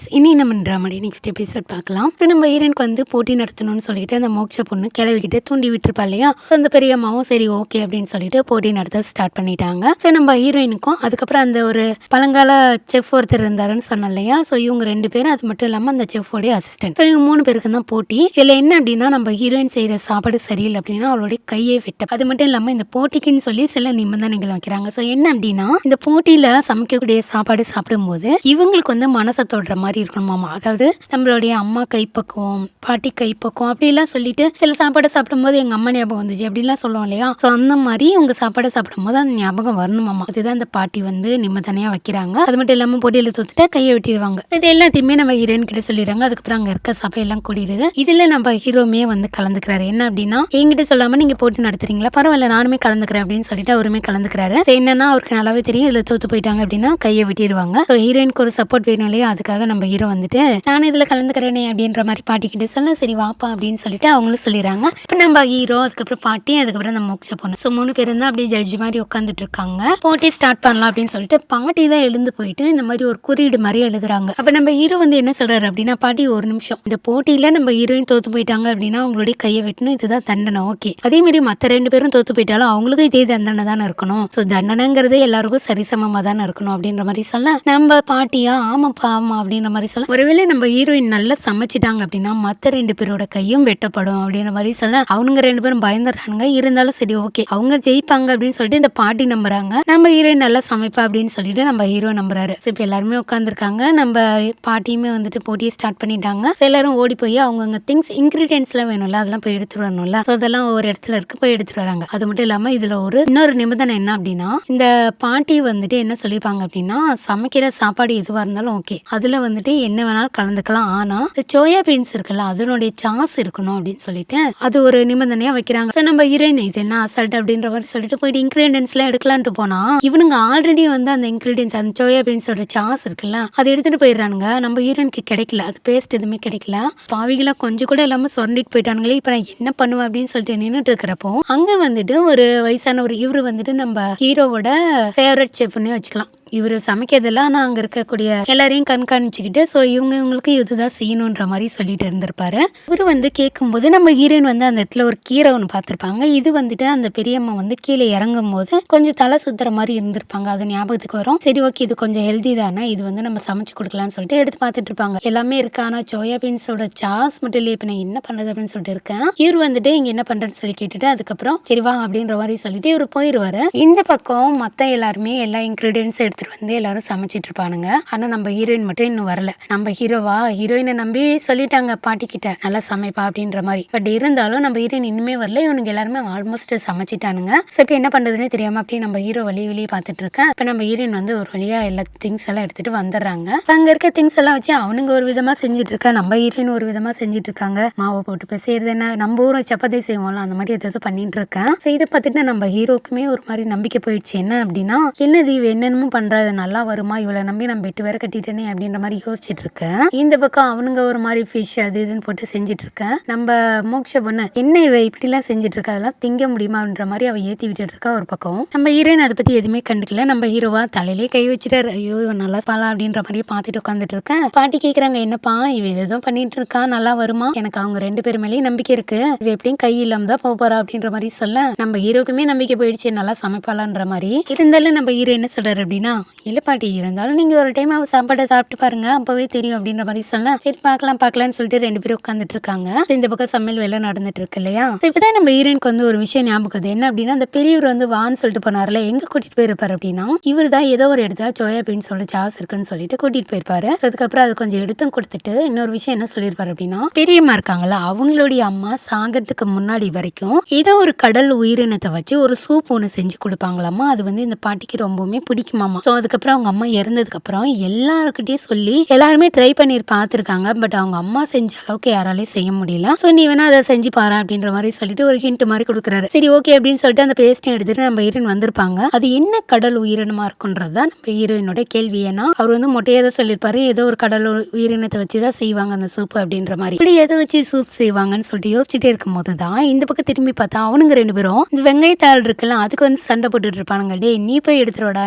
Friends, இனி நம்ம ட்ராமாடி next episode பார்க்கலாம். ஸோ நம்ம ஹீரோயினுக்கு வந்து போட்டி நடத்தணும்னு சொல்லிட்டு அந்த மோட்ச பொண்ணு கிளவிக்கிட்டு தூண்டி விட்டுருப்பா இல்லையா. ஸோ அந்த பெரியம்மாவும் சரி ஓகே அப்படின்னு சொல்லிட்டு போட்டி நடத்த ஸ்டார்ட் பண்ணிட்டாங்க. ஸோ நம்ம ஹீரோயினுக்கும் அதுக்கப்புறம் அந்த ஒரு பழங்கால செஃப் ஒருத்தர் இருந்தாருன்னு சொன்னோம் இல்லையா. ஸோ இவங்க 2 பேரும், அது மட்டும் இல்லாமல் அந்த செஃபோடைய அசிஸ்டன்ட். ஸோ இவங்க 3 பேருக்கு தான் போட்டி. இதில் என்ன அப்படின்னா, நம்ம ஹீரோயின் செய்கிற சாப்பாடு சரியில்லை அப்படின்னா அவளுடைய கையை வெட்ட. அது மட்டும் இல்லாமல் இந்த போட்டிக்குன்னு சொல்லி சில நிபந்தனைகள் வைக்கிறாங்க. ஸோ என்ன அப்படின்னா, இந்த போட்டியில் சமைக்கக்கூடிய சாப்பாடு சாப்பிடும்போது இவங்களுக்கு வந்து மனசை தொடுற மாதிரி இருக்கணுமாமா. அதாவது நம்மளுடைய அம்மா கைப்பக்குவம், பாட்டி கைப்பக்குவம் அப்படிலாம் சொல்லிட்டு சில சாப்பாடை சாப்பிடும்போது எங்க அம்மா ஞாபகம் வந்துச்சு அப்படிலாம் சொல்லுவோம் இல்லையா. ஸோ அந்த மாதிரி உங்க சாப்பாடை சாப்பிடும்போது அந்த ஞாபகம் வரணுமாமா. அதுதான் அந்த பாட்டி வந்து நிம்மதனையா வைக்கிறாங்க. அது மட்டும் இல்லாமல் போட்டியில தோத்துட்டா கையை வெட்டிடுவாங்க. இது எல்லாத்தையுமே நம்ம ஹீரோயின் கிட்ட சொல்லிடுறாங்க. அதுக்கப்புறம் அங்க இருக்க சபையெல்லாம் கூடிடுது. இதுல நம்ம ஹீரோமே வந்து கலந்துக்கிறாரு. என்ன அப்படின்னா, என்கிட்ட சொல்லாம நீங்க போட்டி நடத்துறீங்களா, பரவாயில்ல நானுமே கலந்துக்கிறேன் அப்படின்னு சொல்லிட்டு அவருமே கலந்துக்கிறாரு. என்னன்னா அவருக்கு நல்லாவே தெரியும் இதுல தோத்து போயிட்டாங்க அப்படின்னா கையை வெட்டிடுவாங்க. ஹீரோயினுக்கு ஒரு சப்போர்ட் வேணும் இல்லையா. அதுக்காக நம்ம ஹீரோ வந்துட்டு நானும் இதுல கலந்துக்கிறேனே அப்படின்ற மாதிரி பாட்டி கிட்ட சொல்ல, சரி வாப்பா அப்படின்னு சொல்லிட்டு அவங்களும் சொல்லிடுறாங்க. இப்போ நம்ம ஹீரோ, அதுக்கப்புறம் பாட்டி, அதுக்கப்புறம் அந்த மோட்ச பொண்ணு, ஸோ 3 பேரும் தான் அப்படியே ஜட்ஜ் மாதிரி உட்காந்துட்டு இருக்காங்க. போட்டி ஸ்டார்ட் பண்ணலாம் அப்படின்னு சொல்லிட்டு பாட்டி தான் எழுந்து போயிட்டு இந்த மாதிரி ஒரு குறியீடு மாதிரி எழுதுறாங்க. அப்ப நம்ம ஹீரோ வந்து என்ன சொல்றாரு அப்படின்னா, பாட்டி ஒரு நிமிஷம், இந்த போட்டியில நம்ம ஹீரோயின் தோத்து போயிட்டாங்க அப்படின்னா அவங்களுடைய கையை வெட்டணும், இதுதான் தண்டனை. ஓகே, அதே மாதிரி மற்ற 2 பேரும் தோத்து போயிட்டாலும் அவங்களுக்கும் இதே தண்டனை தானே இருக்கணும். ஸோ தண்டனைங்கிறது எல்லாருக்கும் சரிசமமா தானே இருக்கணும் அப்படின்ற மாதிரி சொல்ல, நம்ம பாட்டியா ஆமாப்பா ஆமா அப்படின்ற மாதிரி சொல்ல, ஒருவேளை நம்ம ஹீரோயின் நல்லா சமைச்சிட்டாங்க அப்படின்னா மற்ற 2 பேரோட கையும் வெட்டப்படும் அப்படின்ற மாதிரி சொல்ல, அவனுங்க 2 பேரும் பயந்துடுறாங்க. இருந்தாலும் சரி ஓகே அவங்க ஜெயிப்பாங்க அப்படின்னு சொல்லிட்டு இந்த பாட்டி நம்புறாங்க. நம்ம ஹீரோயின் நல்லா சமைப்பா அப்படின்னு சொல்லிட்டு நம்ம ஹீரோ நம்புறாரு. ஸோ இப்போ எல்லாருமே உட்காந்துருக்காங்க. நம்ம பாட்டியுமே வந்துட்டு போட்டியை ஸ்டார்ட் பண்ணிட்டாங்க. ஸோ எல்லாரும் ஓடி போய் அவங்கவுங்க திங்ஸ் இன்கிரீடியன்ஸ்லாம் வேணும்ல, அதெல்லாம் போய் எடுத்துட்டு வரணும்ல. ஸோ அதெல்லாம் ஒரு இடத்துல இருக்கு, போய் எடுத்துட்டு வராங்க. அது மட்டும் இல்லாம இதுல ஒரு இன்னொரு நிபந்தனை என்ன அப்படின்னா, இந்த பாட்டி வந்துட்டு என்ன சொல்லியிருப்பாங்க அப்படின்னா, சமைக்கிற சாப்பாடு எதுவா இருந்தாலும் ஓகே, அதுல வந்துட்டு என்ன வேணாலும் கலந்துக்கலாம், ஆனா சோயா பீன்ஸ் இருக்குல்ல அதனுடைய சாஸ் இருக்கணும் அப்படின்னு சொல்லிட்டு அது ஒரு நிபந்தனையா வைக்கிறாங்க. ஸோ நம்ம ஹீரோயின் இது என்ன அசல்ட் அப்படின்ற மாதிரி சொல்லிட்டு போயிட்டு இன்கிரீடியன்ஸ் எல்லாம் எடுக்கலான்ட்டு போனா, இவனுங்க ஆல்ரெடி வந்து அந்த இன்கிரீடியன்ஸ் அந்த சோயா பீன்ஸோட சாஸ் இருக்குல்ல அதை எடுத்துட்டு போயிடுறானுங்க. நம்ம ஹீரோயினுக்கு கிடைக்கல, அது பேஸ்ட் எதுவுமே கிடைக்கல. பாவிகளா கொஞ்சம் கூட இல்லாம சொரண்டிட்டு போயிட்டானுங்களே. இப்ப நான் என்ன பண்ணுவேன் அப்படின்னு சொல்லிட்டு நின்றுட்டு இருக்கிறப்போ அங்க வந்துட்டு ஒரு வயசான ஒரு இவரு வந்துட்டு நம்ம ஹீரோவோட ஃபேவரட் செஃப்னே வச்சுக்கலாம். இவர் சமைக்கிறதெல்லாம் நான் அங்கே இருக்கக்கூடிய எல்லாரையும் கண்காணிச்சுக்கிட்டு ஸோ இவங்களுக்கு இதுதான் செய்யணுன்ற மாதிரி சொல்லிட்டு இருந்திருப்பாரு. இவர் வந்து கேட்கும்போது நம்ம ஹீரோயின் வந்து அந்த இடத்துல ஒரு கீரை ஒன்று பார்த்துருப்பாங்க. இது வந்துட்டு அந்த பெரியம்மா வந்து கீழே இறங்கும் போது கொஞ்சம் தலை சுத்துற மாதிரி இருந்திருப்பாங்க. அது ஞாபகத்துக்கு வரும். சரி ஓகே இது கொஞ்சம் ஹெல்தி தானே, இது வந்து நம்ம சமைச்சு கொடுக்கலாம்னு சொல்லிட்டு எடுத்து பார்த்துட்டு இருப்பாங்க. எல்லாமே இருக்கு, ஆனால் சோயா பீன்ஸோட சாஸ் மட்டும் இல்லையே, இப்போ நான் என்ன பண்ணுறது அப்படின்னு சொல்லிட்டு இருக்கேன். இவர் வந்துட்டு இங்கே என்ன பண்ணுறேன்னு சொல்லி கேட்டுட்டு அதுக்கப்புறம் சரி வா அப்படின்ற மாதிரி சொல்லிட்டு இவர் போயிடுவாரு. இந்த பக்கம் மற்ற எல்லாருமே எல்லா இன்கிரீடியன்ஸ் எடுத்துட்டு வந்து எல்லாரும் சமைச்சிட்டு இருப்பானுங்க. ஆனா நம்ம ஹீரோயின் மட்டும் இன்னும் வரல. நம்ம ஹீரோவா ஹீரோயினை நம்பி சொல்லிட்டாங்க பாட்டி கிட்ட நல்லா சமைப்பா அப்படின்ற மாதிரி. பட் இருந்தாலும் நம்ம ஹீரோயின் இன்னுமே வரல. இவனுக்கு எல்லாருமே ஆல்மோஸ்ட் சமைச்சிட்டானுங்க. ஸோ இப்போ என்ன பண்றதுன்னு தெரியாம அப்படியே நம்ம ஹீரோ வெளியே பார்த்துட்டு இருக்கேன். இப்போ நம்ம ஹீரோயின் வந்து ஒரு வழியா எல்லா திங்ஸ் எல்லாம் எடுத்துட்டு வந்துடுறாங்க. அங்க இருக்க திங்ஸ் எல்லாம் வச்சு அவனுங்க ஒரு விதமா செஞ்சுட்டு இருக்கா, நம்ம ஹீரோயின் ஒரு விதமா செஞ்சுட்டு இருக்காங்க. மாவை போட்டு இப்போ செய்யறது என்ன, நம்ம ஊரை சப்பாத்தி செய்வோம்ல அந்த மாதிரி ஏதாவது பண்ணிட்டு இருக்கேன். ஸோ இதை பார்த்துட்டு நம்ம ஹீரோக்குமே ஒரு மாதிரி நம்பிக்கை போயிடுச்சு. என்ன அப்படின்னா, என்னது இவ என்னென்னமோ பண்றது நல்லா வருமா, இவளை நம்பி நம்ம பெட்டு வேற கட்டிட்டேனே அப்படின்ற மாதிரி யோசிச்சுட்டு இருக்கேன். இந்த பக்கம் அவனுங்க ஒரு மாதிரி ஃபிஷ் அது இதுன்னு போட்டு செஞ்சுட்டு இருக்கேன். நம்ம மோட்ச பொண்ணு என்ன இவ இப்படி எல்லாம் செஞ்சுட்டு இருக்கா, அதெல்லாம் திங்க முடியுமா அப்படின்ற மாதிரி அவ ஏத்தி விட்டுட்டு இருக்கா ஒரு பக்கம். நம்ம ஹீரோயின் அதை பத்தி எதுவுமே கண்டுக்கல. நம்ம ஹீரோவா தலையிலே கை வச்சுட்டாரு. ஐயோ இவன் நல்லா பாலா அப்படின்ற மாதிரியே பார்த்துட்டு உட்காந்துட்டு இருக்கேன். பாட்டி கேக்குறாங்க, என்னப்பா இவ எதுவும் பண்ணிட்டு இருக்கா, நல்லா வருமா, எனக்கு அவங்க 2 பேர் மேலேயும் நம்பிக்கை இருக்கு, இவ எப்படியும் கை இல்லாம தான் போக போறா அப்படின்ற மாதிரி சொல்ல, நம்ம ஹீரோக்குமே நம்பிக்கை போயிடுச்சு நல்லா சமைப்பாளான்ற மாதிரி. இருந்தாலும் நம்ம ஹீரோ என்ன சொல்றாரு அப்படின்னா, இல்ல பாட்டி இருந்தாலும் நீங்க ஒரு டைம் அவ சாப்பாடை சாப்பிட்டு பாருங்க அப்பவே தெரியும் அப்படின்ற மாதிரி சொல்ல, சரி பார்க்கலாம்னு சொல்லிட்டு 2 பேரும் உட்காந்துட்டு இருக்காங்க. இந்த பக்கம் சமையல் வேலை நடந்துட்டு இருக்கு இல்லையா. இப்பதான் நம்ம ஹீரோயினுக்கு வந்து ஒரு விஷயம் ஞாபகம், என்ன அப்படின்னா, அந்த பெரியவர் வந்து வான்னு சொல்லிட்டு போனார்ல, எங்க கூட்டிட்டு போயிருப்பாரு அப்படின்னா, இவர் தான் ஏதோ ஒரு இடத்துல சோயா பீன்ஸ் சொல்ல சாஸ் இருக்குன்னு சொல்லிட்டு கூட்டிட்டு போயிருப்பாரு. அதுக்கப்புறம் அது கொஞ்சம் எடுத்தும் கொடுத்துட்டு இன்னொரு விஷயம் என்ன சொல்லியிருப்பாரு அப்படின்னா, பெரியம்மா இருக்காங்களா அவங்களுடைய அம்மா சாகிறதுக்கு முன்னாடி வரைக்கும் ஏதோ ஒரு கடல் உயிரினத்தை வச்சு ஒரு சூப் ஒன்று செஞ்சு கொடுப்பாங்களாமா. அது வந்து இந்த பாட்டிக்கு ரொம்பவுமே பிடிக்குமாமா. ஸோ அதுக்கப்புறம் அவங்க அம்மா இறந்ததுக்கு அப்புறம் எல்லாருக்கிட்டையும் சொல்லி எல்லாருமே ட்ரை பண்ணி பார்த்துருக்காங்க. பட் அவங்க அம்மா செஞ்ச அளவுக்கு யாராலையும் செய்ய முடியல. ஸோ நீ வேணா அதை செஞ்சு பாரு அப்படின்ற மாதிரி சொல்லிட்டு ஒரு ஹிண்ட் மாதிரி கொடுக்குறாரு. சரி ஓகே அப்படின்னு சொல்லிட்டு அந்த பேஸ்ட்டை எடுத்துட்டு நம்ம ஹீரோயின் வந்திருப்பாங்க. அது என்ன கடல் உயிரினமா இருக்குன்றதுதான் நம்ம ஹீரோயினோட கேள்வி. ஏன்னா அவர் வந்து மொட்டையா தான் சொல்லியிருப்பாரு, ஏதோ ஒரு கடல் உயிரினத்தை வச்சுதான் செய்வாங்க அந்த சூப் அப்படின்ற மாதிரி. இப்படி எதை வச்சு சூப் செய்வாங்கன்னு சொல்லிட்டு யோசிச்சுட்டே இருக்கும் போதுதான் இந்த பக்கம் திரும்பி பார்த்தா அவனுங்க 2 பேரும் இந்த வெங்காயத்தாள் இருக்குல்ல அதுக்கு வந்து சண்டை போட்டுட்டு இருப்பானுங்க. டே நீ போய் எடுத்துருவாடா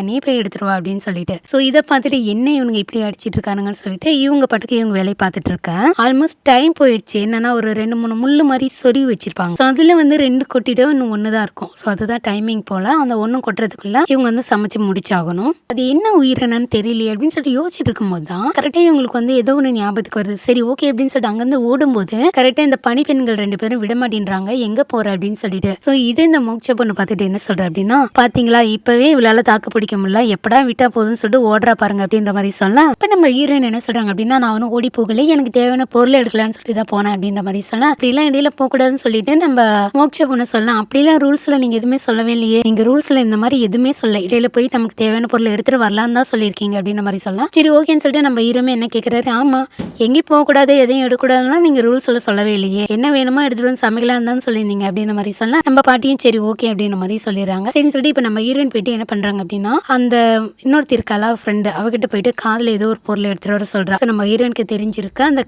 வா அப்படின்னு சொல்லிட்டு. ஸோ இதை பார்த்துட்டு என்ன இவனுங்க இப்படி அடிச்சிட்டு இருக்கானுங்கன்னு சொல்லிட்டு இவங்க பாட்டுக்கு இவங்க வேலையை பார்த்துட்டு இருக்கேன். ஆல்மோஸ்ட் டைம் போயிடுச்சு. என்னன்னா ஒரு 2-3 முள்ளு மாதிரி சொருவி வச்சிருப்பாங்க. ஸோ அதுல வந்து 2 கொட்டிடும், இன்னும் 1 தான் இருக்கும். ஸோ அதுதான் டைமிங் போல. அந்த 1 கொட்டுறதுக்குள்ள இவங்க வந்து சமைச்சு முடிச்சாகணும். அது என்ன உயிரினன்னு தெரியலையே அப்படின்னு சொல்லிட்டு யோசிச்சுட்டு இருக்கும்போது தான் கரெக்டா இவங்களுக்கு வந்து ஏதோ ஒன்று ஞாபகத்துக்கு வருது. சரி ஓகே அப்படின்னு சொல்லிட்டு அங்கிருந்து ஓடும்போது கரெக்டா இந்த பனிப்பெண்கள் 2 பேரும் விட மாட்டேன்றாங்க, எங்க போற அப்படின்னு சொல்லிட்டு. ஸோ இதே இந்த மோட்ச பொண்ணு பார்த்துட்டு என்ன சொல்ற அப்படின்னா, பாத்தீங்களா இப்பவே இவளால தாக்கு பிடிக்க முடியல, எப்படா விட்டா போதும்னு சொல்லிட்டு ஓடுறா பாருங்க அப்படின்ற மாதிரி சொல்ல, இப்ப நம்ம ஹீரோயின் என்ன சொல்றாங்க அப்படின்னா, நான் ஒன்னும் ஓடி போகல, எனக்கு தேவையான பொருள் எடுக்கலான்னு சொல்லி தான் போனேன் அப்படின்ற மாதிரி சொல்ல, அப்படிலாம் இடையில போக கூடாதுன்னு சொல்லிட்டு நம்ம மோட்ச பொண்ணு சொல்லலாம். அப்படிலாம் ரூல்ஸ்ல நீங்க எதுவுமே சொல்லவே இல்லையே, நீங்க ரூல்ஸ்ல இந்த மாதிரி எதுவுமே சொல்ல, இடையில போய் நமக்கு தேவையான பொருள் எடுத்துட்டு வரலான்னு தான் சொல்லியிருக்கீங்க அப்படின்ற மாதிரி சொல்லலாம். சரி ஓகேன்னு சொல்லிட்டு நம்ம ஹீரோமே என்ன கேட்கிறாரு, ஆமா எங்கேயும் போக கூடாது எதையும் எடுக்கக்கூடாதுன்னா நீங்க ரூல்ஸ்ல சொல்லவே இல்லையே, என்ன வேணுமோ எடுத்துட்டு வந்து சமைக்கலாம் தான் சொல்லியிருந்தீங்க அப்படின்ற மாதிரி சொல்ல, நம்ம பாட்டியும் சரி ஓகே அப்படின்ற மாதிரி சொல்லிடுறாங்க. சரின்னு சொல்லிட்டு இப்ப நம்ம ஹீரோயின் போயிட்டு என்ன பண்றாங்க அப்படின்னா, அந்த இன்னொருத்தி இருக்காளா ஃப்ரெண்டு, அவகிட்ட போயிட்டு காதுல ஏதோ ஒரு பொருள் எடுத்துட்டு வர சொல்றா. நம்ம ஹீரோயினுக்கு தெரிஞ்சிருக்கு அந்த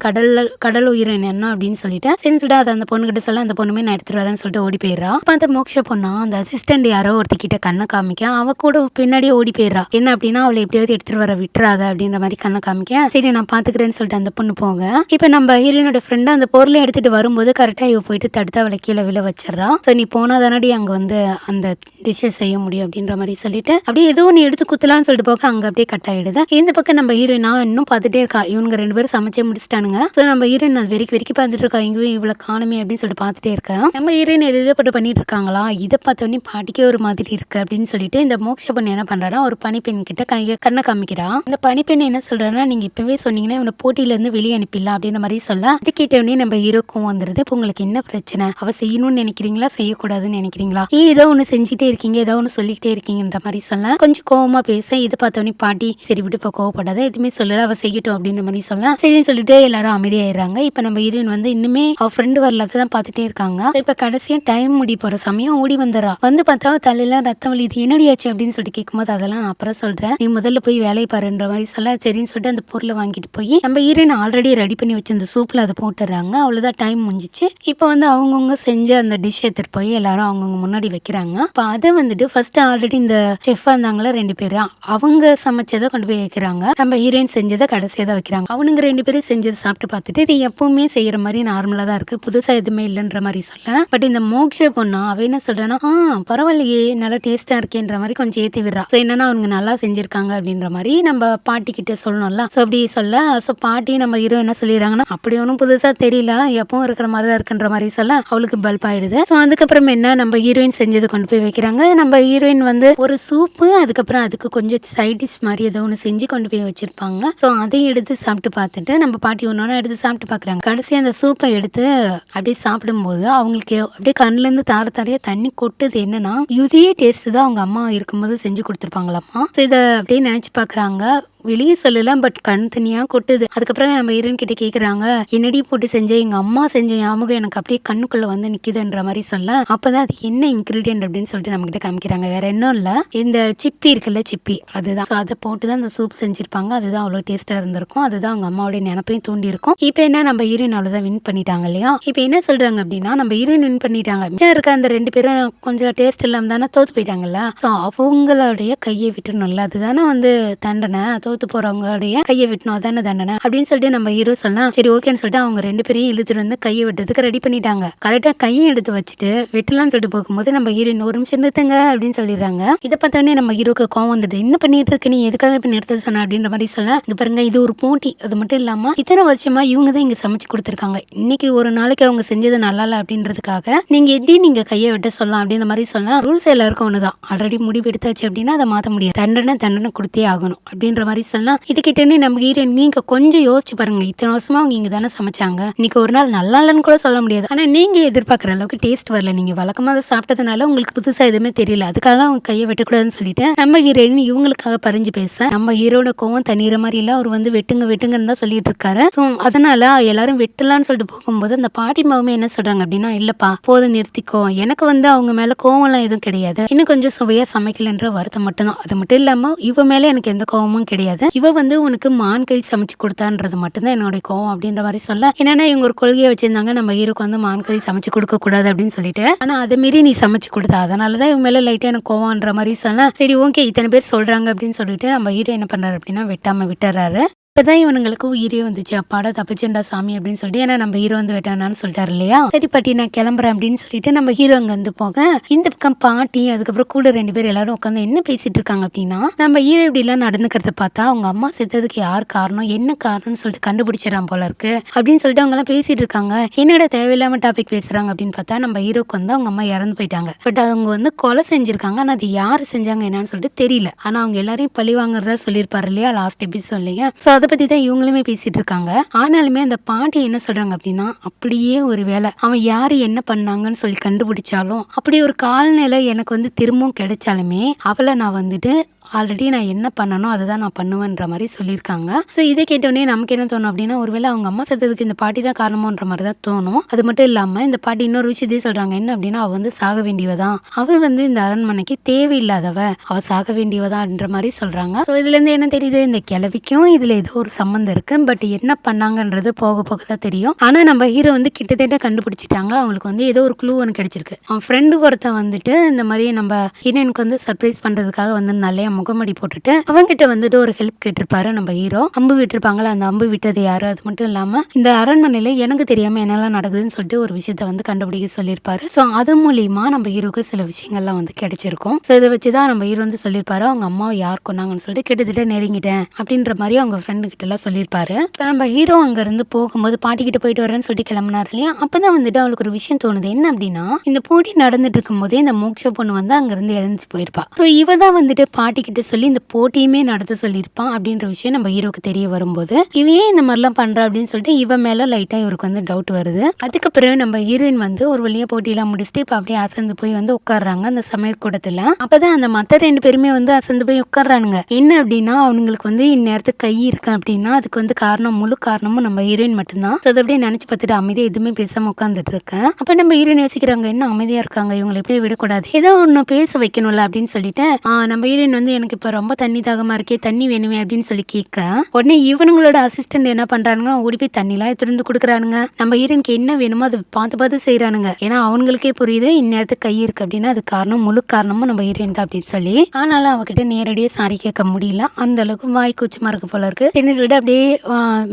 கடல் உயிரினம் என்ன அப்படின்னு சொல்லிட்டு, சரின்னு சொல்லிட்டு அதை அந்த பொண்ணு கிட்ட சொல்ல, அந்த பொண்ணுமே நான் எடுத்துட்டு வரேன்னு சொல்லிட்டு ஓடி போயிடுறா. அப்ப அந்த மோட்ச பொண்ணா அந்த அசிஸ்டன்ட் யாரோ ஒருத்திக்கிட்ட கண்ணை காமிக்க, அவ கூட பின்னாடியே ஓடி போயிடுறா. என்ன அப்படின்னா அவளை எப்படியாவது எடுத்துட்டு வர விட்டுறாத அப்படின்ற மாதிரி கண்ணை காமிக்க, சரி நான் பாத்துக்கிறேன்னு சொல்லிட்டு அந்த பொண்ணு போங்க. இப்ப நம்ம ஹீரோயினோட ஃப்ரெண்டு அந்த பொருளை எடுத்துட்டு வரும்போது கரெக்டா இவ போயிட்டு தடுத்து அவளை கீழே விழ வச்சிடறா. சோ நீ போனா தானடி அங்க வந்து அந்த டிஷ்ஷை செய்ய முடியும் அப்படின்ற மாதிரி சொல்லிட்டு அப்படியே ஏதோ ஒன்று எடுத்து குத்தலான்னு சொல்லிட்டு போக அங்க அப்படியே கட் ஆயிடுது. இந்த பக்கம் நம்ம ஹீரோயினா இன்னும் பார்த்துட்டே இருக்கா, இவங்க 2 பேரும் சமைச்சே முடிச்சிட்டானுங்க. ஸோ நம்ம ஹீரோயின் அது வெறிக்கி பார்த்துட்டு இருக்கா, இங்கேயும் இவ்வளோ காணுமே அப்படின்னு சொல்லிட்டு பார்த்துட்டே இருக்கா. நம்ம ஹீரோயின் எது பட்டு பண்ணிட்டு இருக்காங்களா, இதை பார்த்தோன்னே பாட்டிக்கே ஒரு மாதிரி இருக்கு அப்படின்னு சொல்லிட்டு இந்த மோட்ச பொண்ணு என்ன பண்றானா, ஒரு பனிப்பெண் கிட்ட கண்ணை காமிக்கிறா. இந்த பனிப்பெண் என்ன சொல்றான்னா, நீங்க இப்பவே சொன்னீங்கன்னா இவனை போட்டியில இருந்து வெளியே அனுப்பிடலாம் அப்படின்ற மாதிரி சொல்ல, இது கேட்டவனே நம்ம ஹீரோக்கும் வந்துருது. இப்போ உங்களுக்கு என்ன பிரச்சனை, அவ செய்யணும்னு நினைக்கிறீங்களா செய்யக்கூடாதுன்னு நினைக்கிறீங்களா, ஏதோ ஒன்று செஞ்சுட்டே இருக்கீங்க, ஏதோ ஒன்று சொல்லிக்கிட்டே இருக்கீங்கன்ற மாதிரி சொல்ல, கொஞ்சம் கோவமா பேச, இது பார்த்தோன்னே பாட்டி சரி விடுப்பா கோவப்படாத, எதுவுமே சொல்லல, அவ செய்யட்டும் அப்படின்ற மாதிரி சொல்ல, சரின்னு சொல்லிட்டு எல்லாரும் அமைதியாயிடுறாங்க. இப்ப நம்ம ஹீரோயின் வந்து இன்னுமே அவ ஃப்ரெண்டு வரலதான் பார்த்துட்டே இருக்காங்க. இப்ப கடைசியா டைம் முடி போற சமயம் ஓடி வந்துடுறா. வந்து பார்த்தா தலையெல்லாம் ரத்தம் வலி, இது என்னடியாச்சு அப்படின்னு சொல்லிட்டு கேட்கும்போது, அதெல்லாம் நான் அப்புறம் சொல்றேன், நீ முதல்ல போய் வேலையை பாருன்ற மாதிரி சொல்ல, சரின்னு சொல்லிட்டு அந்த பொருளை வாங்கிட்டு போய் நம்ம ஹீரோயின் ஆல்ரெடி ரெடி பண்ணி வச்சிருந்த சூப்ல அதை போட்டுறாங்க. அவ்வளவுதான் டைம் முடிஞ்சிச்சு. இப்போ வந்து அவங்கவுங்க செஞ்ச அந்த டிஷ் எடுத்துட்டு போய் எல்லாரும் அவங்கவுங்க முன்னாடி வைக்கிறாங்க. இப்போ அதை வந்துட்டு ஃபர்ஸ்ட் ஆல்ரெடி இந்த செஃப்பா இருந்தாங்களா 2 பேரும், அவங்க சமைச்சதை கொண்டு போய் வைக்கிறாங்க. நம்ம ஹீரோயின் செஞ்சதை கடைசியா தான் வைக்கிறாங்க. அவனுங்க 2 பேரும் செஞ்சதை சாப்பிட்டு பார்த்துட்டு இது எப்பவுமே செய்யற மாதிரி நார்மலா தான் இருக்கு, புதுசா எதுவுமே இல்லைன்ற மாதிரி சொல்ல, பட் இந்த மோட்ச பொண்ணா அவ என்ன சொல்றானா, பரவாயில்லையே நல்லா டேஸ்டா இருக்கேன்ற மாதிரி கொஞ்சம் ஏத்தி விடுறா. ஸோ என்னன்னா அவங்க நல்லா செஞ்சிருக்காங்க அப்படின்ற மாதிரி நம்ம பாட்டி கிட்ட சொல்லணும்ல. ஸோ அப்படி சொல்ல, ஸோ பாட்டி நம்ம ஹீரோ என்ன சொல்லிடுறாங்கன்னா, அப்படி ஒன்றும் புதுசா தெரியல, எப்பவும் இருக்கிற மாதிரி தான் இருக்குன்ற மாதிரி சொல்ல அவளுக்கு பல்ப் ஆயிடுது. ஸோ அதுக்கப்புறம் என்ன நம்ம ஹீரோயின் செஞ்சது கொண்டு போய் வைக்கிறாங்க. நம்ம ஹீரோயின் வந்து ஒரு சூப்பு, அதுக்கப்புறம் அதுக்கு கொஞ்சம் சைட் டிஷ் மாதிரி ஏதோ ஒன்று செஞ்சு கொண்டு போய் வச்சிருப்பாங்க. ஸோ அதை எடுத்து சாப்பிட்டு பார்த்துட்டு நம்ம பாட்டி ஒன்னொன்னு எடுத்து சாப்பிட்டு பார்க்குறாங்க. கடைசி அந்த சூப்பை எடுத்து அப்படியே சாப்பிடும்போது அவங்களுக்கு அப்படியே கண்ணுல இருந்து தாரையா தண்ணி கொட்டுது. என்னன்னா இதே டேஸ்ட் தான் அவங்க அம்மா இருக்கும்போது செஞ்சு கொடுத்துருப்பாங்களாம்மா. ஸோ இதை அப்படியே நினைச்சு பார்க்குறாங்க. வெளியே சொல்லலாம், பட் கண் தனியா கொட்டுது. அதுக்கப்புறம் நம்ம ஹீரோயின் கிட்ட கேக்குறாங்க, என்னடி போட்டு செஞ்ச, எங்க அம்மா செஞ்ச ஞாபகம் எனக்கு அப்படியே கண்ணுக்குள்ள வந்து நிக்குதுன்ற மாதிரி சொல்ல, அப்பதான் அது என்ன இன்கிரீடியன்ட் அப்படின்னு சொல்லிட்டு நம்ம கிட்ட காமிக்கிறாங்க. வேற இன்னும் இல்ல, இந்த சிப்பி இருக்குல்ல, சிப்பி அதுதான். அதை போட்டுதான் இந்த சூப் செஞ்சிருப்பாங்க. அதுதான் அவ்வளவு டேஸ்டா இருந்திருக்கும். அதுதான் அவங்க அம்மாவோட நினைப்பையும் தூண்டி இருக்கும். இப்ப என்ன நம்ம ஹீரோயின் அவ்வளவுதான் வின் பண்ணிட்டாங்க இல்லையா. இப்ப என்ன சொல்றாங்க அப்படின்னா, நம்ம ஹீரோயின் வின் பண்ணிட்டாங்க, மிச்சம் இருக்க அந்த 2 பேரும் கொஞ்சம் டேஸ்ட் இல்லாம தானே தோத்து போயிட்டாங்கல்ல. ஸோ அவங்களுடைய கையை விட்டுணும்ல, அதுதானே வந்து தண்டனை, தோத்து போறவங்களுடைய கையை விட்டணும் அதான தண்டனை அப்படின்னு சொல்லிட்டு நம்ம ஹீரோ சொல்லலாம். சரி ஓகேன்னு சொல்லிட்டு அவங்க 2 பேரையும் இழுத்துட்டு வந்து கையை வெட்டுறதுக்கு ரெடி பண்ணிட்டாங்க. கரெக்டா கையை எடுத்து வச்சுட்டு வெட்டலாம்னு சொல்லிட்டு போகும்போது நம்ம ஹீரோயின் ஒரு நிமிஷம் நிறுத்துங்க அப்படின்னு சொல்லிடுறாங்க. இதை பார்த்தோன்னே நம்ம ஹீரோக்கு கோவம் வந்துடுது. என்ன பண்ணிட்டு இருக்கு நீ, எதுக்காக இப்ப நிறுத்த சொன்ன அப்படின்ற மாதிரி சொல்ல, இங்க பாருங்க இது ஒரு போட்டி, அது மட்டும் இல்லாம இத்தனை வருஷமா இவங்க தான் இங்க சமைச்சு கொடுத்துருக்காங்க, இன்னைக்கு ஒரு நாளைக்கு அவங்க செஞ்சது நல்லா இல்ல அப்படின்றதுக்காக நீங்க எப்படி நீங்க கையை வெட்ட சொல்லலாம் அப்படின்ற மாதிரி சொல்ல, ரூல்ஸ் எல்லாருக்கும் ஒண்ணுதான், ஆல்ரெடி முடிவு எடுத்தாச்சு அப்படின்னா அதை மாத்த முடியாது, தண்டனை கொடுத்தே ஆகணும் அப்படின்ற மாதிரி சொல்லலாம். இதுக்கிட்டே நம்ம ஹீரோயின் நீங்க கொஞ்சம் யோசிச்சு பாருங்க, இத்தனை வருஷமா அவங்க இங்க தானே சமைச்சாங்க, இன்னைக்கு ஒரு நாள் நல்லா இல்லைன்னு கூட சொல்ல முடியாது, ஆனா நீங்க எதிர்பார்க்குற அளவுக்கு டேஸ்ட் வரல, நீங்க வழக்கமா அதை சாப்பிட்டதுனால உங்களுக்கு புதுசா எதுவுமே தெரியல, அதுக்காக அவங்க கையை வெட்டக்கூடாதுன்னு சொல்லிட்டு நம்ம ஹீரோயின் இவங்களுக்காக பறிஞ்சு பேச, நம்ம ஹீரோட கோவம் தண்ணீர மாதிரி இல்ல, அவர் வந்து வெட்டுங்கன்னு தான் சொல்லிட்டு இருக்காரு. ஸோ அதனால எல்லாரும் வெட்டலான்னு சொல்லிட்டு போகும்போது அந்த பாட்டி மாவுமே என்ன சொல்றாங்க அப்படின்னா, இல்லப்பா போதும் நிறுத்திக்கோ, எனக்கு வந்து அவங்க மேல கோவம் எல்லாம் எதுவும் கிடையாது, இன்னும் கொஞ்சம் சுவையா சமைக்கலன்ற வருத்தம் மட்டும்தான், அது மட்டும் இல்லாம இவ மேல எனக்கு எந்த கோவமும் கிடையாது, கிடையாது. இவ வந்து உனக்கு மான் கறி சமைச்சு கொடுத்தான்றது மட்டும்தான் என்னுடைய கோவம் அப்படின்ற மாதிரி சொல்ல, என்னன்னா இவங்க ஒரு கொள்கையை வச்சிருந்தாங்க, நம்ம ஹீரோக்கு வந்து மான் கறி சமைச்சு கொடுக்க கூடாது அப்படின்னு சொல்லிட்டு. ஆனா அதை மீறி நீ சமைச்சு கொடுத்த, அதனாலதான் இவங்க மேல லைட்டா எனக்கு கோவம்ன்ற மாதிரி சொன்னா, சரி ஓகே இத்தனை பேர் சொல்றாங்க அப்படின்னு சொல்லிட்டு நம்ம ஹீரோ என்ன பண்றாரு அப்படின்னா வெட்டாம விட்டுறாரு. இப்பதான் இவனுங்களுக்கு உயிரே வந்துச்சு, அப்பாடா தப்பிச்சேன்டா சாமி அப்படின்னு சொல்லிட்டு, ஏன்னா நம்ம ஹீரோ வந்து வெட்டானான்னு சொல்லிட்டாரு இல்லையா. சரி பாட்டி நான் கிளம்புறேன் அப்படின்னு சொல்லிட்டு நம்ம ஹீரோ அங்க வந்து போக, இந்த பக்கம் பாட்டி அதுக்கப்புறம் கூட 2 பேர் எல்லாரும் உட்காந்து என்ன பேசிட்டு இருக்காங்க அப்படின்னா, நம்ம ஹீரோ இப்படி எல்லாம் நடந்துக்கிறத பார்த்தா அவங்க அம்மா செத்ததுக்கு யார் காரணம் என்ன காரணம்னு சொல்லிட்டு கண்டுபிடிச்சிடறான் போல இருக்கு அப்படின்னு சொல்லிட்டு அவங்க எல்லாம் பேசிட்டு இருக்காங்க. என்னோட தேவையில்லாம டாபிக் பேசுறாங்க அப்படின்னு பார்த்தா, நம்ம ஹீரோக்கு வந்து அவங்க அம்மா இறந்து போயிட்டாங்க. பட் அவங்க வந்து கொலை செஞ்சிருக்காங்க, ஆனா அது யாரு செஞ்சாங்க என்னன்னு சொல்லிட்டு தெரியல. ஆனா அவங்க எல்லாரையும் பழி வாங்குறதா சொல்லியிருப்பாரு இல்லையா லாஸ்ட் எபிசோட் இல்லையா. சோ அதை பத்தி தான் இவங்களுமே பேசிட்டு இருக்காங்க. ஆனாலுமே அந்த பாட்டி என்ன சொல்றாங்க அப்படின்னா, அப்படியே ஒரு வேளை அவன் யாரு என்ன பண்ணாங்கன்னு சொல்லி கண்டுபிடிச்சாலும், அப்படி ஒரு கால்நிலை எனக்கு வந்து திரும்பவும் கிடைச்சாலுமே அவளை நான் வந்துட்டு ஆல்ரெடி நான் என்ன பண்ணனோ அதுதான் நான் பண்ணுவேன்ற மாதிரி சொல்லியிருக்காங்க. ஸோ இதை கேட்டோடனே நமக்கு என்ன தோணும் அப்படின்னா, ஒருவேளை அவங்க அம்மா செத்ததுக்கு இந்த பாட்டி தான் காரணமோன்ற மாதிரி தான் தோணும். அது மட்டும் இல்லாமல் இந்த பாட்டி இன்னொரு விஷயத்தையும் சொல்றாங்க, என்ன அப்படின்னா அவள் வந்து சாக வேண்டியவதான், அவள் வந்து இந்த அரண்மனைக்கு தேவையில்லாதவ, அவள் சாக வேண்டியவதான்ற மாதிரி சொல்றாங்க. ஸோ இதுல இருந்து என்ன தெரியுது, இந்த கிழவிக்கும் இதுல ஏதோ ஒரு சம்மந்தம் இருக்கு. பட் என்ன பண்ணாங்கன்றது போக போக தான் தெரியும். ஆனா நம்ம ஹீரோ வந்து கிட்டத்தட்ட கண்டுபிடிச்சிட்டாங்க. அவங்களுக்கு வந்து ஏதோ ஒரு க்ளூ ஒன்று கிடைச்சிருக்கு. அவன் ஃப்ரெண்டு ஒருத்தன் வந்துட்டு இந்த மாதிரி நம்ம ஹீரோனுக்கு வந்து சர்ப்ரைஸ் பண்றதுக்காக வந்து நல்ல முகமடி போட்டுட்டு அவங்கிட்ட வந்துட்டு ஒரு ஹெல்ப் கேட்டிருப்பாரு நம்ம ஹீரோ. அம்பு விட்டுருப்பாங்களா, அந்த அம்பு விட்டது யாரு, அது மட்டும் இல்லாம இந்த அரண்மனையில எனக்கு தெரியாம என்னெல்லாம் நடக்குதுன்னு சொல்லிட்டு ஒரு விஷயத்த வந்து கண்டுபிடிக்க சொல்லியிருப்பாரு. ஸோ அது மூலியமா நம்ம ஹீரோக்கு சில விஷயங்கள்லாம் வந்து கிடைச்சிருக்கும். ஸோ இதை வச்சுதான் நம்ம ஹீரோ வந்து சொல்லியிருப்பாரு, அவங்க அம்மாவை யார் கொன்னாங்கன்னு சொல்லிட்டு கிட்டத்தட்ட நெருங்கிட்டேன் அப்படின்ற மாதிரி அவங்க ஃப்ரெண்டு கிட்ட எல்லாம் சொல்லியிருப்பாரு. நம்ம ஹீரோ அங்க இருந்து போகும்போது பாட்டி கிட்ட போயிட்டு வரேன்னு சொல்லிட்டு கிளம்பினார் இல்லையா. அப்பதான் வந்துட்டு அவளுக்கு ஒரு விஷயம் தோணுது, என்ன அப்படின்னா இந்த போட்டி நடந்துட்டு இருக்கும் போதே இந்த மோட்ச பொண்ணு வந்து அங்க இருந்து எழுந்து போயிருப்பா. ஸோ இவ தான் வந்துட்டு பாட்டி கிட்ட சொல்லி இந்த போட்டியுமே நடத்த சொல்லியிருப்பான் அப்படின்ற விஷயம் நம்ம ஹீரோக்கு தெரிய வரும்போது, இவையே இந்த மாதிரிலாம் பண்றா அப்படின்னு சொல்லிட்டு இவன் மேல லைட்டா இவருக்கு வந்து டவுட் வருது. அதுக்கு பிறகு நம்ம ஹீரோயின் வந்து ஒரு வழியா போட்டியெல்லாம் முடிச்சுட்டு இப்ப அப்படியே அசந்து போய் வந்து உட்காடுறாங்க அந்த சமையற்கூடத்துல. அப்பதான் அந்த மத்த 2 பேருமே வந்து அசந்து போய் உட்காடுறானுங்க. என்ன அப்படின்னா அவங்களுக்கு வந்து இந்நேரத்துக்கு கை இருக்கு அப்படின்னா அதுக்கு வந்து காரணம், முழு காரணமும் நம்ம ஹீரோயின் மட்டும்தான். ஸோ அதை அப்படியே நினைச்சு பார்த்துட்டு அமைதியா எதுவுமே பேசாம உட்காந்துட்டு இருக்கேன். அப்ப நம்ம ஹீரோயின் யோசிக்கிறாங்க, என்ன அமைதியா இருக்காங்க, இவங்களை எப்படியே விடக்கூடாது, ஏதோ ஒண்ணு பேச வைக்கணும்ல அப்படின்னு சொல்லிட்டு நம்ம ஹீரோயின் வந்து எனக்கு இப்ப ரொம்ப தண்ணி தாகமா இருக்கே, தண்ணி வேணுமே அப்படின்னு சொல்லி கேட்க, உடனே இவனுங்களோட அசிஸ்டன்ட் என்ன பண்றானுங்க, ஓடி போய் தண்ணிலாம் எடுத்துட்டு கொடுக்குறானுங்க. நம்ம ஹீரோனுக்கு என்ன வேணுமோ அதை பார்த்து பார்த்து செய்யறானுங்க. ஏன்னா அவங்களுக்கே புரியுது இந்நேரத்துக்கு கை இருக்கு அப்படின்னா அது காரணம், முழு காரணமும் நம்ம ஹீரோயின் தான் அப்படின்னு சொல்லி. ஆனாலும் அவகிட்ட நேரடியாக சாரி கேட்க முடியல, அந்த அளவுக்கு வாய் கூச்சமா இருக்கு போல இருக்கு. தெரிஞ்சு சொல்லிட்டு அப்படியே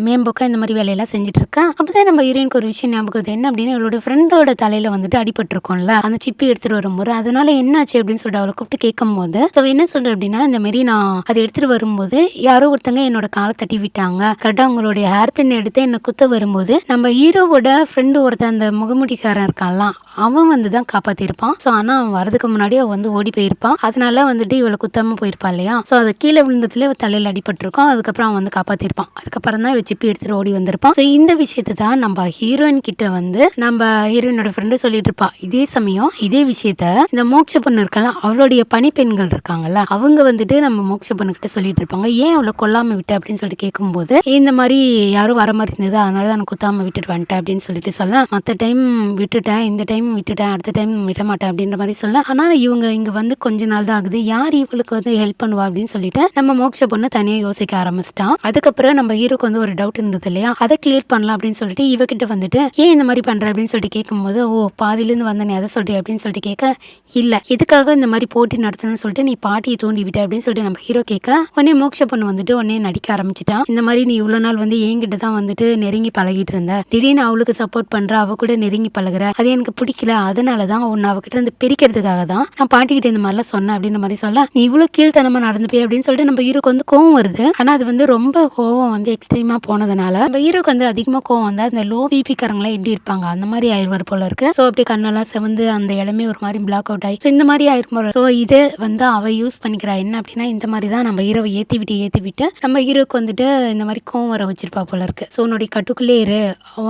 மேம்போக்கா இந்த மாதிரி வேலையெல்லாம் செஞ்சுட்டு இருக்கேன். அப்பதான் நம்ம ஹீரோயினுக்கு ஒரு விஷயம் ஞாபகம், என்ன அப்படின்னா இவளோட ஃப்ரெண்டோட தலையில வந்துட்டு அடிபட்டு இருக்கோம்ல, அந்த சிப்பி எடுத்துட்டு வரும்போது அதனால என்னாச்சு அப்படின்னு சொல்லிட்டு அவளை கூப்பிட்டு கேட்கும் போது என்ன சொல்ற அப்படின்னா, இந்த மாதிரி நான் அதை எடுத்துட்டு வரும்போது யாரோ ஒருத்தங்க என்னோட காலை தட்டி விட்டாங்க, கரெக்டா அவங்களுடைய ஹேர் பின் எடுத்து என்ன குத்த வரும்போது நம்ம ஹீரோவோட ஃப்ரெண்டு ஒருத்தன் அந்த முகமுடிக்காரன் இருக்கான்லாம் அவன் வந்து தான் காப்பாத்திருப்பான். ஸோ ஆனா அவன் வரதுக்கு முன்னாடி அவன் வந்து ஓடி போயிருப்பான். அதனால வந்துட்டு இவளை குத்தாம போயிருப்பான் இல்லையா. ஸோ அது கீழே விழுந்ததுல தலையில அடிபட்டிருக்கும். அதுக்கப்புறம் அவன் வந்து காப்பாத்திருப்பான். அதுக்கப்புறம் தான் இவ சிப்பி எடுத்துட்டு ஓடி வந்திருப்பான். ஸோ இந்த விஷயத்தை தான் நம்ம ஹீரோயின் கிட்ட வந்து நம்ம ஹீரோயினோட ஃப்ரெண்டு சொல்லிட்டு இருப்பா. இதே சமயம் இதே விஷயத்த இந்த மோட்ச பொண்ணு இருக்கலாம், அவளுடைய பணிப்பெண்கள் இருக்காங்கல்ல, அவங்க வந்துட்டு நம்ம மோட்ச பொண்ணு கிட்ட சொல்லிட்டு இருப்பாங்க, ஏன் அவளை கொல்லாம விட்ட அப்படின்னு சொல்லிட்டு கேட்கும்போது, இந்த மாதிரி யாரும் வர மாதிரி இருந்தது அதனால நான் குத்தாம விட்டுட்டு வந்துட்டேன் அப்படின்னு சொல்லிட்டு சொல்ல, மற்ற டைம் விட்டுட்டேன், இந்த டைம் விட்டுட்டேன், அடுத்த டைம் விட மாட்டேன் அப்படின்ற மாதிரி சொல்ல. ஆனா இவங்க இங்க வந்து கொஞ்ச நாள் தான் ஆகுது, யார் இவளுக்கு வந்து ஹெல்ப் பண்ணுவா அப்படின்னு சொல்லிட்டு நம்ம மோட்ச பொண்ணு தனியா யோசிக்க ஆரம்பிச்சிட்டான். அதுக்கப்புறம் நம்ம ஹீரோக்கு வந்து ஒரு டவுட் இருந்தது இல்லையா, அதை கிளியர் பண்ணலாம் அப்படின்னு சொல்லிட்டு இவகிட்ட வந்துட்டு ஏன் இந்த மாதிரி பண்ற அப்படின்னு சொல்லிட்டு கேட்கும்போது, ஓ பாதியில இருந்து வந்தனே அதை சொல்றேன் அப்படின்னு சொல்லிட்டு கேட்க, இல்ல எதுக்காக இந்த மாதிரி போட்டி நடத்தணும்னு சொல்லிட்டு நீ பாட்டியை தூண்டி விட்ட அப்படின்னு சொல்லிட்டு நம்ம ஹீரோ கேட்க, உடனே மோட்ச பொண்ணு வந்துட்டு உடனே நடிக்க ஆரம்பிச்சிட்டான். இந்த மாதிரி நீ இவ்வளவு நாள் வந்து என்கிட்ட தான் வந்துட்டு நெருங்கி பழகிட்டு இருந்த, திடீர்னு அவளுக்கு சப்போர்ட் பண்ற, அவ கூட நெருங்கி பழகுற, அது எனக்கு பிடிக்கல, அதனாலதான் உன்னை அவகிட்ட இருந்து பிரிக்கிறதுக்காக தான் நான் பாட்டிக்கிட்ட இந்த மாதிரிலாம் சொன்னேன் அப்படின்ற மாதிரி சொல்ல, நீ இவ்வளவு கீழ்த்தனமா நடந்து போய் அப்படின்னு சொல்லிட்டு நம்ம ஹீரோக்கு வந்து கோவம் வருது. ஆனா அது வந்து ரொம்ப கோவம் வந்து எக்ஸ்ட்ரீமா போனதுனால நம்ம ஹீரோக்கு வந்து அதிகமா கோவம் வந்து அந்த லோ பிபி காரங்களா எப்படி இருப்பாங்க அந்த மாதிரி ஆயிடுவார் போல இருக்கு. ஸோ அப்படி கண்ணெல்லாம் செவந்து அந்த இடமே ஒரு மாதிரி பிளாக் அவுட் ஆகி இந்த மாதிரி ஆயிருக்கும். ஸோ இது வந்து அவ யூஸ் பண்ணிக்கிறா, என்ன அப்படின்னா இந்த மாதிரி தான் நம்ம ஹீரோவை ஏற்றி விட்டு நம்ம ஹீரோக்கு வந்துட்டு இந்த மாதிரி கோவம் வர வச்சிருப்பா போல இருக்கு. ஸோ உன்னுடைய கட்டுக்குள்ளே இரு,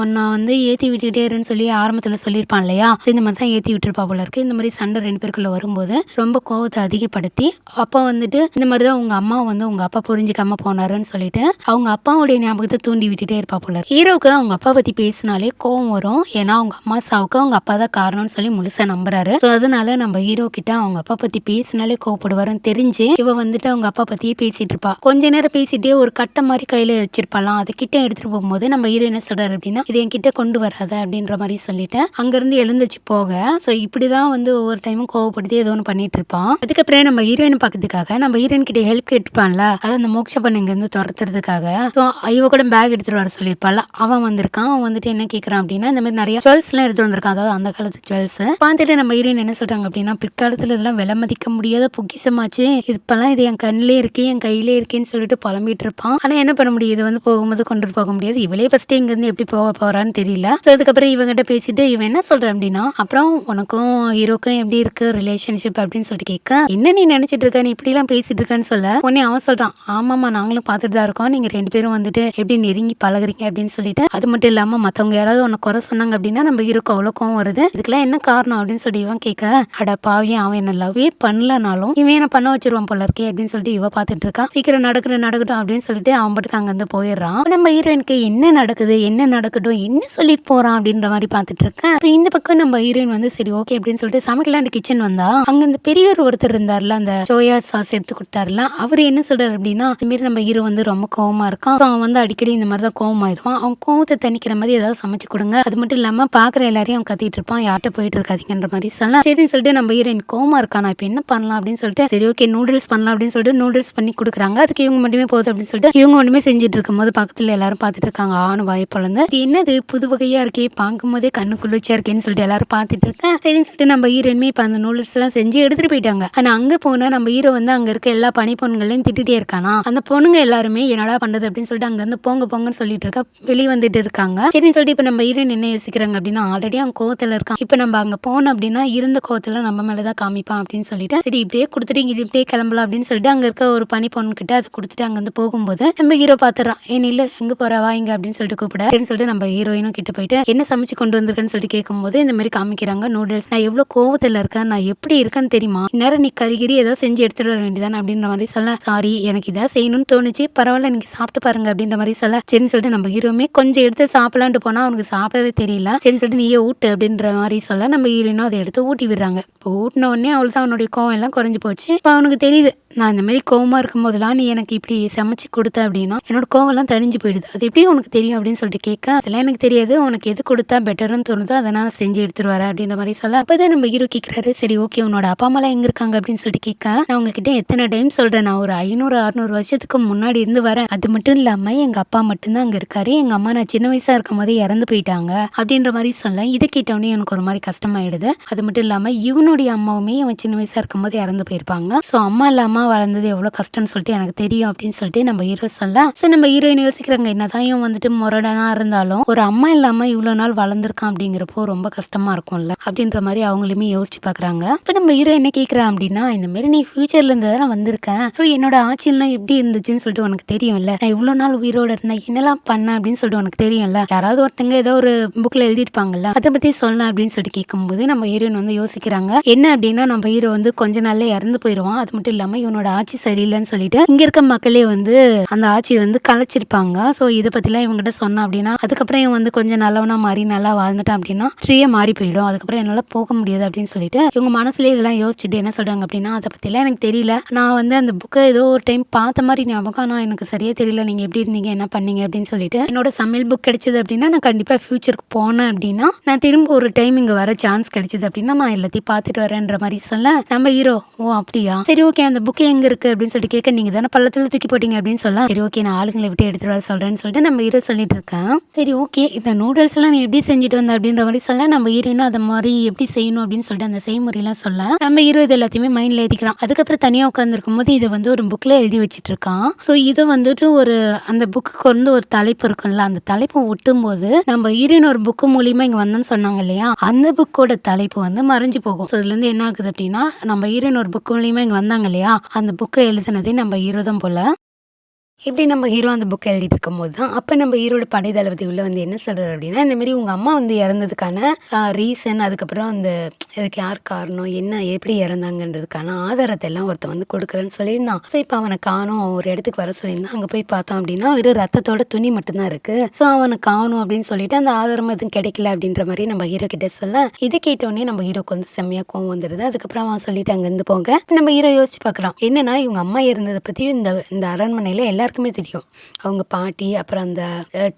உன்னை வந்து ஏற்றி விட்டுட்டே இருன்னு சொல்லி ஆரம்பத்தில் சொல்லியிருப்பான் இல்லையா, இந்த மாதிரி தான் ஏற்றி விட்டுருப்பா போல இருக்கு. இந்த மாதிரி சண்டை 2 பேருக்குள்ள வரும்போது ரொம்ப கோவத்தை அதிகப்படுத்தி அப்போ வந்துட்டு இந்த மாதிரி தான் உங்க அம்மா வந்து உங்க அப்பா புரிஞ்சுக்காம போனாருன்னு சொல்லிட்டு அவங்க அப்பாவுடைய ஞாபகத்தை தூண்டி விட்டுட்டே இருப்பா போல இருக்கு. ஹீரோக்கு அவங்க அப்பா பத்தி பேசினாலே கோவம் வரும், ஏன்னா அவங்க அம்மா சாவுக்கு அவங்க அப்பா தான் காரணம்னு சொல்லி முழுசா நம்புறாரு. ஸோ அதனால நம்ம ஹீரோ கிட்ட அவங்க அப்பா பத்தி பேசினாலே கோவப்படுவாருன்னு தெரிஞ்சு தெரிஞ்சு இவ வந்துட்டு அவங்க அப்பா பத்தியே பேசிட்டு இருப்பா. கொஞ்ச நேரம் பேசிட்டே ஒரு கட்டை மாதிரி கையில வச்சிருப்பாளாம். அது கிட்ட எடுத்துட்டு போகும்போது நம்ம ஹீரோ என்ன சொல்றாரு அப்படின்னா, இது என்கிட்ட கொண்டு வராத அப்படின்ற மாதிரி சொல்லிட்டு அங்கிருந்து எழுந்துச்சு போக. சோ இப்படிதான் வந்து ஒவ்வொரு டைமும் கோவப்படுத்தி ஏதோ ஒன்று பண்ணிட்டு இருப்பான். அதுக்கப்புறம் நம்ம ஹீரோயின் பாக்கிறதுக்காக நம்ம ஹீரோயின் கிட்ட ஹெல்ப் கேட்டுப்பான்ல, அது அந்த மோட்ச பண்ண இங்க இருந்து துரத்துறதுக்காக. சோ இவ கூட பேக் எடுத்துட்டு வர சொல்லியிருப்பாள். அவன் வந்திருக்கான். அவன் வந்துட்டு என்ன கேட்கறான் அப்படின்னா, இந்த மாதிரி நிறைய ஜுவல்ஸ் எல்லாம் எடுத்து வந்திருக்கான். அதாவது அந்த காலத்து ஜுவல்ஸ் பார்த்துட்டு நம்ம ஹீரோயின் என்ன சொல்றாங்க அப்படின்னா, பிற்காலத்துல இதெல்லாம் விலை மதிக்க முடியாத பொக்கிஷமாச்சு, இப்பெல்லாம் இது என் கண்ணிலே இருக்கு, என் கையிலே இருக்கேன்னு சொல்லிட்டு புலம்பிட்டு இருப்பான். ஆனா என்ன பண்ண முடியும், இது வந்து போகும்போது கொண்டு போக முடியாது. இவளே ஃபர்ஸ்ட் இங்க இருந்து எப்படி போக போறான்னு தெரியல. சோ அதுக்கப்புறம் இவங்கிட்ட பேசிட்டு இவன் என்ன சொல்றான் அப்படின்னா, அப்புறம் உனக்கும் ஹீரோக்கும் எப்படி இருக்கு ரிலேஷன்ஷிப் அப்படின்னு சொல்லிட்டு கேட்க, என்ன நீ நினைச்சிட்டு இருக்க, நீ இப்படி எல்லாம் பேசிட்டு இருக்கன்னு சொல்ல உடனே அவன் சொல்றான், ஆமாமா நாங்களும் பார்த்துட்டு தான் இருக்கோம், நீங்க 2 பேரும் வந்துட்டு எப்படி நெருங்கி பழகுறீங்க அப்படின்னு சொல்லிட்டு. அது மட்டும் இல்லாம மத்தவங்க யாராவது உன்னை குறை சொன்னாங்க அப்படின்னா நம்ம ஹீரோக்கு அவ்வளோ கோவம் வருது, இதுக்கெல்லாம் என்ன காரணம் அப்படின்னு சொல்லி இவன் கேட்க, அட பாவி அவன் என்ன லவ்வே பண்ணலனாலும் இவன் என்ன பண்ண வச்சிருவான் போல இருக்கே அப்படின்னு சொல்லிட்டு இவ பார்த்துட்டு இருக்கா. சீக்கிரம் நடக்கட்டும் அப்படின்னு சொல்லிட்டு அவன் பாட்டுக்கு அங்க இருந்து போயிடுறான். நம்ம ஹீரோயினுக்கு என்ன நடக்குது, என்ன நடக்கட்டும், என்ன சொல்லிட்டு போறான் அப்படின்ற மாதிரி பார்த்துட்டு இருக்கேன். இப்போ இந்த பக்கம் நம்ம ஹீரோயின் வந்து சரி ஓகே அப்படின்னு சொல்லிட்டு சமைக்கலான்னு கிச்சன் வந்தா, அங்க இந்த பெரியவர் ஒருத்தர் இருந்தார்ல, அந்த சோயா சாஸ் எடுத்து கொடுத்தாருல, அவர் என்ன சொல்றாரு அப்படின்னா, இந்த மாதிரி நம்ம ஹீரோ வந்து ரொம்ப கோவமா இருக்கான், அவன் வந்து அடிக்கடி இந்த மாதிரி தான் கோவமாயிருவான், அவன் கோவத்தை தணிக்கிற மாதிரி ஏதாவது சமைச்சு கொடுங்க, அது மட்டும் இல்லாம பாக்குற எல்லாரையும் அவன் கத்திட்டு இருப்பான், யார்கிட்ட போயிட்டு இருக்காதீங்கன்ற மாதிரி சொல்லலாம். சரின்னு சொல்லிட்டு நம்ம ஹீரோயின் கோவமா இருக்கானா, இப்போ என்ன பண்ணலாம் அப்படின்னு சொல்லிட்டு சரி ஓகே நூடுல்ஸ் பண்ணலாம் அப்படின்னு சொல்லிட்டு நூடுல்ஸ் பண்ணி கொடுக்குறாங்க. அதுக்கு இவங்க மட்டுமே போகுது அப்படின்னு சொல்லிட்டு இவங்க மட்டுமே செஞ்சுட்டு இருக்கும் போது பக்கத்துல எல்லாரும் பார்த்துட்டு இருக்காங்க. ஆணு வாய்ப்புலந்து இது என்னது புது வகையா இருக்கே, பார்க்கும் போதே கண்ணு குளிர்ச்சியா இருக்கேன்னு சொல்லிட்டு எல்லாரும் பார்த்துட்டு இருக்கேன். சரின்னு சொல்லிட்டு நம்ம ஹீரோயினுமே இப்போ அந்த நூடுல்ஸ் எல்லாம் செஞ்சு எடுத்துட்டு போயிட்டாங்க. ஆனா அங்க போனா நம்ம ஹீரோ வந்து அங்க இருக்க எல்லா பனி பொண்ணுங்களையும் திட்டிட்டே இருக்கானா. அந்த பொண்ணுங்க எல்லாருமே என்னடா பண்றது அப்படின்னு சொல்லிட்டு அங்க இருந்து போங்க போங்கன்னு சொல்லிட்டு இருக்கா, வெளியே வந்துட்டு இருக்காங்க. சரின்னு சொல்லிட்டு இப்ப நம்ம ஹீரோயின் என்ன யோசிக்கிறாங்க அப்படின்னா, ஆல்ரெடி அவங்க கோவத்துல இருக்கான், இப்ப நம்ம அங்க போனோம் அப்படின்னா இருந்த கோவத்துல நம்ம மேலதான் காமிப்பான் அப்படின்னு சொல்லிட்டு சரி இப்படியே கொடுத்துட்டு இங்க இப்படியே கிளம்பலாம் அப்படின்னு சொல்லிட்டு அங்க இருக்க ஒரு பனி பொண்ணு கிட்ட அதை கொடுத்துட்டு அங்க வந்து போகும்போது நம்ம ஹீரோ பாத்துறான். ஏன் இல்ல எங்க போறவா இங்க அப்படின்னு சொல்லிட்டு கூப்பிட, அப்படின்னு சொல்லிட்டு நம்ம ஹீரோயினும் கிட்ட போயிட்டு என்ன சமைச்சு கொண்டு வந்திருக்கேன்னு சொல்லிட்டு கேட்கும்போது இந்த மாதிரி காமிக்கிறாங்க நூடுல்ஸ். நான் எவ்வளவு கோவத்துல இருக்கேன், நான் எப்படி இருக்கேன்னு தெரியுமா, இந்நேரம் நீ கறிகிரி ஏதோ செஞ்சு எடுத்துட்டு வர வேண்டியதானே அப்படின்ற மாதிரி சொல்ல, சாரி எனக்கு இதான் செய்யணும்னு தோணுச்சு, பரவாயில்ல நீங்க சாப்பிட்டு பாருங்க அப்படின்ற மாதிரி சொல்ல, சரின்னு சொல்லிட்டு நம்ம ஹீரோமே கொஞ்சம் எடுத்து சாப்பிடலான்ட்டு போனா அவனுக்கு சாப்பிடவே தெரியல. சரின்னு சொல்லிட்டு நீயே ஊட்டு அப்படின்ற மாதிரி சொல்ல நம்ம ஹீரோயினும் அதை எடுத்து ஊட்டி விடுறாங்க. இப்போ ஊட்டின உடனே அவளுக்கு அவனுடைய கோவம் எல்லாம் குறைஞ்சு போச்சு. இப்போ அவனுக்கு தெரியுது, நான் இந்த மாதிரி கோவமா இருக்கும் போதெல்லாம் நீ எனக்கு இப்படி சமைச்சு கொடுத்த அப்படின்னா என்னோட கோவம் எல்லாம் தணிஞ்சு போயிடுது, அது எப்படி உனக்கு தெரியும் அப்படின்னு சொல்லிட்டு கேட்க, அதெல்லாம் எனக்கு தெரியாது, உனக்கு எது கொடுத்தா பெட்டர்னு தோணுதோ அதை நான் செஞ்சு எடுத்துட்டு வரேன் அப்படின்ற மாதிரி சொல்ல, அப்பதான் நம்ம ஹீரோ கேட்கிறாரு, சரி ஓகே உன்னோட அப்பா அம்மா எல்லாம் எங்க இருக்காங்க அப்படின்னு சொல்லிட்டு கேட்க, நான் உங்ககிட்ட எத்தனை டைம் சொல்றேன், நான் ஒரு 500-600 வருஷத்துக்கு முன்னாடி இருந்து வரேன், அது மட்டும் இல்லாம எங்க அப்பா மட்டும்தான் அங்க இருக்காரு, எங்க அம்மா நான் சின்ன வயசா இருக்கும் போதே இறந்து போயிட்டாங்க அப்படின்ற மாதிரி சொல்ல, இதை கேட்டவொடனே எனக்கு ஒரு மாதிரி கஷ்டமாயிடுது. அது மட்டும் இல்லாம இவனுடைய அம்மாவுமே அவன் சின்ன வயசா இருக்கும் போது இறந்து போயிருப்பாங்க. சோ அம்மா இல்லாம வளர்ந்தது எவ்வளவு கஷ்டம்னு சொல்லிட்டு எனக்கு தெரியும் அப்படின்னு சொல்லிட்டு நம்ம ஹீரோ சொல்ல, சோ நம்ம ஹீரோயின் யோசிக்கிறாங்க, என்னதான் இவன் வந்துட்டு முரடனா இருந்தாலும் ஒரு அம்மா இல்லாம இவ்வளவு நாள் வளர்ந்துருக்கான் அப்படிங்கிறப்போ ரொம்ப கஷ்டமா இருக்கும்ல அப்படின்ற மாதிரி அவங்களுமே யோசிச்சு பாக்குறாங்க. இப்ப நம்ம ஹீரோ என்ன கேட்கறான் அப்படின்னா, இந்த மாதிரி நீ ஃபியூச்சர்ல இருந்து தான் வந்திருக்கேன், சோ என்னோட ஆட்சியெல்லாம் எப்படி இருந்துச்சுன்னு சொல்லிட்டு உனக்கு தெரியும்ல, நான் இவ்வளவு நாள் உயிரோட இருந்தேன் என்னெல்லாம் பண்ண அப்படின்னு சொல்லிட்டு உனக்கு தெரியும்ல, யாராவது ஒருத்தங்க ஏதோ ஒரு புக்ல எழுதிருப்பாங்கல்ல, அதை பத்தி சொல்ல அப்படின்னு சொல்லிட்டு கேட்கும்போது நம்ம ஹீரோயின் வந்து யோசிக்கிறாங்க. என்ன அப்படின்னா நம்ம ஹீரோ வந்து கொஞ்ச நாள்ல இறந்து போயிடுவான், அது மட்டும் இல்லாம இவனோட ஆட்சி சரியில்லைன்னு சொல்லிட்டு இங்க இருக்க மக்களே வந்து அந்த ஆட்சியை வந்து கலைச்சிருப்பாங்க. சோ இதை பத்திலாம் இவங்ககிட்ட சொன்னா அப்படின்னா அதுக்கப்புறம் இவன் வந்து கொஞ்சம் நல்லவனா மாறி நல்லா வாழ்ந்துட்டான் அப்படின்னா ட்ரீயே மாறி போயிடும், அதுக்கப்புறம் என்னால போக முடியாது அப்படின்னு சொல்லிட்டு இவங்க மனசுலயே இதெல்லாம் யோசிச்சுட்டு என்ன சொல்றாங்க அப்படின்னா, அதை பத்திலாம் எனக்கு தெரியல, நான் வந்து அந்த புக்கை ஏதோ ஒரு டைம் பார்த்த மாதிரி ஞாபகம், ஆனா எனக்கு சரியா தெரியல நீங்க எப்படி இருந்தீங்க என்ன பண்ணீங்க அப்படின்னு சொல்லிட்டு, என்னோட சமையல் புக் கிடைச்சது அப்படின்னா நான் கண்டிப்பா ஃபியூச்சருக்கு போனேன் அப்படின்னா நான் திரும்ப ஒரு டைம் இங்க வர சான்ஸ் கிடைச்சது அப்படின்னா நான் எல்லாத்தையும் பார்த்துட்டு வரேன்ற மாதிரி சொல்ல, நம்ம ஹீரோ ஓ அப்படியா சரி ஓகே அந்த புக் எங்க இருக்கு அப்படின்னு சொல்லிட்டு கேட்க, நீங்க தானே பள்ளத்துல தூக்கி போட்டீங்க அப்படின்னு சொல்ல, சரி ஓகே நான் ஆளுங்களை விட்டு எடுத்துட்டு வர சொல்றேன்னு சொல்லிட்டு நம்ம ஹீரோ சொல்லிட்டு இருக்கேன். சரி ஓகே இந்த நூடுல்ஸ் எல்லாம் நீ எப்படி செஞ்சுட்டு வந்த அப்படின்ற மாதிரி சொல்ல, நம்ம ஹீரோயினும் அதை மாதிரி எப்படி செய்யணும் அப்படின்னு சொல்லிட்டு அந்த செய்முறையெல்லாம் சொல்ல, நம்ம ஹீரோ இது எல்லாத்தையுமே மைண்ட்ல ஏத்திக்கிறான். அதுக்கப்புறம் தனியா உட்காந்துருக்கும் போது இதை வந்து ஒரு புக்ல எழுதி வச்சிட்டு இருக்கான். ஸோ இதை வந்துட்டு ஒரு அந்த புக்கு வந்து ஒரு தலைப்பு இருக்கும்ல, அந்த தலைப்பை ஒட்டும் போது நம்ம ஹீரோயின் ஒரு புக்கு மூலியமா இங்க வந்தோன்னு சொன்னாங்க இல்லையா, அந்த புக்கோட தலைப்பு வந்து மறைஞ்சு போகும். ஸோ இதுல இருந்து என்ன ஆகுது அப்படின்னா நம்ம ஹீரோயின் ஒரு புக் மூலியமா இங்க வந்தாங்க இல்லையா, அந்த புக்கை எழுதுனதே நம்ம ஹீரோ தான் போல. இப்படி நம்ம ஹீரோ அந்த புக் எழுதிட்டு இருக்கும்போது தான் அப்போ நம்ம ஹீரோட படை தளபதி உள்ள வந்து என்ன சொல்றாரு அப்படின்னா, இந்த மாதிரி உங்க அம்மா வந்து இறந்ததுக்கான ரீசன், அதுக்கப்புறம் அந்த இதுக்கு யார் காரணம், என்ன எப்படி இறந்தாங்கன்றதுக்கான ஆதாரத்தை எல்லாம் ஒருத்தன் வந்து கொடுக்குறேன்னு சொல்லியிருந்தான். ஸோ இப்போ அவனை காணும், ஒரு இடத்துக்கு வர சொல்லியிருந்தான். அங்கே போய் பார்த்தோம் அப்படின்னா வெறும் ரத்தத்தோட துணி மட்டும்தான் இருக்கு. ஸோ அவனை காணும் அப்படின்னு சொல்லிட்டு அந்த ஆதாரம் எதுவும் கிடைக்கல அப்படின்ற மாதிரி நம்ம ஹீரோ கிட்ட சொல்ல, இதை கேட்டோடனே நம்ம ஹீரோக்கு வந்து செம்மையா கோவம் வந்துடுது. அதுக்கப்புறம் அவன் சொல்லிட்டு அங்கேருந்து போங்க. நம்ம ஹீரோ யோசிச்சு பார்க்குறான், என்னன்னா இவங்க அம்மா இறந்ததை பற்றியும் இந்த இந்த அரண்மனையில் எல்லாருக்குமே தெரியும். அவங்க பாட்டி, அப்புறம் அந்த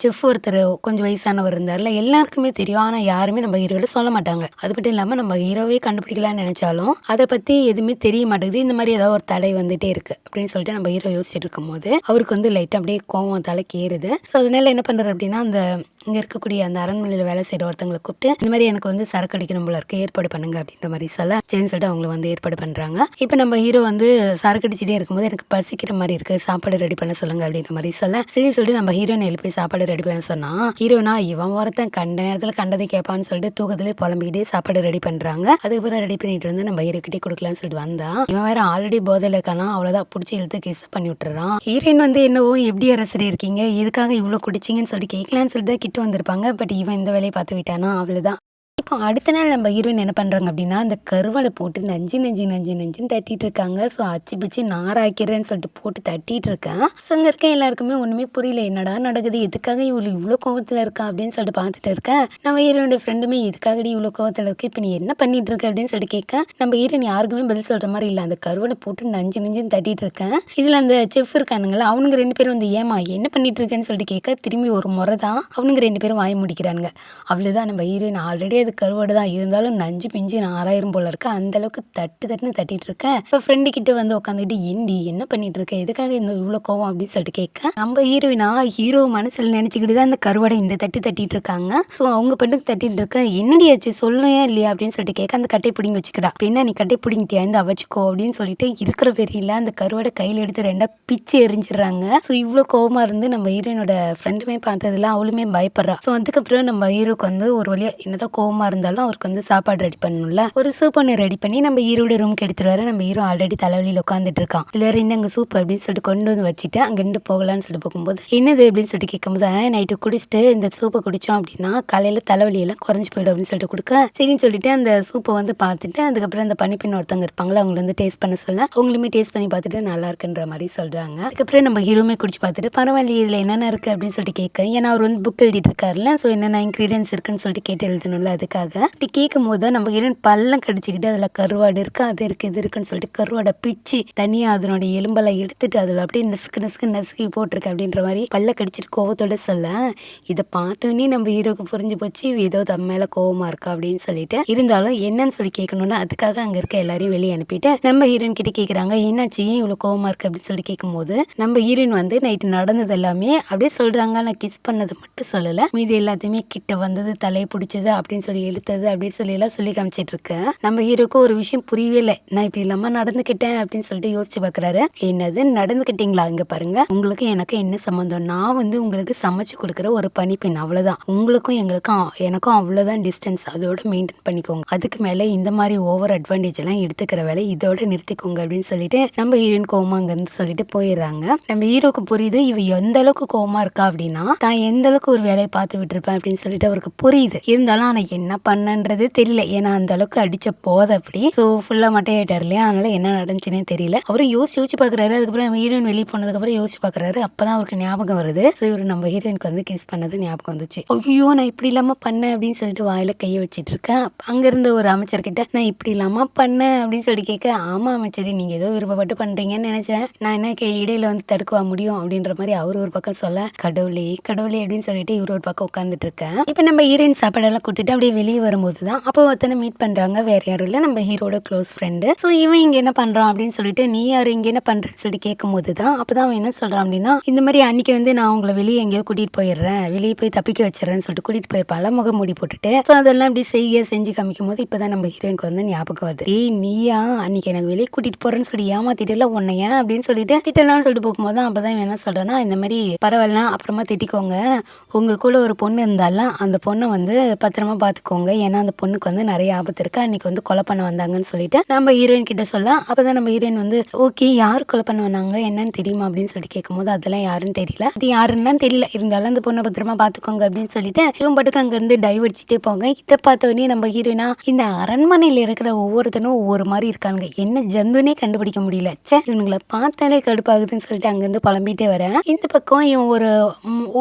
செஃப் ஒருத்தர் கொஞ்சம் வயசானவர் இருந்தார்ல, எல்லாருக்குமே தெரியும். ஆனால் யாருமே நம்ம ஹீரோட சொல்ல மாட்டாங்க. அது மட்டும் இல்லாமல் நம்ம ஹீரோவே கண்டுபிடிக்கலாம்னு நினைச்சாலும் அதை பற்றி எதுவுமே தெரிய மாட்டேங்குது. இந்த மாதிரி ஏதாவது ஒரு தடை வந்துட்டே இருக்கு அப்படின்னு சொல்லிட்டு நம்ம ஹீரோ யோசிச்சுட்டு இருக்கும்போது அவருக்கு வந்து லைட்டாக அப்படியே கோவம் தலைக்கு ஏறுது. ஸோ அதனால என்ன பண்ணுறாரு அப்படின்னா, அந்த இங்கே இருக்கக்கூடிய அந்த அரண்மனையில் வேலை செய்கிற ஒருத்தவங்களை கூப்பிட்டு, இந்த மாதிரி எனக்கு வந்து சரக்கு அடிக்கணும் போல இருக்கு, ஏற்பாடு பண்ணுங்க அப்படின்ற மாதிரி சொல்ல, சரின்னு சொல்லிட்டு அவங்களை வந்து ஏற்பாடு பண்ணுறாங்க. இப்போ நம்ம ஹீரோ வந்து சரக்கு அடிச்சுட்டே இருக்கும்போது எனக்கு பசிக்கிற மாதிரி இருக்கு, சாப்பாடு ரெடி பண்ண சொல்லுங்க அப்படின்ற மாதிரி சொல்ல, சரின்னு சொல்லிட்டு நம்ம ஹீரோனை எழுப்பி சாப்பாடு ரெடி பண்ண சொன்னா, ஹீரோனா இவன் ஒருத்தன் கண்ட நேரத்தில் கண்டதை கேட்பான்னு சொல்லிட்டு தூக்கத்திலே புலம்பிக்கிட்டே சாப்பாடு ரெடி பண்ணுறாங்க. அதுக்கப்புறம் ரெடி பண்ணிட்டு வந்து நம்ம ஹீரோ கிட்டே கொடுக்கலான்னு சொல்லிட்டு வந்தா, இவன் வேற ஆல்ரெடி போதையில் இருக்கானா, அவ்வளோதான் பிடிச்சி இழுத்து கிஸ் பண்ணி விட்டுறான். ஹீரோயின் வந்து என்னவோ எப்படி அரசரி இருக்கீங்க, எதுக்காக இவ்வளோ குடிச்சிங்கன்னு சொல்லிட்டு கேட்கலான்னு சொல்லிட்டு தான் கிட்ட வந்திருப்பாங்க. பட் இவன் இந்த வேலையை பார்த்து விட்டானா, அவ்வளோதான். இப்போ அடுத்த நாள் நம்ம ஹீரோயின் என்ன பண்ணுறாங்க அப்படின்னா, அந்த கருவாலை போட்டு நஞ்சு நஞ்சு நஞ்சு நஞ்சுன்னு தட்டிட்டு இருக்காங்க. ஸோ அச்சு பிச்சு நாராக்கிறேன்னு சொல்லிட்டு போட்டு தட்டிட்டு இருக்கேன். ஸோ அங்கே இருக்க எல்லாருக்குமே ஒன்றுமே புரியல, என்னடா நடக்குது, எதுக்காக இவ்வளோ கோவத்தில் இருக்கா அப்படின்னு சொல்லிட்டு பார்த்துட்டு இருக்கேன். நம்ம ஹீரோயினோட ஃப்ரெண்டுமே எதுக்காகடி இவ்வளோ கோவத்தில் இருக்கு, இப்போ நீ என்ன பண்ணிட்டு இருக்க அப்படின்னு சொல்லிட்டு கேட்க, நம்ம ஹீரோயின் யாருக்குமே பதில் சொல்கிற மாதிரி இல்லை. அந்த கருவாலை போட்டு நஞ்சு நஞ்சுன்னு தட்டிட்டு இருக்கேன். இதில் அந்த செஃப் இருக்கானுங்களா, அவனுங்க 2 பேரும் வந்து ஏமா என்ன பண்ணிட்டு இருக்கேன்னு சொல்லிட்டு கேட்க, திரும்பி ஒரு முறை தான் அவனுங்க 2 பேரும் வாய முடிக்கிறானுங்க. அவ்வளோதான். நம்ம ஹீரோயின் ஆல்ரெடி அது கருவாடு தான் இருந்தாலும் நஞ்சு பிஞ்சு 4000 போல இருக்கு, அந்த அளவுக்கு தட்டுன்னு தட்டிட்டு இருக்கேன். இப்போ ஃப்ரெண்டு கிட்ட வந்து உட்காந்துட்டு, ஏண்டி என்ன பண்ணிட்டு இருக்க, எதுக்காக இந்த இவ்வளோ கோவம் அப்படின்னு சொல்லிட்டு கேட்க, நம்ம ஹீரோயினா ஹீரோ மனசில் நினச்சிக்கிட்டு தான் அந்த கருவாடை இந்த தட்டிட்டு இருக்காங்க. ஸோ அவங்க பெண்ணுக்கு தட்டிட்டு இருக்க, என்னடி ஆச்சு சொல்லுறியா இல்லையா அப்படின்னு சொல்லிட்டு கேட்க, அந்த கட்டை பிடிங்கி வச்சுக்கிறா. என்ன நீ கட்டை பிடிங்கிட்டியா, இந்த வச்சுக்கோ அப்படின்னு சொல்லிட்டு இருக்கிற வெறியில் அந்த கருவாடை கையில் எடுத்து 2 பிச்சு எரிஞ்சிடுறாங்க. ஸோ இவ்வளோ கோவமா இருந்து நம்ம ஹீரோயினோட ஃப்ரெண்டுமே பார்த்ததுல அவளுமே பயப்படுறா. ஸோ அதுக்கப்புறம் நம்ம ஹீரோக்கு வந்து ஒரு வழியா என்னதான் கோவமா இருந்தாலும் அவருக்கு வந்து சாப்பாடு ரெடி பண்ணணும்ல, ஒரு சூப் ஒன்று ரெடி பண்ணி நம்ம ஹீரோட ரூம்க்கு எடுத்துட்டு வர. நம்ம ஹீரோ ஆல்ரெடி தலைவலியில் உட்காந்துட்டு இருக்கான். இதுல வேற இந்த அங்கே சூப் அப்படின்னு சொல்லிட்டு கொண்டு வந்து வச்சுட்டு அங்கிருந்து போகலான்னு சொல்லிட்டு போகும்போது, என்னது அப்படின்னு சொல்லிட்டு கேட்கும்போது, நைட்டு குடிச்சிட்டு இந்த சூப்பை குடிச்சோம் அப்படின்னா காலையில தலைவலியெல்லாம் குறைஞ்சி போயிடும் அப்படின்னு சொல்லிட்டு கொடுக்க, சரின்னு சொல்லிட்டு அந்த சூப்பை வந்து பார்த்துட்டு அதுக்கப்புறம் அந்த பனிப்பெண் ஒருத்தவங்க இருப்பாங்களா, அவங்களை வந்து டேஸ்ட் பண்ண சொல்ல, அவங்களுமே டேஸ்ட் பண்ணி பார்த்துட்டு நல்லா இருக்குன்ற மாதிரி சொல்றாங்க. அதுக்கப்புறம் நம்ம ஹீரோமே குடிச்சு பார்த்துட்டு, பரவாயில்லையே இதில் என்னென்ன இருக்கு அப்படின்னு சொல்லிட்டு கேட்க, ஏன்னா அவர் வந்து புக் எழுதிட்டு இருக்காருல்ல, ஸோ என்னென்ன இன்க்ரீடியன்ஸ் இருக்குன்னு சொல்லிட்டு கேட்டு எழுதணும்ல, அதுக்காக இப்படி கேட்கும் போது நம்ம ஹீரோயின் பல்லம் கடிச்சிக்கிட்டு அதில் கருவாடு இருக்கு, அது இருக்கு, இது இருக்குன்னு சொல்லிட்டு கருவாடை பிச்சு தனியாக அதனுடைய எலும்பெல்லாம் எடுத்துட்டு அதில் அப்படியே நசுக்கி போட்டிருக்கு அப்படின்ற மாதிரி பல்ல கடிச்சிட்டு கோவத்தோட சொல்ல, இதை பார்த்தோன்னே நம்ம ஹீரோக்கு புரிஞ்சு போச்சு ஏதோ தம் மேலே கோவமா இருக்கா அப்படின்னு சொல்லிட்டு, இருந்தாலும் என்னன்னு சொல்லி கேட்கணும்னா அதுக்காக அங்கே இருக்க எல்லாரையும் வெளியே அனுப்பிட்டு நம்ம ஹீரோயின் கிட்ட கேட்குறாங்க, என்னாச்சு ஏன் இவ்வளோ கோவமா இருக்கு அப்படின்னு சொல்லி கேட்கும்போது, நம்ம ஹீரோயின் வந்து நைட்டு நடந்தது எல்லாமே அப்படியே சொல்றாங்க. நான் கிஸ் பண்ணது மட்டும் சொல்லலை, மீதி எல்லாத்தையுமே கிட்ட வந்தது, தலையை பிடிச்சது அப்படின்னு சொல்லி இழுத்தது அப்படின்னு சொல்லி எல்லாம் சொல்லி காமிச்சிட்டு இருக்கேன். நம்ம ஹீரோக்கு ஒரு விஷயம் புரியவே இல்லை, நான் இப்படி இல்லாம நடந்துக்கிட்டேன் அப்படின்னு சொல்லிட்டு யோசிச்சு பார்க்குறாரு. என்னது நடந்துக்கிட்டீங்களா, இங்க பாருங்க உங்களுக்கு எனக்கு என்ன சம்மந்தம், நான் வந்து உங்களுக்கு சமைச்சு கொடுக்குற ஒரு பனிப்பெண், அவ்வளவுதான். உங்களுக்கும் எனக்கும் அவ்வளவுதான் டிஸ்டன்ஸ், அதோட மெயின்டைன் பண்ணிக்கோங்க. அதுக்கு மேல இந்த மாதிரி ஓவர் அட்வான்டேஜ் எல்லாம் எடுத்துக்கிற வேலை இதோட நிறுத்திக்கோங்க அப்படின்னு சொல்லிட்டு நம்ம ஹீரோயின் கோவமா அங்க இருந்து சொல்லிட்டு போயிடுறாங்க. நம்ம ஹீரோக்கு புரியுது இவ எந்த அளவுக்கு கோவமா இருக்கா அப்படின்னா, தான் எந்த அளவுக்கு ஒரு வேலையை பார்த்து விட்டுருப்பேன் அப்படின்னு சொல்லிட்டு அவருக்கு புரியுது. இருந்தாலும் ஆனா என்ன பண்ணன்றது தெரியல, ஏன்னா அந்த அளவுக்கு அடிச்ச போதை அப்படி. ஸோ ஃபுல்லாக மட்டையாயிட்டார் இல்லையா, அதனால என்ன நடந்துச்சுன்னே தெரியல. அவரு யோசிச்சு பார்க்குறாரு. அதுக்கப்புறம் நம்ம ஹீரோயின் வெளியே போனதுக்கப்புறம் யோசிச்சு பார்க்குறாரு. அப்பதான் அவருக்கு ஞாபகம் வருது. ஸோ இவர் நம்ம ஹீரோயினுக்கு வந்து கிஸ் பண்ணது ஞாபகம் வந்துச்சு. ஐயோ நான் இப்படி இல்லாம பண்ணேன் அப்படின்னு சொல்லிட்டு வாயில கையை வச்சிட்டு இருக்கேன். அங்கிருந்த ஒரு அமைச்சர்கிட்ட நான் இப்படி இல்லாம பண்ணேன் அப்படின்னு சொல்லி கேட்க, ஆமா அமைச்சரி நீங்க ஏதோ விருப்பப்பட்டு பண்றீங்கன்னு நினைச்சேன், நான் என்ன இடையில வந்து தடுக்கவா முடியும் அப்படின்ற மாதிரி அவர் ஒரு பக்கம் சொல்ல, கடவுளே கடவுளே அப்படின்னு சொல்லிட்டு இவர் ஒரு பக்கம் உட்காந்துட்டு இருக்கேன். இப்போ நம்ம ஹீரோயின் சாப்பாடெல்லாம் கொடுத்துட்டு அப்படியே வெளியே வரும்போது தான் அப்போ ஒருத்தனை மீட் பண்றாங்க. வேற யாரும் இல்லை, நம்ம ஹீரோட க்ளோஸ் ஃப்ரெண்டு. ஸோ இவன் இங்க என்ன பண்றான் அப்படின்னு சொல்லிட்டு, நீ யாரு இங்க என்ன பண்றேன்னு சொல்லிட்டு கேட்கும் போது தான் அப்பதான் அவன் என்ன சொல்றான் அப்படின்னா, இந்த மாதிரி அன்னைக்கு வந்து நான் உங்களை வெளியே எங்கேயோ கூட்டிட்டு போயிடுறேன், வெளியே போய் தப்பிக்க வச்சிடறேன்னு சொல்லிட்டு கூட்டிட்டு போயிருப்பால முகம் மூடி போட்டுட்டு. ஸோ அதெல்லாம் அப்படி செஞ்சு காமிக்கும் போது இப்பதான் நம்ம ஹீரோயினுக்கு வந்து ஞாபகம் வருது, ஏய் நீயா அன்னைக்கு எனக்கு வெளியே கூட்டிட்டு போறேன்னு சொல்லி ஏமாத்திட்டல உன்னைய அப்படின்னு சொல்லிட்டு திட்டலாம்னு சொல்லிட்டு போகும்போது தான் அப்பதான் இவன் என்ன சொல்றான்னா, இந்த மாதிரி பரவாயில்ல அப்புறமா திட்டிக்கோங்க, உங்க கூட ஒரு பொண்ணு இருந்தாலும் அந்த பொண்ணை வந்து பத்திரமா பார்த்து பார்த்துக்கோங்க, ஏன்னா அந்த பொண்ணுக்கு வந்து நிறைய ஆபத்து இருக்கு, அன்னைக்கு வந்து கொலை பண்ண வந்தாங்கன்னு சொல்லிட்டு நம்ம ஹீரோயின் கிட்ட சொல்ல, அப்பதான் நம்ம ஹீரோயின் வந்து ஓகே யார் கொலை பண்ண வந்தாங்க என்னன்னு தெரியுமா அப்படின்னு சொல்லிட்டு கேட்கும்போது அதெல்லாம் யாருன்னு தெரியல, அது யாருன்னு தெரியல, இருந்தாலும் அந்த பொண்ணை பத்திரமா பார்த்துக்கோங்க அப்படின்னு சொல்லிட்டு இவன் பாட்டுக்கு அங்க இருந்து டைவ் அடிச்சுட்டே போங்க. இதை பார்த்த உடனே நம்ம ஹீரோயினா இந்த அரண்மனையில இருக்கிற ஒவ்வொருத்தனும் ஒவ்வொரு மாதிரி இருக்காங்க, என்ன ஜந்துனே கண்டுபிடிக்க முடியல, சே இவனுங்களை பார்த்தாலே கடுப்பாகுதுன்னு சொல்லிட்டு அங்கிருந்து புலம்பிட்டே வரேன். இந்த பக்கம் இவன் ஒரு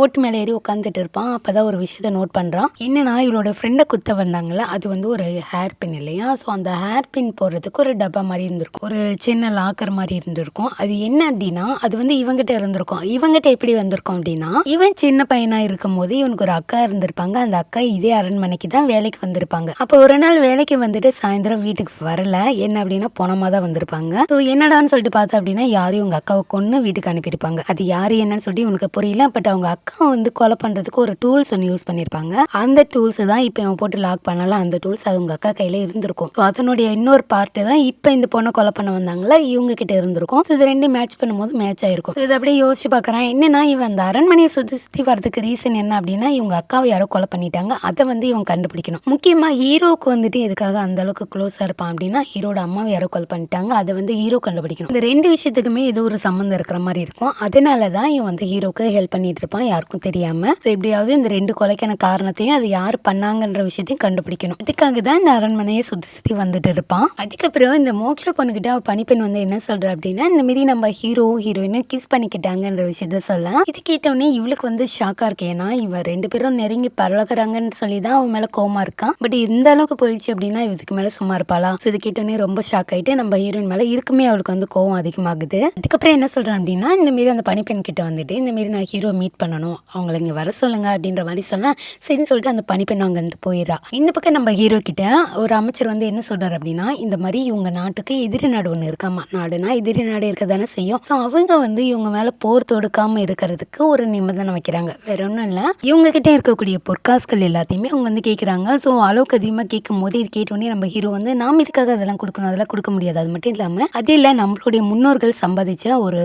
ஓட்டு மேலே ஏறி உட்காந்துட்டு இருப்பான். அப்பதான் ஒரு விஷயத்த நோட் பண்றான். என்னன்னா இவளோட ஃப்ரெண்டை குத்த வந்தாங்கல்ல, அது வந்து ஒரு ஹேர் பின் இல்லையா, ஸோ அந்த ஹேர் பின் போடுறதுக்கு ஒரு டப்பா மாதிரி இருந்திருக்கும், ஒரு சின்ன லாக்கர் மாதிரி இருந்திருக்கும். அது என்ன அப்படின்னா அது வந்து இவங்கிட்ட இருந்திருக்கும். இவங்கிட்ட எப்படி வந்திருக்கும் அப்படின்னா இவன் சின்ன பையனா இருக்கும் போது இவனுக்கு ஒரு அக்கா இருந்திருப்பாங்க. அந்த அக்கா இதே அரண்மனைக்கு தான் வேலைக்கு வந்திருப்பாங்க. அப்போ ஒரு நாள் வேலைக்கு வந்துட்டு சாயந்தரம் வீட்டுக்கு வரல, என்ன அப்படின்னா பணமா தான் வந்திருப்பாங்க. ஸோ என்னடான்னு சொல்லிட்டு பார்த்தா அப்படின்னா யாரும் உங்க அக்காவை கொண்டு வீட்டுக்கு அனுப்பியிருப்பாங்க. அது யாரு என்னன்னு சொல்லி உனக்கு புரியல, பட் அவங்க அக்கா வந்து கொலை பண்றதுக்கு ஒரு டூல்ஸ் ஒன்று யூஸ் பண்ணியிருப்பாங்க. அந்த டூல்ஸ் தான் இப்போ இவன் போட்டு லாக் பண்ணலாம், அந்த டூல்ஸ் அது உங்க அக்கா கையில இருந்திருக்கும். ஸோ அதனுடைய இன்னொரு பார்ட்டு தான் இப்போ இந்த பொண்ணை கொலை பண்ண வந்தாங்களா இவங்க கிட்ட இருந்திருக்கும். ஸோ இது ரெண்டும் மேட்ச் பண்ணும்போது மேட்ச் ஆயிருக்கும். இது அப்படியே யோசிச்சு பார்க்குறான், என்னன்னா இவன் அந்த அரண்மனையை சுற்றி சுற்றி வரதுக்கு ரீசன் என்ன அப்படின்னா இவங்க அக்காவை யாரோ கொலை பண்ணிட்டாங்க, அதை வந்து இவன் கண்டுபிடிக்கணும். முக்கியமா ஹீரோக்கு வந்துட்டு எதுக்காக அந்த அளவுக்கு க்ளோஸா இருப்பான் அப்படின்னா ஹீரோட அம்மாவை யாரோ கொலை பண்ணிட்டாங்க, அதை வந்து ஹீரோ கண்டுபிடிக்கணும். இந்த ரெண்டு விஷயத்துக்குமே ஏதோ ஒரு சம்மந்தம் இருக்கிற மாதிரி இருக்கும். அதனால தான் இவன் வந்து ஹீரோக்கு ஹெல்ப் பண்ணிட்டு இருப்பான் யாருக்கும் தெரியாம. ஸோ எப்படியாவது இந்த ரெண்டு கொலைக்கான காரணத்தையும் அது யார் பண்ணாங்கன்ற விஷயத்தையும் கண்டுபிடிக்கணும். அதுக்காக தான் இந்த அரண்மனையை சுற்றி சுற்றி வந்துட்டு இருப்பான். அதுக்கப்புறம் இந்த மோக்ஷா பொண்ணுகிட்ட அவ பனிப்பெண் வந்து என்ன சொல்ற அப்படின்னா இந்த மாரி நம்ம ஹீரோ ஹீரோயினும் கிஸ் பண்ணிக்கிட்டாங்கன்ற விஷயத்த சொல்ல, இது கேட்டோடனே இவளுக்கு வந்து ஷாக்கா இருக்கு. ஏன்னா இவன் ரெண்டு பேரும் நெருங்கி பழகுறாங்கன்னு சொல்லி தான் அவன் மேல கோவமா இருக்கான். பட் இந்த அளவுக்கு போயிடுச்சு அப்படின்னா இதுக்கு மேல சும்மா இருப்பாளா? ஸோ இது கேட்டோடனே ரொம்ப ஷாக் ஆயிட்டு நம்ம ஹீரோயின் மேல இருக்குமே அவளுக்கு வந்து கோவம் அதிகமாகுது. அதுக்கப்புறம் என்ன சொல்றான் அப்படின்னா இந்த மாரி அந்த பனிப்பெண் கிட்ட வந்துட்டு இந்த மாரி நான் ஹீரோ மீட் பண்ணணும், அவங்களை இங்க வர சொல்லுங்க அப்படின்ற மாதிரி சொல்ல, சரின்னு சொல்லிட்டு அந்த பனிப்பெண் அங்க இருந்து போயிடறா. இந்த பக்கம் நம்ம ஹீரோ கிட்ட ஒரு அமைச்சர் வந்து என்ன சொல்றாரு அப்படின்னா இந்த மாதிரி இவங்க நாட்டுக்கு எதிரி நாடு ஒண்ணு இருக்காமா, நாடுனா எதிரி நாடு இருக்க தானே செய்யும். ஸோ அவங்க வந்து இவங்க மேல போர் தொடுக்காம இருக்கிறதுக்கு ஒரு நிபந்தனை வைக்கிறாங்க, வேற ஒன்றும் இல்லை, இவங்க கிட்ட இருக்கக்கூடிய பொற்காசுகள் எல்லாத்தையுமே அவங்க வந்து கேட்குறாங்க. ஸோ அளவுக்கு அதிகமாக கேட்கும் போது இது கேட்டோடனே நம்ம ஹீரோ வந்து நாம் இதுக்காக அதெல்லாம் கொடுக்கணும், அதெல்லாம் கொடுக்க முடியாது, அது மட்டும் இல்லாமல் அது இல்லை நம்மளுடைய முன்னோர்கள் சம்பாதிச்ச ஒரு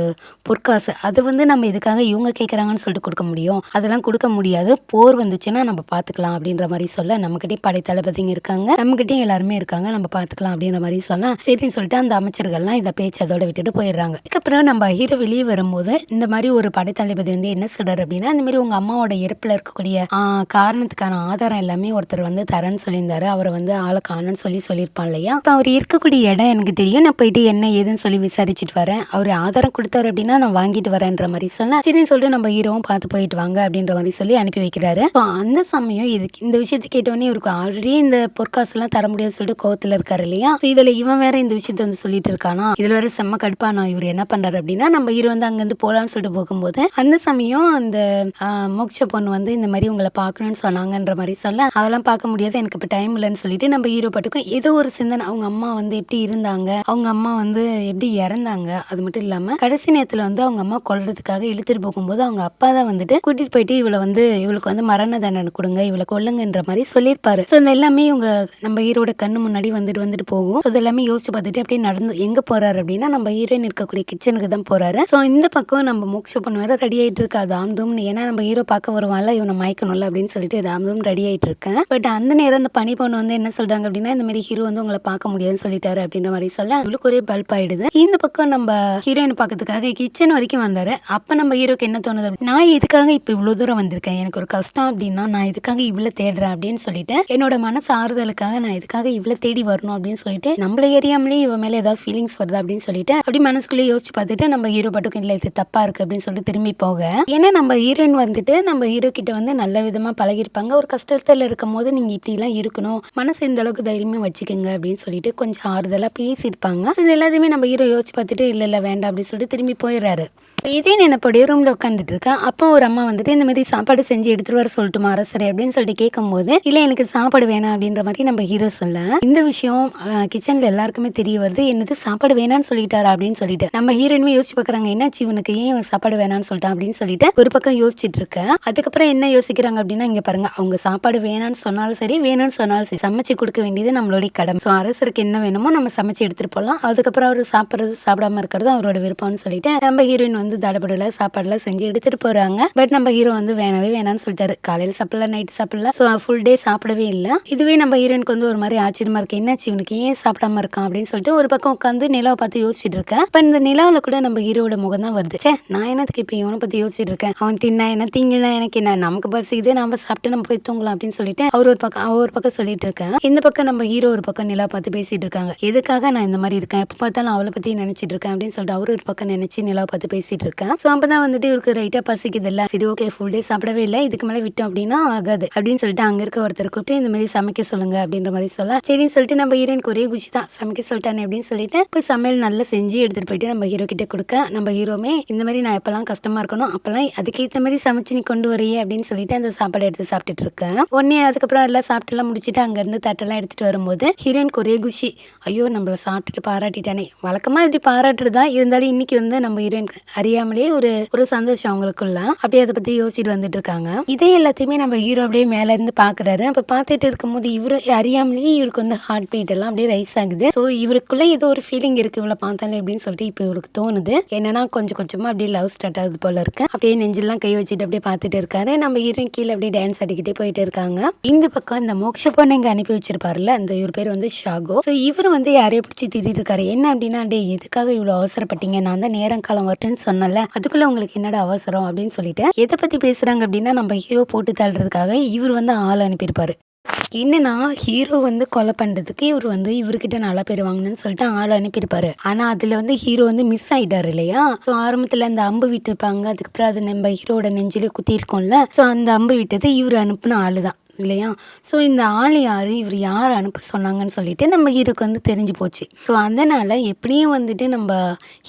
பொற்காசு, அது வந்து நம்ம இதுக்காக இவங்க கேட்குறாங்கன்னு சொல்லிட்டு கொடுக்க முடியும், அதெல்லாம் கொடுக்க முடியாது, போர் வந்துச்சுன்னா நம்ம பார்த்துக்கலாம் அப்படின்ற மாதிரி சொல்ல, நம்மகிட்டயும் படை தளபதிங்க இருக்காங்க, நம்மகிட்டயும் எல்லாருமே இருக்காங்க, நம்ம பார்த்துக்கலாம் அப்படின்ற மாதிரி சொல்ல, சரின்னு சொல்லிட்டு அந்த அமைச்சர்கள்லாம் இதை பேச்சு அதோட விட்டுட்டு போயிடுறாங்க. அதுக்கப்புறம் நம்ம ஹீரோ வெளியே வரும்போது இந்த மாதிரி ஒரு படை தளபதி வந்து என்ன சொல்றாரு அப்படின்னா இந்த மாதிரி உங்க அம்மாவோட இறப்புல இருக்கக்கூடிய காரணத்துக்கான ஆதாரம் எல்லாமே ஒருத்தர் வந்து தரேன்னு சொல்லியிருந்தாரு, அவரை வந்து ஆளை காணன்னு சொல்லியிருப்பான் இல்லையா, இப்போ அவர் இருக்கக்கூடிய இடம் எனக்கு தெரியும், நான் போயிட்டு என்ன ஏதுன்னு சொல்லி விசாரிச்சுட்டு வரேன், அவர் ஆதாரம் கொடுத்தாரு அப்படின்னா நான் வாங்கிட்டு வரேன்ற மாதிரி சொன்னா சரின்னு சொல்லிட்டு நம்ம ஹீரோவும் பார்த்து போயிட்டு வாங்க அப்படின்ற மாதிரி சொல்லி அனுப்பி வைக்கிறாரு. அந்த சமயம் இதுக்கு இந்த விஷயத்தை கேட்டோடனே இவருக்கு ஆல்ரெடி இந்த பொற்காசு எல்லாம் தர முடியாது சொல்லிட்டு கோவத்துல இருக்காரு இல்லையா, இதுல இவன் வேற இந்த விஷயத்த வந்து சொல்லிட்டு இருக்கானா, இதுல வேற செம்ம கடுப்பானா, இவர் என்ன பண்றாரு அப்படின்னா நம்ம ஹீரோ வந்து அங்கிருந்து போலான்னு சொல்லிட்டு போகும்போது அந்த சமயம் அந்த மோக்ஷ பொண்ணு வந்து இந்த மாதிரி உங்களை பார்க்கணும்னு சொன்னாங்கன்ற மாதிரி சொல்ல, அதெல்லாம் பார்க்க முடியாது எனக்கு இப்ப டைம் இல்லைன்னு சொல்லிட்டு நம்ம ஹீரோ பாட்டுக்கும் ஏதோ ஒரு சிந்தனை, அவங்க அம்மா வந்து எப்படி இருந்தாங்க, அவங்க அம்மா வந்து எப்படி இறந்தாங்க, அது மட்டும் இல்லாம கடைசி நேரத்துல வந்து அவங்க அம்மா கொல்றதுக்காக இழுத்துட்டு போகும்போது அவங்க அப்பா தான் வந்துட்டு கூட்டிட்டு போயிட்டு இவளுக்கு வந்து மரண தண்டனை கொடுங்க, இவளை கொல்லுங்கன்ற மாதிரி சொல்லியிருப்பாரு. ஸோ இந்த எல்லாமே இவங்க நம்ம ஹீரோட கண்ணு முன்னாடி வந்துட்டு போகும். ஸோ இதெல்லாமே யோசிச்சு பார்த்துட்டு அப்படியே நடந்து எங்க போறாரு அப்படின்னா நம்ம ஹீரோயின் இருக்கக்கூடிய கிச்சனுக்கு தான் போறாரு. ஸோ இந்த பக்கம் நம்ம மோக்ஷ பொண்ணு வேற ரெடி ஆயிட்டு இருக்கா தாம் தூம்னு, ஏன்னா நம்ம ஹீரோ பார்க்க வருவான்ல இவனை மயக்கணும்ல அப்படின்னு சொல்லிட்டு தாம் தூம் ரெடி ஆயிட்டு இருக்கேன். பட் அந்த நேரம் அந்த பனி பொண்ணு வந்து என்ன சொல்றாங்க அப்படின்னா இந்த மாதிரி ஹீரோ வந்து உங்களை பார்க்க முடியாதுன்னு சொல்லிட்டாரு அப்படின்ற மாதிரி சொல்ல இவளுக்கு ஒரே பல்ப் ஆயிடுது. இந்த பக்கம் நம்ம ஹீரோயின் பார்க்கறதுக்காக கிச்சன் வரைக்கும் வந்தாரு. அப்ப நம்ம ஹீரோக்கு என்ன தோணுது, நான் எதுக்காக இப்ப இவ்வளவு தூரம் வந்திருக்கேன், எனக்கு ஒரு கஷ்டம் அப்படின்னா நான் இதுக்காக இவ்வளவு தேடுறேன் அப்படின்னு சொல்லிட்டு என்னோட மனசு ஆறுதலுக்காக நான் இதுக்காக இவ்வளவு தேடி வரணும் அப்படின்னு சொல்லிட்டு நம்மள ஏரியாமலே இவ மேல ஏதாவது ஃபீலிங்ஸ் வருது அப்படின்னு சொல்லிட்டு அப்படி மனசுக்குள்ளே யோசிச்சு பார்த்துட்டு நம்ம ஹீரோ பாட்டுக்கும் இல்லை இது தப்பா இருக்கு அப்படின்னு சொல்லிட்டு திரும்பி போக, ஏன்னா நம்ம ஹீரோயின் வந்துட்டு நம்ம ஹீரோ கிட்ட வந்து நல்ல விதமா பழகிருப்பாங்க, ஒரு கஷ்டத்துல இருக்கும் போது நீங்க இப்படி எல்லாம் இருக்கணும், மனசு இந்த அளவுக்கு தைரியமா வச்சுக்கோங்க அப்படின்னு சொல்லிட்டு கொஞ்சம் ஆறுதலா பேசியிருப்பாங்க. இது எல்லாத்தையுமே நம்ம ஹீரோ யோசிச்சு பார்த்துட்டு இல்ல வேண்டாம் அப்படின்னு சொல்லிட்டு திரும்பி போயிடுறாரு. இதே நினைப்போடைய ரூம்ல உட்காந்துட்டு இருக்கேன். அப்போ ஒரு அம்மா வந்துட்டு இந்த மாதிரி சாப்பாடு செஞ்சு எடுத்துட்டு வர சொல்லட்டுமா அரசரை அப்படின்னு சொல்லிட்டு கேட்கும் போது இல்ல எனக்கு சாப்பாடு வேணாம் அப்படின்ற மாதிரி நம்ம ஹீரோ சொல்ல, இந்த விஷயம் கிச்சன்ல எல்லாருக்குமே தெரிய வருது, என்னது சாப்பாடு வேணான்னு சொல்லிட்டாரா அப்படின்னு சொல்லிட்டு நம்ம ஹீரோயினுமே யோசிச்சு பாக்குறாங்க, என்னாச்சு இவனுக்கு ஏன் சாப்பாடு வேணான்னு சொல்லிட்டான் அப்படின்னு சொல்லிட்டு ஒரு பக்கம் யோசிச்சுட்டு இருக்கேன். அதுக்கப்புறம் என்ன யோசிக்கிறாங்க அப்படின்னா இங்க பாருங்க, அவங்க சாப்பாடு வேணான்னு சொன்னாலும் சரி வேணும்னு சொன்னாலும் சரி சமைச்சு கொடுக்க வேண்டியது நம்மளுடைய கடமை. ஸோ அரசருக்கு என்ன வேணுமோ நம்ம சமைச்சு எடுத்துட்டு போகலாம், அதுக்கப்புறம் அவர் சாப்பிட்றது சாப்பிடாம இருக்கிறது அவரோட விருப்பம்னு சொல்லிட்டு நம்ம ஹீரோயின் வந்து வந்து தடபடல சாப்பாடுலாம் செஞ்சு எடுத்துட்டு போறாங்க. பட் நம்ம ஹீரோ வந்து வேணவே வேணாம்னு சொல்லிட்டாரு. காலையில சாப்பிடல, நைட்டு சாப்பிடல, ஸோ ஃபுல் டே சாப்பிடவே இல்லை. இதுவே நம்ம ஹீரோயினுக்கு வந்து ஒரு மாதிரி ஆச்சரியமா இருக்கு. என்னாச்சு இவனுக்கு, ஏன் சாப்பிடாம இருக்கான் அப்படின்னு சொல்லிட்டு ஒரு பக்கம் உட்காந்து நிலாவை பார்த்து யோசிச்சுட்டு இருக்கேன். இப்போ இந்த நிலாவில் கூட நம்ம ஹீரோட முகம் தான் வருது. சே, நான் என்னத்துக்கு இப்போ இவனை பத்தி யோசிச்சுட்டு இருக்கேன், அவன் தின்னா என்ன திங்கினா எனக்கு என்ன, நமக்கு பசிக்குது, நம்ம சாப்பிட்டு நம்ம போய் தூங்கலாம் அப்படின்னு சொல்லிட்டு அவர் ஒரு பக்கம் சொல்லிட்டு இருக்கேன். இந்த பக்கம் நம்ம ஹீரோ ஒரு பக்கம் நிலா பார்த்து பேசிட்டு இருக்காங்க. எதுக்காக நான் இந்த மாதிரி இருக்கேன், எப்ப பார்த்தாலும் அவளை பத்தி நினைச்சிட்டு இருக்கேன் அப்படின்னு சொல்லிட்டு அவரு ஒரு பக்கம் நினைச்சு நிலா பார்த்து பேசிட்டு இருக்கேன். ஸோ அப்பதான் வந்துட்டு இவருக்கு ரைட்டா பசிக்குது இல்ல, சரி ஓகே ஃபுல் டே சாப்பிடவே இல்லை, இதுக்கு மேலே விட்டோம் அப்படின்னா ஆகாது அப்படின்னு சொல்லிட்டு அங்க இருக்க ஒருத்தர் கூப்பிட்டு இந்த மாதிரி சமைக்க சொல்லுங்க அப்படின்ற மாதிரி சொல்ல, சரின்னு சொல்லிட்டு நம்ம ஹீரோனுக்கு ஒரே குஷி தான், சமைக்க சொல்லிட்டானே அப்படின்னு சொல்லிட்டு போய் சமையல் நல்லா செஞ்சு எடுத்துட்டு போயிட்டு நம்ம ஹீரோ கிட்ட கொடுக்க, நம்ம ஹீரோமே இந்த மாதிரி நான் எப்பெல்லாம் கஷ்டமா இருக்கணும் அப்பெல்லாம் அதுக்கேற்ற மாதிரி சமைச்சு நீ கொண்டு வரையே அப்படின்னு சொல்லிட்டு அந்த சாப்பாடு எடுத்து சாப்பிட்டுட்டு இருக்கேன். உடனே அதுக்கப்புறம் எல்லாம் சாப்பிட்டுலாம் முடிச்சுட்டு அங்க இருந்து தட்டெல்லாம் எடுத்துட்டு வரும்போது ஹீரோனுக்கு ஒரே குஷி, ஐயோ நம்மள சாப்பிட்டுட்டு பாராட்டிட்டானே. வழக்கமா இப்படி பாராட்டுறதா இருந்தாலும் இன்னைக்கு வந்து நம்ம ஹீரோயின் அறியாமலே ஒரு சந்தோஷம் அவங்களுக்குள்ள, அப்படியே அதை பத்தி யோசிச்சுட்டு வந்துட்டு இருக்காங்க. இதே எல்லாத்தையுமே நம்ம ஹீரோ அப்படியே மேல இருந்து பாக்குறாரு. அப்ப பார்த்துட்டு இருக்கும்போது இவரு அறியாமலேயே இவருக்கு வந்து ஹார்ட் பீட் எல்லாம் அப்படியே ரைஸ் ஆகுது. ஸோ இவருக்குள்ள ஏதோ ஒரு ஃபீலிங் இருக்கு இவ்வளவு பார்த்தாலே அப்படின்னு சொல்லிட்டு இப்போ இவருக்கு தோணுது. என்னன்னா கொஞ்சம் கொஞ்சமா அப்படியே லவ் ஸ்டார்ட் ஆகுது போல இருக்கு. அப்படியே நெஞ்செல்லாம் கை வச்சுட்டு அப்படியே பார்த்துட்டு இருக்காரு. நம்ம ஹீரோயின் கீழே அப்படியே டான்ஸ் ஆடிக்கிட்டே போயிட்டு இருக்காங்க. இந்த பக்கம் இந்த மோக்ஷ பொண்ணு இங்க அனுப்பி வச்சிருப்பாருல்ல, அந்த இவர் பேர் வந்து ஷாகோ. ஸோ இவர் வந்து யாரையோ பிடிச்சி திட்டிட்டு இருக்காரு. என்ன அப்படின்னா, டே எதுக்காக இவ்வளவு அவசரப்பட்டீங்க, நான் தான் நேரம் காலம் வரட்டுன்னு சொன்னல, அதுக்குள்ள உங்களுக்கு என்னடா அவசரம் அப்படின்னு சொல்லிட்டு எதை பத்தி பேசுறாங்க அப்படின்னா, நம்ம ஹீரோ போட்டு தள்ளுறதுக்காக இவர் வந்து ஆள் அனுப்பியிருப்பாரு. என்னன்னா ஹீரோ வந்து கொலை பண்றதுக்கு இவர் வந்து இவர்கிட்ட நல்லா பேர் வாங்கணும்னு சொல்லிட்டு ஆள் அனுப்பியிருப்பாரு. ஆனா அதுல வந்து ஹீரோ வந்து மிஸ் ஆயிட்டாரு இல்லையா. ஸோ ஆரம்பத்துல அந்த அம்பு விட்டுருப்பாங்க, அதுக்கப்புறம் அது நம்ம ஹீரோட நெஞ்சிலே குத்தி இருக்கோம்ல, ஸோ அந்த அம்பு விட்டது இவர் அனுப்புன ஆளு தான் இல்லையா. ஸோ இந்த ஆள் யார், இவர் யார் அனுப்ப சொன்னாங்கன்னு சொல்லிட்டு நம்ம ஹீரோக்கு வந்து தெரிஞ்சு போச்சு. ஸோ அதனால எப்படியும் வந்துட்டு நம்ம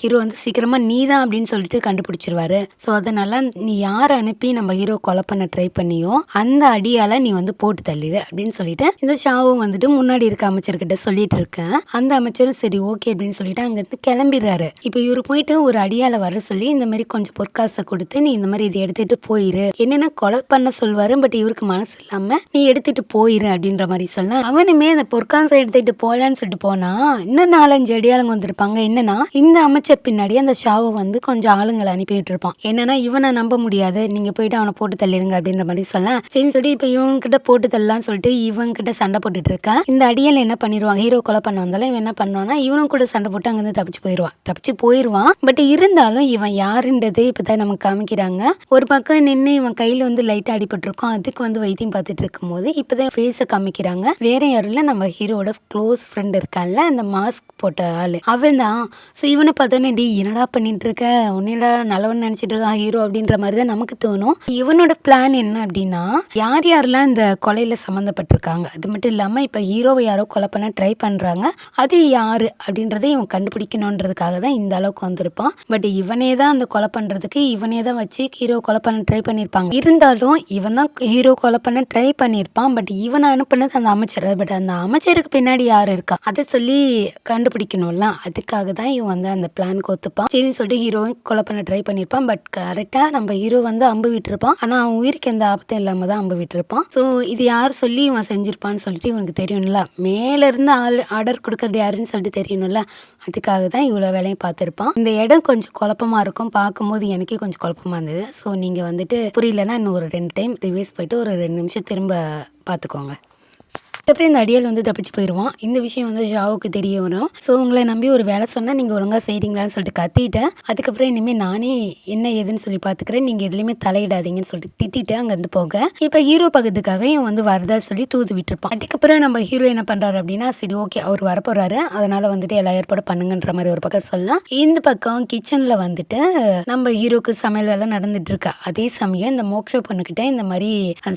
ஹீரோ வந்து சீக்கிரமா நீ தான் அப்படின்னு சொல்லிட்டு கண்டுபிடிச்சிருவாரு. ஸோ அதனால நீ யார் அனுப்பி நம்ம ஹீரோ கொலை பண்ண ட்ரை பண்ணியோ அந்த அடியால நீ வந்து போட்டு தள்ளிடு அப்படின்னு சொல்லிட்டு இந்த ஷாவும் வந்துட்டு முன்னாடி இருக்க அமைச்சர்கிட்ட சொல்லிட்டு இருக்கேன். அந்த அமைச்சரும் சரி ஓகே அப்படின்னு சொல்லிட்டு அங்கிருந்து கிளம்பிடுறாரு. இப்போ இவரு போயிட்டு ஒரு அடியால வர சொல்லி இந்த மாதிரி கொஞ்சம் பொற்காசை கொடுத்து நீ இந்த மாதிரி இதை எடுத்துட்டு போயிரு, என்னன்னா கொலை பண்ண சொல்வாரு. பட் இவருக்கு மனசு இல்லாம நீ எடுத்துட்டு போயிரு அப்படின்ற மாதிரி சொல்ல, அவனுமே அந்த பொற்காசை எடுத்துட்டு போலான்னு சொல்லிட்டு போனா இன்னும் 4-5 அடியாளுங்க வந்திருப்பாங்க. என்னன்னா இந்த அமைச்சர் பின்னாடி அந்த ஷாவை வந்து கொஞ்சம் ஆளுங்களை அனுப்பி விட்டுருப்பான். என்னன்னா இவனை நம்ப முடியாது, நீங்க போயிட்டு அவனை போட்டு தள்ளிடுங்க அப்படின்ற மாதிரி சொல்ல, சரி சொல்லி இப்ப இவன் கிட்ட போட்டு தள்ளலாம்னு சொல்லிட்டு இவன் கிட்ட சண்டை போட்டுட்டு இருக்க. இந்த அடியால் என்ன பண்ணிடுவாங்க, ஹீரோ கொலை பண்ண வந்தாலும் இவன் என்ன பண்ணுவான்னா இவனும் கூட சண்டை போட்டு அங்கிருந்து தப்பிச்சு போயிடுவான். பட் இருந்தாலும் இவன் யாருன்றதே இப்பதான் நமக்கு காமிக்கிறாங்க. ஒரு பக்கம் நின்று இவன் கையில வந்து லைட்டா அடிபட்டிருக்கும், அதுக்கு வந்து வைத்தியம் பார்த்துட்டு இருக்கும்போது இப்பதான் ஃபேஸை காமிக்கிறாங்க. வேற யாரும் இல்ல, நம்ம ஹீரோட க்ளோஸ் ஃப்ரெண்ட் இருக்கான்ல அந்த மாஸ்க் போட்ட ஆளு, அவன் தான். ஸோ இவனை பார்த்தோன்னே டி என்னடா பண்ணிட்டு இருக்க, உன்னடா நல்லவன் நினைச்சிட்டு இருக்கான் ஹீரோ அப்படின்ற மாதிரி தான் நமக்கு தோணும். இவனோட பிளான் என்ன அப்படின்னா, யார் யாரெல்லாம் இந்த கொலையில சம்மந்தப்பட்டிருக்காங்க, அது மட்டும் இல்லாம இப்ப ஹீரோவை யாரோ கொலை பண்ண ட்ரை பண்றாங்க, அது யாரு அப்படின்றத இவன் கண்டுபிடிக்கணுன்றதுக்காக தான் இந்த அளவுக்கு வந்திருப்பான். பட் இவனே தான் அந்த கொலை பண்றதுக்கு இவனே தான் வச்சு ஹீரோ கொலை பண்ண ட்ரை பண்ணியிருப்பாங்க. இருந்தாலும் இவன் தான் ஹீரோ கொலை பண்ண ட்ரை பண்ணியிருப்பான். பட் இவனை அனுப்புனது அந்த அமைச்சர். பட் அந்த அமைச்சருக்கு பின்னாடி யார் இருக்கா அதை சொல்லி கண்டுபிடிக்கணும்ல, அதுக்காக தான் இவன் வந்து அந்த பிளான் கோத்துப்பான். சரின்னு சொல்லிட்டு ஹீரோ கொலை பண்ண ட்ரை பண்ணியிருப்பான். பட் கரெக்டா நம்ம ஹீரோ வந்து அம்பு விட்டுருப்பான். ஆனா அவன் உயிருக்கு எந்த ஆபத்தும் இல்லாம தான் அம்பு விட்டுருப்பான். ஸோ இது யார் சொல்லி இவன் செஞ்சிருப்பான்னு சொல்லிட்டு இவனுக்கு தெரியணும்ல, மேல இருந்து ஆர்டர் கொடுக்கறது யாருன்னு சொல்லிட்டு தெரியணும்ல, அதுக்காக தான் இவ்வளவு வேலையும் பார்த்துருப்பான். இந்த இடம் கொஞ்சம் குழப்பமா இருக்கும், பார்க்கும்போது எனக்கே கொஞ்சம் குழப்பமா இருந்தது. ஸோ நீங்க வந்துட்டு புரியலன்னா இன்னும் ஒரு 2 டைம் ரிவைஸ் போயிட்டு ஒரு 2 நிமிஷம் திரும்ப பார்த்துக்கோங்க. அதுக்கப்புறம் இந்த அடியால் வந்து தப்பிச்சு போயிடுவான். இந்த விஷயம் வந்து ஷாவுக்கு தெரிய வரும். ஸோ உங்களை நம்பி ஒரு வேலை சொன்னால் நீங்கள் ஒழுங்காக செய்கிறீங்களான்னு சொல்லிட்டு கத்திட்டேன். அதுக்கப்புறம் இனிமேல் நானே என்ன ஏதுன்னு சொல்லி பார்த்துக்கிறேன், நீங்கள் எதுலையுமே தலையிடாதீங்கன்னு சொல்லிட்டு திட்டிட்டு அங்கேருந்து போக, இப்போ ஹீரோ பக்கத்துக்காக இவன் வந்து வரதா சொல்லி தூது விட்டுருப்பான். அதுக்கப்புறம் நம்ம ஹீரோ என்ன பண்ணுறாரு அப்படின்னா, சரி ஓகே அவர் வரப்போறாரு, அதனால வந்துட்டு எல்லா ஏற்பாடு பண்ணுங்கன்ற மாதிரி ஒரு பக்கம் சொல்லலாம். இந்த பக்கம் கிச்சனில் வந்துட்டு நம்ம ஹீரோக்கு சமையல் வேலை நடந்துட்டு இருக்கா. அதே சமயம் இந்த மோக்ஷ பொண்ணுக்கிட்ட இந்த மாதிரி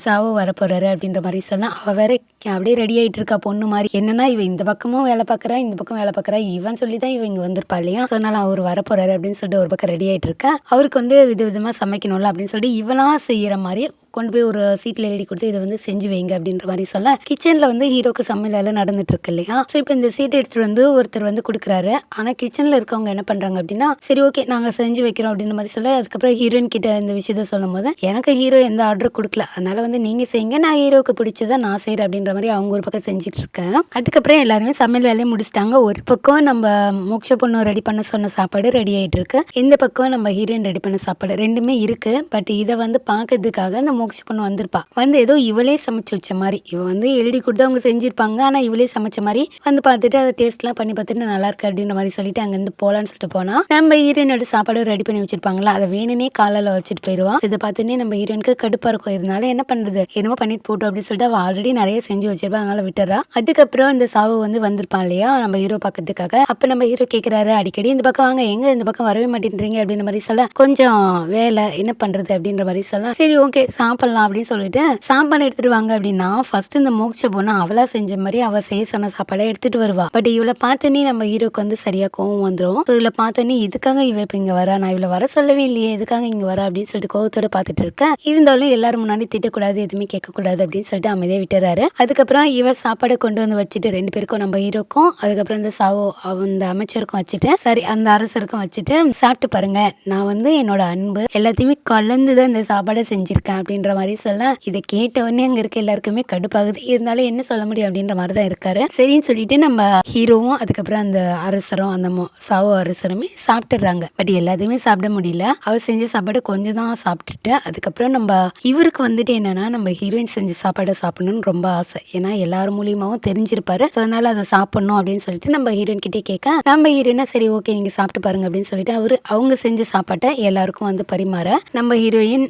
சாவோ வரப்போறாரு அப்படின்ற மாதிரி சொல்லலாம். அவ வேற அப்படியே ரெடி ஆயிட்டு இருக்கா பொண்ணு மாதிரி. என்னன்னா இவ இந்த பக்கமும் வேலை பார்க்கறா, இந்த பக்கம் வேலை பார்க்கறா, இவன் சொல்லி தான் இவ இங்க வந்திருப்பா இல்லையா. ஸோ அதனால அவர் வரப்போறாரு அப்படின்னு சொல்லிட்டு ஒரு பக்கம் ரெடி ஆயிட்டு இருக்கா. அவருக்கு வந்து விதவிதமா சமைக்கணும்ல அப்படின்னு சொல்லிட்டு இவனா செய்யற மாதிரி கொண்டு போய் ஒரு சீட்ல எழுதி கொடுத்து இதை வந்து செஞ்சு வைங்க அப்படின்ற மாதிரி சொல்ல கிச்சன்ல வந்து ஹீரோக்கு சமையல் வேலை நடந்துட்டு இருக்கு இல்லையா. ஸோ இப்போ இந்த சீட் எடுத்துட்டு வந்து ஒருத்தர் வந்து கொடுக்குறாரு. ஆனா கிச்சன்ல இருக்கவங்க என்ன பண்றாங்க அப்படின்னா, சரி ஓகே நாங்க செஞ்சு வைக்கிறோம் அப்படின்ற மாதிரி சொல்ல அதுக்கப்புறம் ஹீரோயின் கிட்ட இந்த விஷயத்த சொல்லும் போது எனக்கு ஹீரோ எந்த ஆர்டர் கொடுக்கல, அதனால வந்து நீங்க செய்யுங்க, நான் ஹீரோக்கு பிடிச்சதை நான் செய்யறேன் அப்படின்ற மாதிரி அவங்க ஒரு பக்கம் செஞ்சுட்டு இருக்கேன். அதுக்கப்புறம் எல்லாருமே சமையல் வேலையை முடிச்சிட்டாங்க. ஒரு பக்கம் நம்ம மோட்ச பொண்ணு ரெடி பண்ண சொன்ன சாப்பாடு ரெடி ஆயிட்டு இருக்கு, இந்த பக்கம் நம்ம ஹீரோயின் ரெடி பண்ண சாப்பாடு ரெண்டுமே இருக்கு. பட் இதை வந்து பாக்குறதுக்காக அந்த மோட்ச பொண்ணு வந்திருப்பா. வந்து ஏதோ இவளே சமைச்சு வச்ச மாதிரி, இவ வந்து எழுதி கொடுத்து அவங்க செஞ்சிருப்பாங்க, ஆனா இவளே சமைச்ச மாதிரி வந்து பார்த்துட்டு அதை டேஸ்ட் எல்லாம் பண்ணி பார்த்துட்டு நல்லா இருக்கு அப்படின்ற மாதிரி சொல்லிட்டு அங்கிருந்து போலான்னு சொல்லிட்டு போனா நம்ம ஹீரோயினோட சாப்பாடு ரெடி பண்ணி வச்சிருப்பாங்களா, அதை வேணுனே காலையில வச்சுட்டு போயிடுவா. இதை பார்த்துன்னே நம்ம ஹீரோயினுக்கு கடுப்பா இருக்கும். இதனால என்ன பண்றது, என்னமோ பண்ணிட்டு போட்டோம் அப்படின்னு சொல்லிட்டு அவ ஆல்ரெடி நிறைய செஞ்சு வச்சிருப்பா, அதனால விட்டுறா. அதுக்கப்புறம் இந்த சாவு வந்து வந்திருப்பான் இல்லையா நம்ம ஹீரோ பாக்கிறதுக்காக. அப்ப நம்ம ஹீரோ கேக்குறாரு, அடிக்கடி இந்த பக்கம் வாங்க, எங்க இந்த பக்கம் வரவே மாட்டேன்றீங்க அப்படின்ற மாதிரி சொல்ல கொஞ்சம் வேலை என்ன பண்றது அப்படின்ற மாதிரி சொல்ல சரி ஓகே சாப்பிடலாம் அப்படின்னு சொல்லிட்டு சாப்பாடு எடுத்துட்டு வாங்க அப்படின்னா ஃபர்ஸ்ட் இந்த மோட்ச பொண்ணு அவளா செஞ்ச மாதிரி அவ செய்ய சொன்ன சாப்பாடை எடுத்துட்டு வருவா. பட் இவளை பார்த்தோன்னே நம்ம ஹீரோக்கு வந்து சரியா கோவம் வந்துடும். இவளை பார்த்தோன்னே இதுக்காக இவ இப்ப இங்க வரா, நான் இவளை வர சொல்லவே இல்லையே, எதுக்காக இங்க வர அப்படின்னு சொல்லிட்டு கோவத்தோட பார்த்துட்டு இருக்கேன். இருந்தாலும் எல்லாரும் முன்னாடி திட்டக்கூடாது, எதுவுமே கேட்கக்கூடாது அப்படின்னு சொல்லிட்டு அமைதியா விட்டுறாரு. அதுக்கப்புறம் இவர் சாப்பாடை கொண்டு வந்து வச்சுட்டு ரெண்டு பேருக்கும் நம்ம ஹீரோக்கும் அதுக்கப்புறம் இந்த சாவோ அந்த அமைச்சருக்கும் வச்சுட்டு சரி அந்த அரசருக்கும் வச்சுட்டு சாப்பிட்டு பாருங்க, நான் வந்து என்னோட அன்பு எல்லாத்தையுமே கலந்துதான் இந்த சாப்பாடை செஞ்சிருக்கேன் அப்படின்ற மாதிரி சொல்ல இதை கேட்ட உடனே அங்க இருக்க எல்லாருக்குமே கடுப்பாகுது. இருந்தாலும் என்ன சொல்ல முடியும் அப்படின்ற மாதிரி தான் இருக்காரு. சரின்னு சொல்லிட்டு நம்ம ஹீரோவும் அதுக்கப்புறம் அந்த அரசரும் அந்த சாவோ அரசருமே சாப்பிட்டுறாங்க. பட் எல்லாத்தையுமே சாப்பிட முடியல. அவர் செஞ்ச சாப்பாடு கொஞ்சம் தான் சாப்பிட்டுட்டு அதுக்கப்புறம் நம்ம இவருக்கு வந்துட்டு என்னன்னா நம்ம ஹீரோயின் செஞ்ச சாப்பாடை சாப்பிடணும்னு ரொம்ப ஆசை. ஏன்னா எல்லாரும் மூலியமாவும் தெரிஞ்சிருப்பாரு, அதனால அதை சாப்பிடணும் அப்படின்னு சொல்லிட்டு நம்ம ஹீரோயின் கிட்டே கேட்க நம்ம ஹீரோயினா சரி ஓகே நீங்க சாப்பிட்டு பாருங்க அப்படின்னு சொல்லிட்டு அவங்க செஞ்ச சாப்பாட்டை எல்லாருக்கும் வந்து பரிமாற நம்ம ஹீரோயின்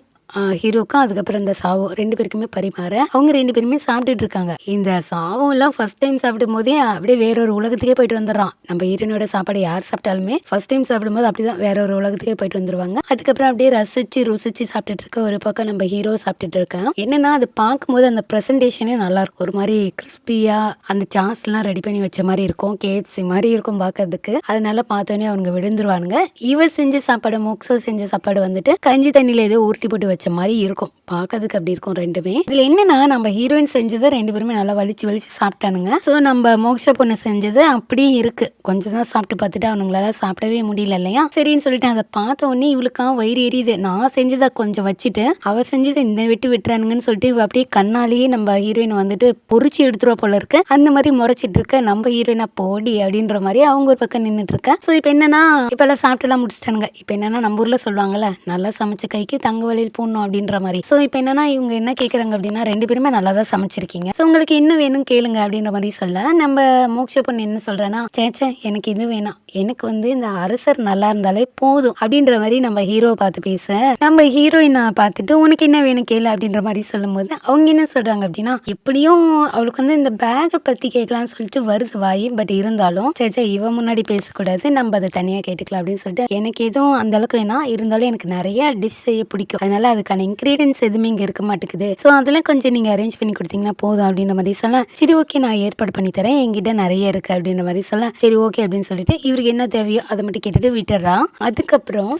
ஹீரோக்கும் அதுக்கப்புறம் இந்த சாவோ ரெண்டு பேருக்குமே பரிமாற அவங்க ரெண்டு பேருமே சாப்பிட்டுட்டு இருக்காங்க. இந்த சாவோ எல்லாம் ஃபர்ஸ்ட் டைம் சாப்பிடும் போதே அப்படியே வேற ஒரு உலகத்துக்கே போயிட்டு வந்துடுறான். நம்ம ஹீரோனோட சாப்பாடு யார் சாப்பிட்டாலுமே ஃபர்ஸ்ட் டைம் சாப்பிடும்போது அப்படிதான் வேற ஒரு உலகத்துக்கே போயிட்டு வந்துருவாங்க. அதுக்கப்புறம் அப்படியே ரசிச்சு ருசிச்சு சாப்பிட்டுட்டு இருக்க ஒரு பக்கம் நம்ம ஹீரோ சாப்பிட்டுட்டு இருக்கேன். என்னன்னா அது பார்க்கும்போது அந்த ப்ரெசன்டேஷனே நல்லா இருக்கும், ஒரு மாதிரி கிறிஸ்பியா அந்த சாஸ் எல்லாம் ரெடி பண்ணி வச்ச மாதிரி இருக்கும், கேஎஃப்சி மாதிரி இருக்கும் பாக்குறதுக்கு. அதனால பார்த்தோன்னே அவங்க விழுந்துருவானுங்க. இவர் செஞ்ச சாப்பாடு மோக்ஸோ செஞ்ச சாப்பாடு வந்துட்டு கஞ்சி தண்ணியில ஏதோ உருட்டி போட்டு வச்ச மாதிரி இருக்கும், பாக்கிறதுக்கு அப்படி இருக்கும் ரெண்டுமே. இதுல என்னன்னா நம்ம ஹீரோயின் செஞ்சதை ரெண்டு பேருமே நல்லா வலிச்சு வலிச்சு சாப்பிட்டானுங்க. சோ நம்ம மோக்ஷ பொண்ணு செஞ்சது அப்படியே இருக்கு, கொஞ்சம் தான் சாப்பிட்டு பார்த்துட்டு அவனுங்களால சாப்பிடவே முடியல இல்லையா. சரின்னு சொல்லிட்டு அதை பார்த்த உடனே இவளுக்கா வயிறு எரியுது. நான் செஞ்சதை கொஞ்சம் வச்சுட்டு அவ செஞ்சதை இந்த விட்டுறானுங்கன்னு சொல்லிட்டு இவ அப்படியே கண்ணாலேயே நம்ம ஹீரோயின் வந்துட்டு பொறிச்சு எடுத்துருவா போல இருக்கு. அந்த மாதிரி முறைச்சிட்டு இருக்க நம்ம ஹீரோயினா போடி அப்படின்ற மாதிரி அவங்க ஒரு பக்கம் நின்றுட்டு இருக்க. சோ இப்ப என்னன்னா இப்ப எல்லாம் சாப்பிட்டு எல்லாம் முடிச்சிட்டானுங்க. இப்ப என்னன்னா நம்ம ஊர்ல சொல்லுவாங்கல்ல நல்லா சமைச்ச கைக்கு தங்க வழியில் போடணும் அப்படின்ற மாதிரி. சோ இப்போ என்னன்னா இவங்க என்ன கேக்குறாங்க அப்படின்னா ரெண்டு பேருமே நல்லா தான் சமைச்சிருக்கீங்க, சோ உங்களுக்கு என்ன வேணும் கேளுங்க அப்படின்ற மாதிரி சொல்ல நம்ம மோட்ச பொண்ணு என்ன சொல்றேன்னா சேச்சே எனக்கு இது வேணாம், எனக்கு வந்து இந்த அரசர் நல்லா இருந்தாலே போதும் அப்படின்ற மாதிரி நம்ம ஹீரோவை பார்த்து பேச நம்ம ஹீரோயினை பார்த்துட்டு உனக்கு என்ன வேணும் கேளு அப்படின்ற மாதிரி சொல்லும் போது அவங்க என்ன சொல்றாங்க அப்படின்னா எப்படியும் அவளுக்கு வந்து இந்த பேக்கை பத்தி கேட்கலாம்னு சொல்லிட்டு வருது வாய். பட் இருந்தாலும் சேச்சா இவ முன்னாடி பேசக்கூடாது, நம்ம அதை தனியா கேட்டுக்கலாம் அப்படின்னு சொல்லிட்டு எனக்கு எதுவும் அந்த அளவுக்கு வேணாம், இருந்தாலும் எனக்கு நிறைய டிஷ் செய்ய பிடிக்கும், அதனால அதுக்கான இன்கிரீடியன்ஸ் எதுவுமே இங்க இருக்க மாட்டேங்குது, சோ அதெல்லாம் கொஞ்சம் நீங்க அரேஞ்ச் பண்ணி கொடுத்தீங்கன்னா போதும் அப்படின்ற மாதிரி சொல்ல சரி ஓகே நான் ஏற்பாடு பண்ணி தரேன், என்கிட்ட நிறைய இருக்கு அப்படின்ற மாதிரி சொல்ல சரி ஓகே அப்படின்னு சொல்லிட்டு இவருக்கு என்ன தேவையோ அதை மட்டும் கேட்டுட்டு விட்டுறா. அதுக்கப்புறம்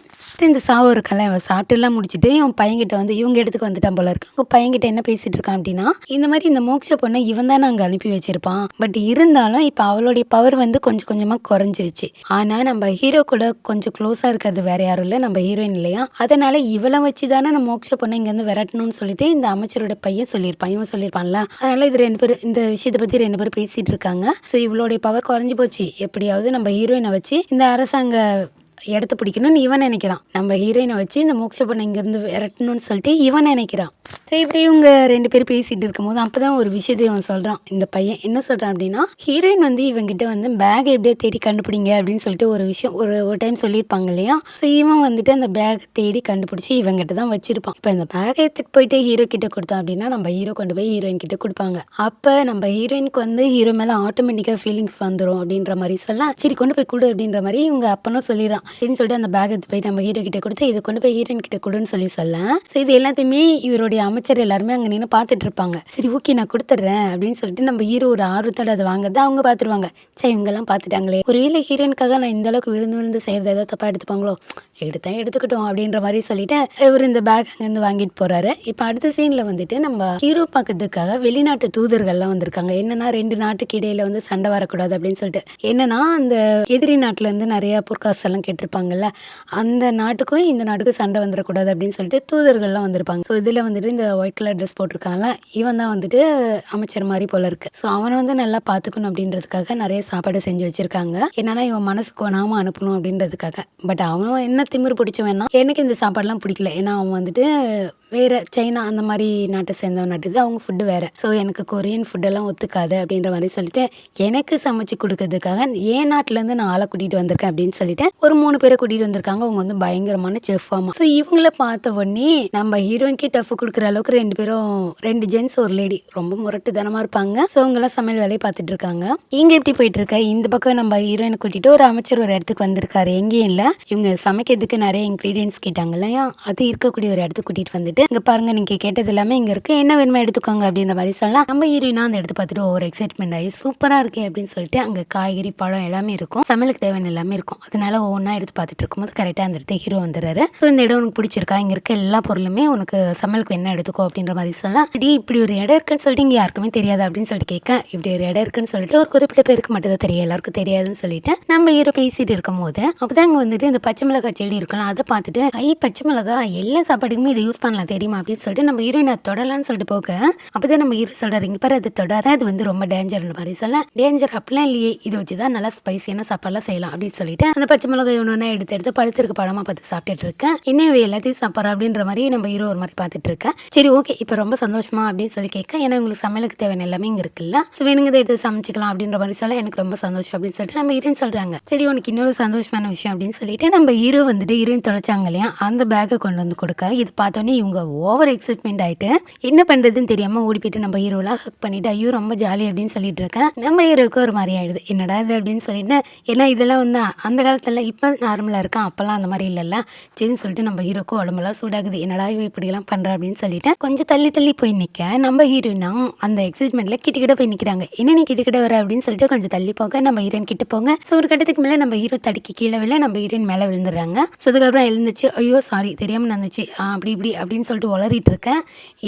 இந்த சாவு இருக்கல இவன் சாப்பிட்டு எல்லாம் முடிச்சுட்டு இவன் பையன்கிட்ட வந்து இவங்க இடத்துக்கு வந்துட்டான் போல இருக்கு. அவங்க பையன்கிட்ட என்ன பேசிட்டு இருக்கான் அப்படின்னா இந்த மாதிரி இந்த மோட்ச பொண்ணை இவன் தான் அங்க அனுப்பி வச்சிருப்பான், பட் இருந்தாலும் இப்ப அவளுடைய பவர் வந்து கொஞ்சம் கொஞ்சமா குறைஞ்சிருச்சு. ஆனா நம்ம ஹீரோ கூட கொஞ்சம் க்ளோஸா இருக்கிறது வேற யாரும் இல்ல நம்ம ஹீரோயின் இல்லையா, அதனால இவளை வச்சுதானே நம்ம மோட்ச பொண்ணை இங்க இருந்து விரட்டணும்னு சொல்லிட்டு இந்த அமைச்சரோட பையன் சொல்லியிருப்பான், இவன் சொல்லியிருப்பான்ல. அதனால இது ரெண்டு பேரும் இந்த விஷயத்தை பத்தி ரெண்டு பேரும் பேசிட்டு இருக்காங்க. சோ இவளுடைய பவர் குறைஞ்சு போச்சு, எப்படியாவது நம்ம ஹீரோயினை வச்சு இந்த அரசாங்க இடத்த பிடிக்கணும்னு இவன் நினைக்கிறான், நம்ம ஹீரோயினை வச்சு இந்த மோட்ச பொண்ணை இங்கிருந்து விரட்டணும்னு சொல்லிட்டு இவன் நினைக்கிறான். சரி இப்படி இவங்க ரெண்டு பேரும் பேசிட்டு இருக்கும்போது அப்பதான் ஒரு விஷயத்தை இவன் சொல்றான். இந்த பையன் என்ன சொல்றான் அப்படின்னா ஹீரோயின் வந்து இவங்கிட்ட வந்து பேக் எப்படியோ தேடி கண்டுபிடிங்க அப்படின்னு சொல்லிட்டு ஒரு விஷயம் ஒரு டைம் சொல்லியிருப்பாங்க இல்லையா. ஸோ இவன் வந்துட்டு அந்த பேக் தேடி கண்டுபிடிச்சி இவங்கிட்ட தான் வச்சிருப்பான். இப்போ இந்த பேக்கை எடுத்துட்டு போயிட்டு ஹீரோ கிட்ட கொடுத்தோம் அப்படின்னா நம்ம ஹீரோ கொண்டு போய் ஹீரோயின் கிட்ட கொடுப்பாங்க. அப்ப நம்ம ஹீரோயினுக்கு வந்து ஹீரோ மேல ஆட்டோமேட்டிக்கா ஃபீலிங்ஸ் வந்துடும் அப்படின்ற மாதிரி சொல்ல சரி கொண்டு போய் கொடு அப்படின்ற மாதிரி இவங்க அப்பனும் சொல்லிடுறான். அப்படின்னு சொல்லிட்டு அந்த பேக் எடுத்து போய் நம்ம ஹீரோ கிட்ட கொடுத்து இதை கொண்டு போய் ஹீரோயின் கிட்ட கொடுன்னு சொல்ல ஸோ இது எல்லாத்தையுமே இவருடைய அமைச்சர் எல்லாருமே அங்கே நின்று பார்த்துட்டு இருப்பாங்க. சரி ஓகே நான் கொடுத்துட்றேன் அப்படின்னு சொல்லிட்டு நம்ம ஹீரோ ஒரு ஆர்வத்தோட அதை வாங்குறத அவங்க பார்த்துருவாங்க. சரி இவங்கெல்லாம் பார்த்துட்டாங்களே, ஒருவேளை ஹீரோயினுக்காக நான் இந்த அளவுக்கு விழுந்து விழுந்து செய்யறது ஏதோ தப்பா எடுத்துப்பாங்களோ, எடுத்துக்கிட்டோம் அப்படின்ற மாதிரி சொல்லிட்டு இவர் இந்த பேக் அங்கேருந்து வாங்கிட்டு போறாரு. இப்போ அடுத்த சீன்ல வந்துட்டு நம்ம ஹீரோ பார்க்கறதுக்காக வெளிநாட்டு தூதர்கள்லாம் வந்திருக்காங்க. என்னன்னா 2 நாட்டுக்கு இடையில வந்து சண்டை வரக்கூடாது அப்படின்னு சொல்லிட்டு. என்னன்னா அந்த எதிரி நாட்டுல இருந்து நிறைய பொற்காசு எல்லாம் கேட்டிருப்பாங்கல்ல, அந்த நாட்டுக்கும் இந்த நாட்டுக்கும் சண்டை வந்துடக்கூடாது அப்படின்னு சொல்லிட்டு தூதர்கள்லாம் வந்திருப்பாங்க. ஸோ இதுல வந்துட்டு இந்த ஒயிட் கலர் ட்ரெஸ் போட்டிருக்காங்கல்ல, இவன் தான் வந்துட்டு அமைச்சர் மாதிரி போல இருக்கு. ஸோ அவனை வந்து நல்லா பார்த்துக்கணும் அப்படின்றதுக்காக நிறைய சாப்பாடு செஞ்சு வச்சிருக்காங்க. என்னன்னா இவன் மனசுக்கு கொணாம அனுப்பணும் அப்படின்றதுக்காக. பட் அவன் என்ன திமிரு பிடிச்சவன்னா, எனக்கு இந்த சாப்பாடுலாம் பிடிக்கல. ஏன்னா அவன் வந்துட்டு வேற சைனா அந்த மாதிரி நாட்டை சேர்ந்தவன் நாட்டுது, அவங்க ஃபுட்டு வேற. ஸோ எனக்கு கொரியன் ஃபுட்டெல்லாம் ஒத்துக்காது அப்படின்ற மாதிரி சொல்லிட்டு எனக்கு சமைச்சு கொடுக்கறதுக்காக என் நாட்டிலேருந்து நான் ஆளை கூட்டிகிட்டு வந்திருக்கேன் அப்படின்னு சொல்லிட்டு ஒரு 3 பேரை கூட்டிகிட்டு வந்திருக்காங்க. அவங்க வந்து பயங்கரமான செஃப்பாமா. ஸோ இவங்கள பார்த்த உடனே நம்ம ஹீரோயின்கே டஃப் கொடுக்குற அளவுக்கு 2 பேரும் 2 ஜென்ஸ் ஒரு லேடி ரொம்ப முரட்டுத்தனமாக இருப்பாங்க. ஸோ அவங்கெல்லாம் சமையல் வேலையை பார்த்துட்டு இருக்காங்க. இங்கே எப்படி போயிட்டு இருக்க, இந்த பக்கம் நம்ம ஹீரோயினை கூட்டிட்டு ஒரு அமைச்சர் ஒரு இடத்துக்கு வந்திருக்காரு. எங்கேயும் இல்லை, இவங்க சமைக்கிறதுக்கு நிறைய இன்க்ரீடியன்ஸ் கேட்டாங்க இல்லையா, அது இருக்கக்கூடிய ஒரு இடத்துக்கு கூட்டிகிட்டு வந்துட்டு இங்கே பாருங்க நீங்க கேட்டது எல்லாமே இங்கே இருக்கு, என்ன வேணுமா எடுத்துக்கோங்க அப்படின்ற மாதிரி சொல்லலாம். நம்ம ஹீரோயினா அந்த எடுத்து பார்த்துட்டு ஒரு எக்ஸைட்மெண்ட் ஆகி சூப்பராக இருக்கே அப்படின்னு சொல்லிட்டு அங்கே காய்கறி பழம் எல்லாமே இருக்கும், சமையலுக்கு தேவையான எல்லாமே இருக்கும். அதனால ஒவ்வொன்றா எடுத்து பார்த்துட்டு இருக்கும்போது கரெக்டாக அந்த இடத்த ஹீரோ வந்துடுறாரு. ஸோ இந்த இடம் உனக்கு பிடிச்சிருக்கா, இங்கே இருக்க எல்லா பொருளுமே உனக்கு சமையலுக்கு என்ன எடுத்துக்கோ அப்படின்ற மாதிரி சொல்லலாம். சரி இப்படி ஒரு இடம் இருக்குன்னு சொல்லிட்டு இங்கே யாருக்குமே தெரியாது அப்படின்னு சொல்லிட்டு கேட்க, இப்படி ஒரு இடம் இருக்குன்னு சொல்லிட்டு ஒரு குறிப்பிட்ட பேருக்கு மட்டும் தான் தெரியும், எல்லாருக்கும் தெரியாதுன்னு சொல்லிட்டு நம்ம ஹீரோ பேசிட்டு இருக்கும் போது அப்பதான் அங்கே வந்துட்டு இந்த பச்சை மிளகாய் செடி இருக்கலாம், அதை பார்த்துட்டு பச்சை மிளகாய் எல்லா சாப்பாட்டுக்குமே இதை யூஸ் பண்ணலாம் தெரியுமா அப்படின்னு சொல்லிட்டு நம்ம ஹீரோயின் அதை தொடலான்னு சொல்லிட்டு போக அப்பதான் நம்ம ஹீரோ சொல்றாரு, இங்க பாரு அது தொடாத, அது வந்து ரொம்ப டேஞ்சர் மாதிரி சொல்ல. டேஞ்சர் அப்படிலாம் இல்லையே, இதை வச்சுதான் நல்லா ஸ்பைசியான சாப்பாடுலாம் செய்யலாம் அப்படின்னு சொல்லிட்டு அந்த பச்சை மிளகாய் ஒன்று எடுத்து பழுத்திருக்கு பழமா பார்த்து சாப்பிட்டுட்டு இருக்கேன். இன்னும் எல்லாத்தையும் சாப்பிட்றா அப்படின்ற மாதிரி நம்ம ஹீரோ ஒரு மாதிரி பார்த்துட்டு இருக்கேன். சரி ஓகே இப்போ ரொம்ப சந்தோஷமா அப்படின்னு சொல்லி கேட்க, ஏன்னா உங்களுக்கு சமையலுக்கு தேவையான எல்லாமே இங்கே இருக்குல்ல, ஸோ வேணுங்க இதை எடுத்து சமைச்சிக்கலாம் அப்படின்ற மாதிரி சொல்ல எனக்கு ரொம்ப சந்தோஷம் அப்படின்னு சொல்லிட்டு நம்ம ஹீரோயின் சொல்றாங்க. சரி உனக்கு இன்னொரு சந்தோஷமான விஷயம் அப்படின்னு சொல்லிட்டு நம்ம ஹீரோ வந்துட்டு ஹீரோயின் தொலைச்சாங்க இல்லையா, அந்த பேக்கை கொண்டு வந்து கொடுக்க இது பார்த்தோன்னே இவங்க ஓவர் எக்ஸைட்மெண்ட் ஆயிட்டு என்ன பண்றதுன்னு தெரியாம ஓடி போயிட்டு நம்ம ஹீரோலாம் ஹக் பண்ணிட்டு ஐயோ ரொம்ப ஜாலி அப்படின்னு சொல்லிட்டு இருக்கேன். நம்ம ஹீரோக்கு ஒரு மாதிரி ஆயிடுது, என்னடா இது அப்படின்னு சொல்லிட்டு. ஏன்னா இதெல்லாம் வந்து அந்த காலத்துல இப்போ நார்மலா இருக்கான், அப்பெல்லாம் அந்த மாதிரி இல்லைல்ல. சரின்னு சொல்லிட்டு நம்ம ஹீரோக்கு உடம்பெல்லாம் சூடாகுது, என்னடா இவ இப்படி எல்லாம் பண்றா அப்படின்னு சொல்லிட்டு கொஞ்சம் தள்ளி தள்ளி போய் நிக்க நம்ம ஹீரோயினா அந்த எக்ஸைட்மெண்ட்ல கிட்ட போய் நிக்கிறாங்க. என்ன நீ கிட்ட வர அப்படின்னு சொல்லிட்டு கொஞ்சம் தள்ளி போக நம்ம ஹீரோயின் கிட்ட போங்க. ஸோ ஒரு கட்டத்துக்கு மேலே நம்ம ஹீரோ தடுக்கி கீழே விழ நம்ம ஹீரோயின் மேலே விழுந்துடுறாங்க. ஸோ அதுக்கப்புறம் எழுந்துச்சு, ஐயோ சாரி தெரியாம நடந்துச்சு அப்படி இப்படி அப்படின்னு சொல்லிட்டு உளறிட்டு இருக்கேன்.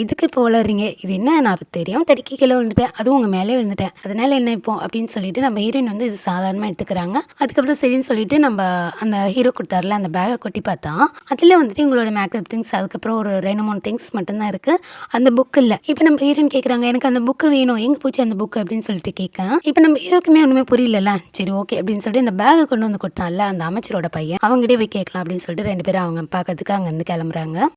இதுக்கு இப்போ உளறீங்க, இது என்ன நான் தெரியாமல் தடுக்கி கீழே விழுந்துட்டேன், அதுவும் உங்கள் மேலே விழுந்துட்டேன், அதனால என்ன இப்போ அப்படின்னு சொல்லிட்டு நம்ம ஹீரோயின் வந்து இது சாதாரணமாக எடுத்துக்கிறாங்க. அதுக்கப்புறம் சரின்னு சொல்லிட்டு நம்ம அந்த ஹீரோ கொடுத்தாருல அந்த பேக்கை கொட்டி பார்த்தா அதில் வந்துட்டு உங்களோட மேக்கப் திங்ஸ், அதுக்கப்புறம் ஒரு 2-3 திங்ஸ் மட்டும்தான் இருக்கு, அந்த புக் இல்லை. இப்போ நம்ம ஹீரோயின் கேட்குறாங்க எனக்கு அந்த புக்கு வேணும், எங்கே போச்சு அந்த புக் அப்படின்னு சொல்லிட்டு கேட்க, இப்போ நம்ம ஹீரோக்குமே ஒன்றுமே புரியல. சரி ஓகே அப்படின்னு சொல்லிட்டு இந்த பேக்கை கொண்டு வந்து கொடுத்தான்ல அந்த அமைச்சரோட பையன், அவங்ககிட்டே போய் கேட்கலாம் அப்படின்னு சொல்லிட்டு 2 பேரும் அவங்க பார்க்கறதுக்கு அங்கேருந்து கிளம்புறாங்க.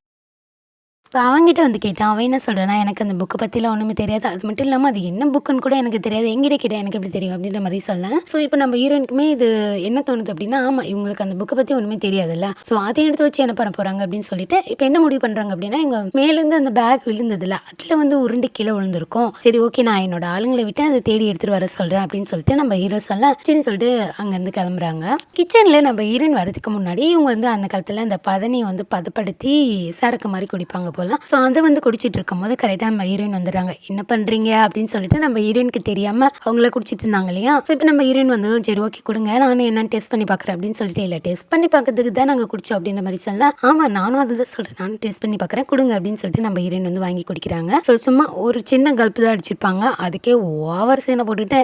இப்போ அவங்ககிட்ட வந்து கேட்டான், அவன் என்ன சொல்கிறான்னா எனக்கு அந்த புக்கை பற்றிலாம் ஒன்றுமே தெரியாது, அது மட்டும் இல்லாமல் அது என்ன புக்குன்னு கூட எனக்கு தெரியாது, எங்கிட்ட கேட்டேன் எனக்கு எப்படி தெரியும் அப்படின்ற மாதிரி சொல்லேன். ஸோ இப்போ நம்ம ஹீரோயினுக்குமே இது என்ன தோணுது அப்படின்னா, ஆமாம் இவங்களுக்கு அந்த புக்கை பற்றி ஒன்றுமே தெரியாதுல்ல, ஸோ அதை எடுத்து வச்சு என்ன பண்ண போகிறாங்க அப்படின்னு சொல்லிட்டு இப்போ என்ன முடிவு பண்ணுறாங்க அப்படின்னா, இவங்க மேலேருந்து அந்த பேக் விழுந்ததில்ல அதில் வந்து உருண்டு கீழே விழுந்திருக்கும். சரி ஓகே நான் என்னோட ஆளுங்களை விட்டு அதை தேடி எடுத்துகிட்டு வர சொல்கிறேன் அப்படின்னு சொல்லிட்டு நம்ம ஹீரோ சொல்ல சரின்னு சொல்லிட்டு அங்கேருந்து கிளம்புறாங்க. கிச்சனில் நம்ம ஹீரோயின் வரதுக்கு முன்னாடி இவங்க வந்து அந்த காலத்தில் அந்த பதனியை வந்து பதப்படுத்தி சரக்கு மாதிரி குடிப்பாங்க போல. ஸோ அதை வந்து குடிச்சிட்டு இருக்கும் போது கரெக்டாக நம்ம ஹீரோயின் வந்துடுறாங்க. என்ன பண்ணுறீங்க அப்படின்னு சொல்லிட்டு நம்ம ஹீரோயினுக்கு தெரியாமல் அவங்கள குடிச்சிட்டு இருந்தாங்க இல்லையா. ஸோ இப்போ நம்ம ஹீரோயின் வந்து சரி ஓகே கொடுங்க நானும் என்னன்னு டெஸ்ட் பண்ணி பார்க்குறேன் அப்படின்னு சொல்லிட்டு, இல்லை டெஸ்ட் பண்ணி பார்க்கறதுக்கு தான் நாங்கள் குடிச்சோம் அப்படின்ற மாதிரி சொல்லலாம். ஆமாம் நானும் அதுதான் சொல்கிறேன், நானும் டெஸ்ட் பண்ணி பார்க்குறேன் கொடுங்க அப்படின்னு சொல்லிட்டு நம்ம ஹீரோயின் வந்து வாங்கி குடிக்கிறாங்க. ஸோ சும்மா ஒரு சின்ன கல்ப்பு தான் அடிச்சிருப்பாங்க, அதுக்கே ஓவர் சீனை போட்டுட்டு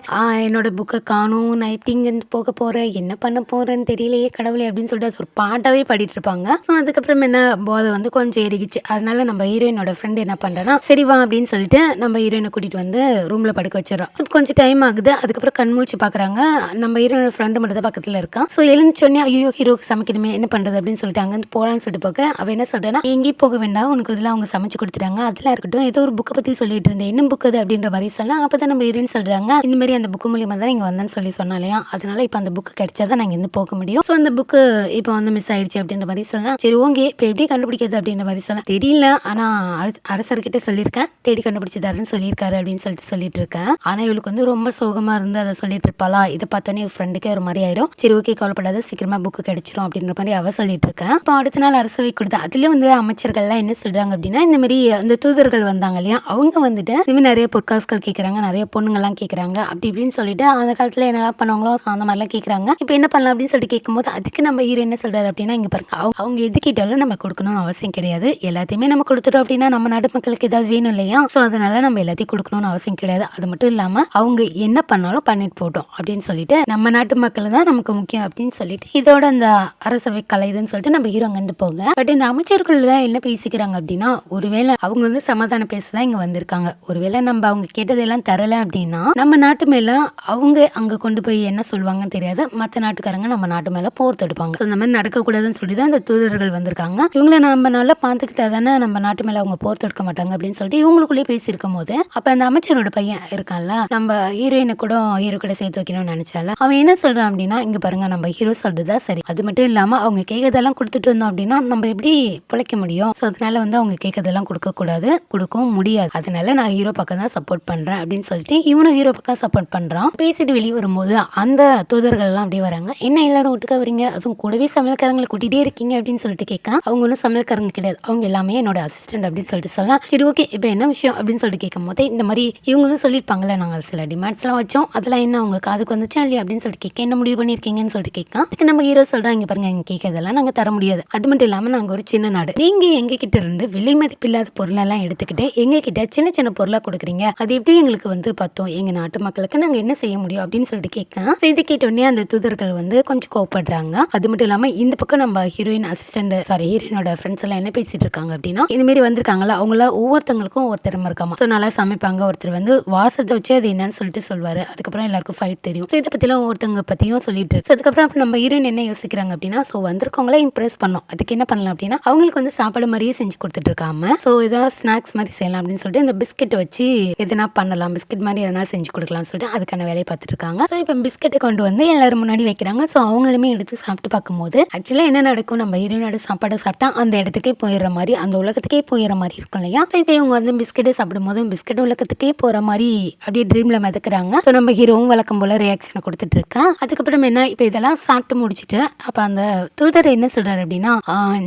என்னோட புக்கை காணும், நைட் இங்கேருந்து போக போகிறேன், என்ன பண்ண போகிறேன்னு தெரியலையே கடவுளே அப்படின்னு சொல்லிட்டு அது ஒரு பாட்டாவே பாடிட்டு இருப்பாங்க. ஸோ அதுக்கப்புறம் என்ன போதை வந்து கொஞ்சம் ஏறிக்கிச்சு. அதனால நம்ம ஹீரோயினோட ஃப்ரெண்ட் என்ன பண்றேன்னா சரி வா அப்படின்னு சொல்லிட்டு நம்ம ஹீரோயினை கூட்டிட்டு வந்து ரூம்ல படுக்க வச்சிடறோம். கொஞ்சம் டைம் ஆகுது, அதுக்கப்புறம் கண் முழிச்சு பாக்குறாங்க, நம்ம ஹீரோயினோட ஃப்ரெண்டு மட்டும் தான் பக்கத்துல இருக்கான். ஸோ எழுந்துச்சோடனே ஐயோ ஹீரோக்கு சமைக்கணுமே என்ன பண்றது அப்படின்னு சொல்லிட்டு அங்கேருந்து போலான்னு சொல்லிட்டு போக அவன் என்ன சொல்றேன்னா எங்கேயும் போக வேண்டாம், உனக்கு இதெல்லாம் அவங்க சமைச்சு கொடுத்துட்டாங்க, அதெல்லாம் இருக்கட்டும், ஏதோ ஒரு புக்கை பத்தி சொல்லிட்டு இருந்தேன், என்ன புக் அது அப்படின்ற மாதிரி சொல்லலாம். அப்பதான் நம்ம ஹீரோயின் சொல்றாங்க இந்த மாதிரி அந்த புக்கு மூலியமா தான் நீங்க வந்தேன்னு சொல்லி சொன்னாலையா, அதனால இப்போ அந்த புக்கு கிடைச்சாதான் நாங்க இருந்து போக முடியும். ஸோ அந்த புக்கு இப்போ வந்து மிஸ் ஆயிடுச்சு அப்படின்ற மாதிரி சொல்லலாம். சரி ஓகே இப்போ எப்படி கண்டுபிடிக்கிறது அப்படின்ற மாதிரி சொல்லலாம் தெரியல, ஆனால் அரசர்கிட்ட சொல்லியிருக்கேன், தேடி கண்டுபிடிச்சி தரேன்னு சொல்லியிருக்காரு அப்படின்னு சொல்லிட்டு இருக்கேன். ஆனால் இவளுக்கு வந்து ரொம்ப சோகமாக இருந்து அதை சொல்லிட்டு இருப்பாளா, இதை பார்த்தோன்னே இவள் ஃப்ரெண்டுக்கே ஒரு மாதிரி ஆயிரும். சரி ஓகே கவலைப்படாத, சீக்கிரமாக புக்கு கிடைச்சிரும் அப்படின்ற மாதிரி அவள் சொல்லிட்டு இருக்கேன். இப்போ அடுத்த நாள் அரசவை கொடுத்தா அதுலேயும் வந்து அமைச்சர்கள்லாம் என்ன சொல்கிறாங்க அப்படின்னா, இந்த மாதிரி அந்த தூதர்கள் வந்தாங்க இல்லையா, அவங்க வந்துட்டு இதுமாதிரி நிறைய பொற்காசுகள் கேட்குறாங்க, நிறைய பொண்ணுங்கள்லாம் கேட்குறாங்க அப்படி இப்படின்னு சொல்லிட்டு அந்த காலத்தில் என்னெல்லாம் பண்ணுவாங்களோ அந்த மாதிரிலாம் கேட்குறாங்க. இப்போ என்ன பண்ணலாம் அப்படின்னு சொல்லிட்டு கேட்கும்போது அதுக்கு நம்ம ஹீரோ என்ன சொல்கிறாரு அப்படின்னா, இங்கே பாருங்க அவங்க எது கேட்டாலும் நம்ம கொடுக்கணும்னு அவசியம் கிடையாது, எல்லாத்தையுமே நம்ம கொடுத்துட்டோம் அப்படின்னா நம்ம நாட்டு மக்களுக்கு ஏதாவது வேணும் இல்லையா, ஸோ அதனால நம்ம எல்லாத்தையும் கொடுக்கணும்னு அவசியம் கிடையாது. அது மட்டும் இல்லாமல் அவங்க என்ன பண்ணாலும் பண்ணிட்டு போட்டோம் அப்படின்னு சொல்லிட்டு நம்ம நாட்டு மக்கள் தான் நமக்கு முக்கியம் அப்படின்னு சொல்லிட்டு இதோட அந்த அரசவை கலைதுன்னு சொல்லிட்டு நம்ம ஹீரோ அங்கேருந்து போங்க. பட் இந்த அமைச்சர்கள் தான் என்ன பேசிக்கிறாங்க அப்படின்னா, ஒருவேளை அவங்க வந்து சமாதானம் பேசதான் இங்கே வந்திருக்காங்க, ஒருவேளை நம்ம அவங்க கேட்டதெல்லாம் தரல அப்படின்னா நம்ம நாட்டு மேல அவங்க அங்கே கொண்டு போய் என்ன சொல்லுவாங்கன்னு தெரியாது, மற்ற நாட்டுக்காரங்க நம்ம நாட்டு மேலே போர் தொடுப்பாங்க. இந்த மாதிரி நடக்கக்கூடாதுன்னு சொல்லி தான் இந்த தூதர்கள் வந்திருக்காங்க. இவங்களை நம்ம நல்லா பார்த்துக்கிட்டா தானே நம்ம நாட்டு மேலே அவங்க போர் தொடுக்க மாட்டாங்க அப்படின்னு சொல்லிட்டு இவங்களுக்குள்ளேயே பேசியிருக்கும் போது அப்போ அந்த அமைச்சரோட பையன் இருக்கான்ல, நம்ம ஹீரோயினை கூட ஹீரோ கூட சேர்த்து வைக்கணும்னு நினைச்சால, அவன் என்ன சொல்றான் அப்படின்னா, இங்க பாருங்க நம்ம ஹீரோ சொல்றதா சரி, அது மட்டும் இல்லாமல் அவங்க கேட்கறதெல்லாம் கொடுத்துட்டு இருந்தோம் அப்படின்னா நம்ம எப்படி பிழைக்க முடியும், ஸோ அதனால வந்து அவங்க கேட்கறதெல்லாம் கொடுக்கக்கூடாது, கொடுக்கவும் முடியாது, அதனால நான் ஹீரோ பக்கம் தான் சப்போர்ட் பண்றேன் அப்படின்னு சொல்லிட்டு இவனும் ஹீரோ பக்கம் சப்போர்ட் பண்றான். பேசிட்டு வெளியே வரும்போது அந்த தூதர்கள் எல்லாம் அப்படியே வராங்க. என்ன எல்லாரும் ஒட்டுக்கா வரீங்க, அதுவும் கூடவே சமையல்காரங்களை கூட்டிகிட்டே இருக்கீங்க அப்படின்னு சொல்லிட்டு கேட்க, அவங்க ஒன்றும் சமையல்காரங்க கிடையாது, அவங்க எல்லாமே என்னோட அசிஸ்டன்ட் அப்படின்னு சொல்லிட்டு சொல்லலாம். சரி ஓகே இப்போ என்ன விஷயம் அப்படின்னு சொல்லிட்டு கேட்கும் போது இந்த மாதிரி இவங்க வந்து சொல்லியிருப்பாங்களே, நாங்கள் சில டிமாண்ட்ஸ்லாம் வச்சோம், அதெல்லாம் என்ன அவங்க காதுக்கு வந்துச்சா இல்லையா அப்படின்னு சொல்லிட்டு கேட்க, என்ன முடிவு பண்ணியிருக்கீங்கன்னு சொல்லிட்டு கேட்க, அதுக்கு நம்ம ஹீரோ சொல்கிறாங்க, பாருங்க எங்க கேட்கறதெல்லாம் நாங்கள் தர முடியாது, அது மட்டும் இல்லாமல் நாங்கள் ஒரு சின்ன நாடு, நீங்கள் எங்ககிட்ட இருந்து விலை மதிப்பில்லாத பொருளெல்லாம் எடுத்துக்கிட்டு எங்ககிட்ட சின்ன சின்ன பொருளாக கொடுக்குறீங்க, அது எப்படி எங்களுக்கு வந்து பார்த்தோம், எங்கள் நாட்டு மக்களுக்கு நாங்கள் என்ன செய்ய முடியும் அப்படின்னு சொல்லிட்டு கேட்க, செய்தி கேட்டோடனே அந்த தூதர்கள் வந்து கொஞ்சம் கோவப்படுறாங்க. அது மட்டும் இல்லாமல் இந்த பக்கம் நம்ம ஹீரோயின் அசிஸ்டன்ட் ஹீரோயினோட ஃப்ரெண்ட்ஸ் எல்லாம் என்ன பேசிட்டு இருக்காங்க அப்படின்னா, இந்த மாதிரி வந்திருக்காங்களா அவங்கள ஒவ்வொருத்தவங்களுக்கும் ஒரு திறமை இருக்காமா, ஸோ நல்லா சமைப்பாங்க, ஒருத்தர் வந்து வாசத்தை வச்சு அது என்னன்னு சொல்லிட்டு சொல்வாரு, அதுக்கப்புறம் எல்லாருக்கும் ஃபைட் தெரியும், ஸோ இதை பற்றிலாம் ஒவ்வொருத்தவங்க பற்றியும் சொல்லிட்டு இருக்கு. அதுக்கப்புறம் அப்போ நம்ம ஹீரோயின் என்ன யோசிக்கிறாங்க அப்படின்னா, ஸோ வந்திருக்கவங்கள இம்ப்ரெஸ் பண்ணோம், அதுக்கு என்ன பண்ணலாம் அப்படின்னா அவங்களுக்கு வந்து சாப்பாடு மாதிரியே செஞ்சு கொடுத்துட்டு இருக்காம ஸோ ஏதாவது ஸ்நாக்ஸ் மாதிரி செய்யலாம் அப்படின்னு சொல்லிட்டு இந்த பிஸ்கெட் வச்சு எதனா பண்ணலாம், பிஸ்கெட் மாதிரி எதனா செஞ்சு கொடுக்கலாம்னு சொல்லிட்டு அதுக்கான வேலையை பார்த்துட்டு இருக்காங்க. ஸோ இப்போ பிஸ்கெட்டை கொண்டு வந்து எல்லாரும் முன்னாடி வைக்கிறாங்க. ஸோ அவங்களுமே எடுத்து சாப்பிட்டு பார்க்கும்போது ஆக்சுவலாக என்ன நடக்கும், நம்ம ஹீரோனோட சாப்பாடு சாப்பிட்டா அந்த இடத்துக்கே போயிடுற மாதிரி, அந்த உலகத்துக்கே போயிடுற மாதிரி இருக்கும் இல்லையா. ஸோ இப்போ இவங்க வந்து பிஸ்கெட்டை சாப்பிடும் போது பிஸ்கெட் உலகத்துக்கே போகிற மாதிரி அப்படியே ட்ரீம்ல மிதக்குறாங்க. ஸோ நம்ம ஹீரோவும் வழக்கம் போல ரியாக்ஷனை கொடுத்துட்டு இருக்கேன். அதுக்கப்புறம் என்ன, இப்போ இதெல்லாம் சாப்பிட்டு முடிச்சுட்டு அப்போ அந்த தூதர் என்ன சொல்றாரு அப்படின்னா,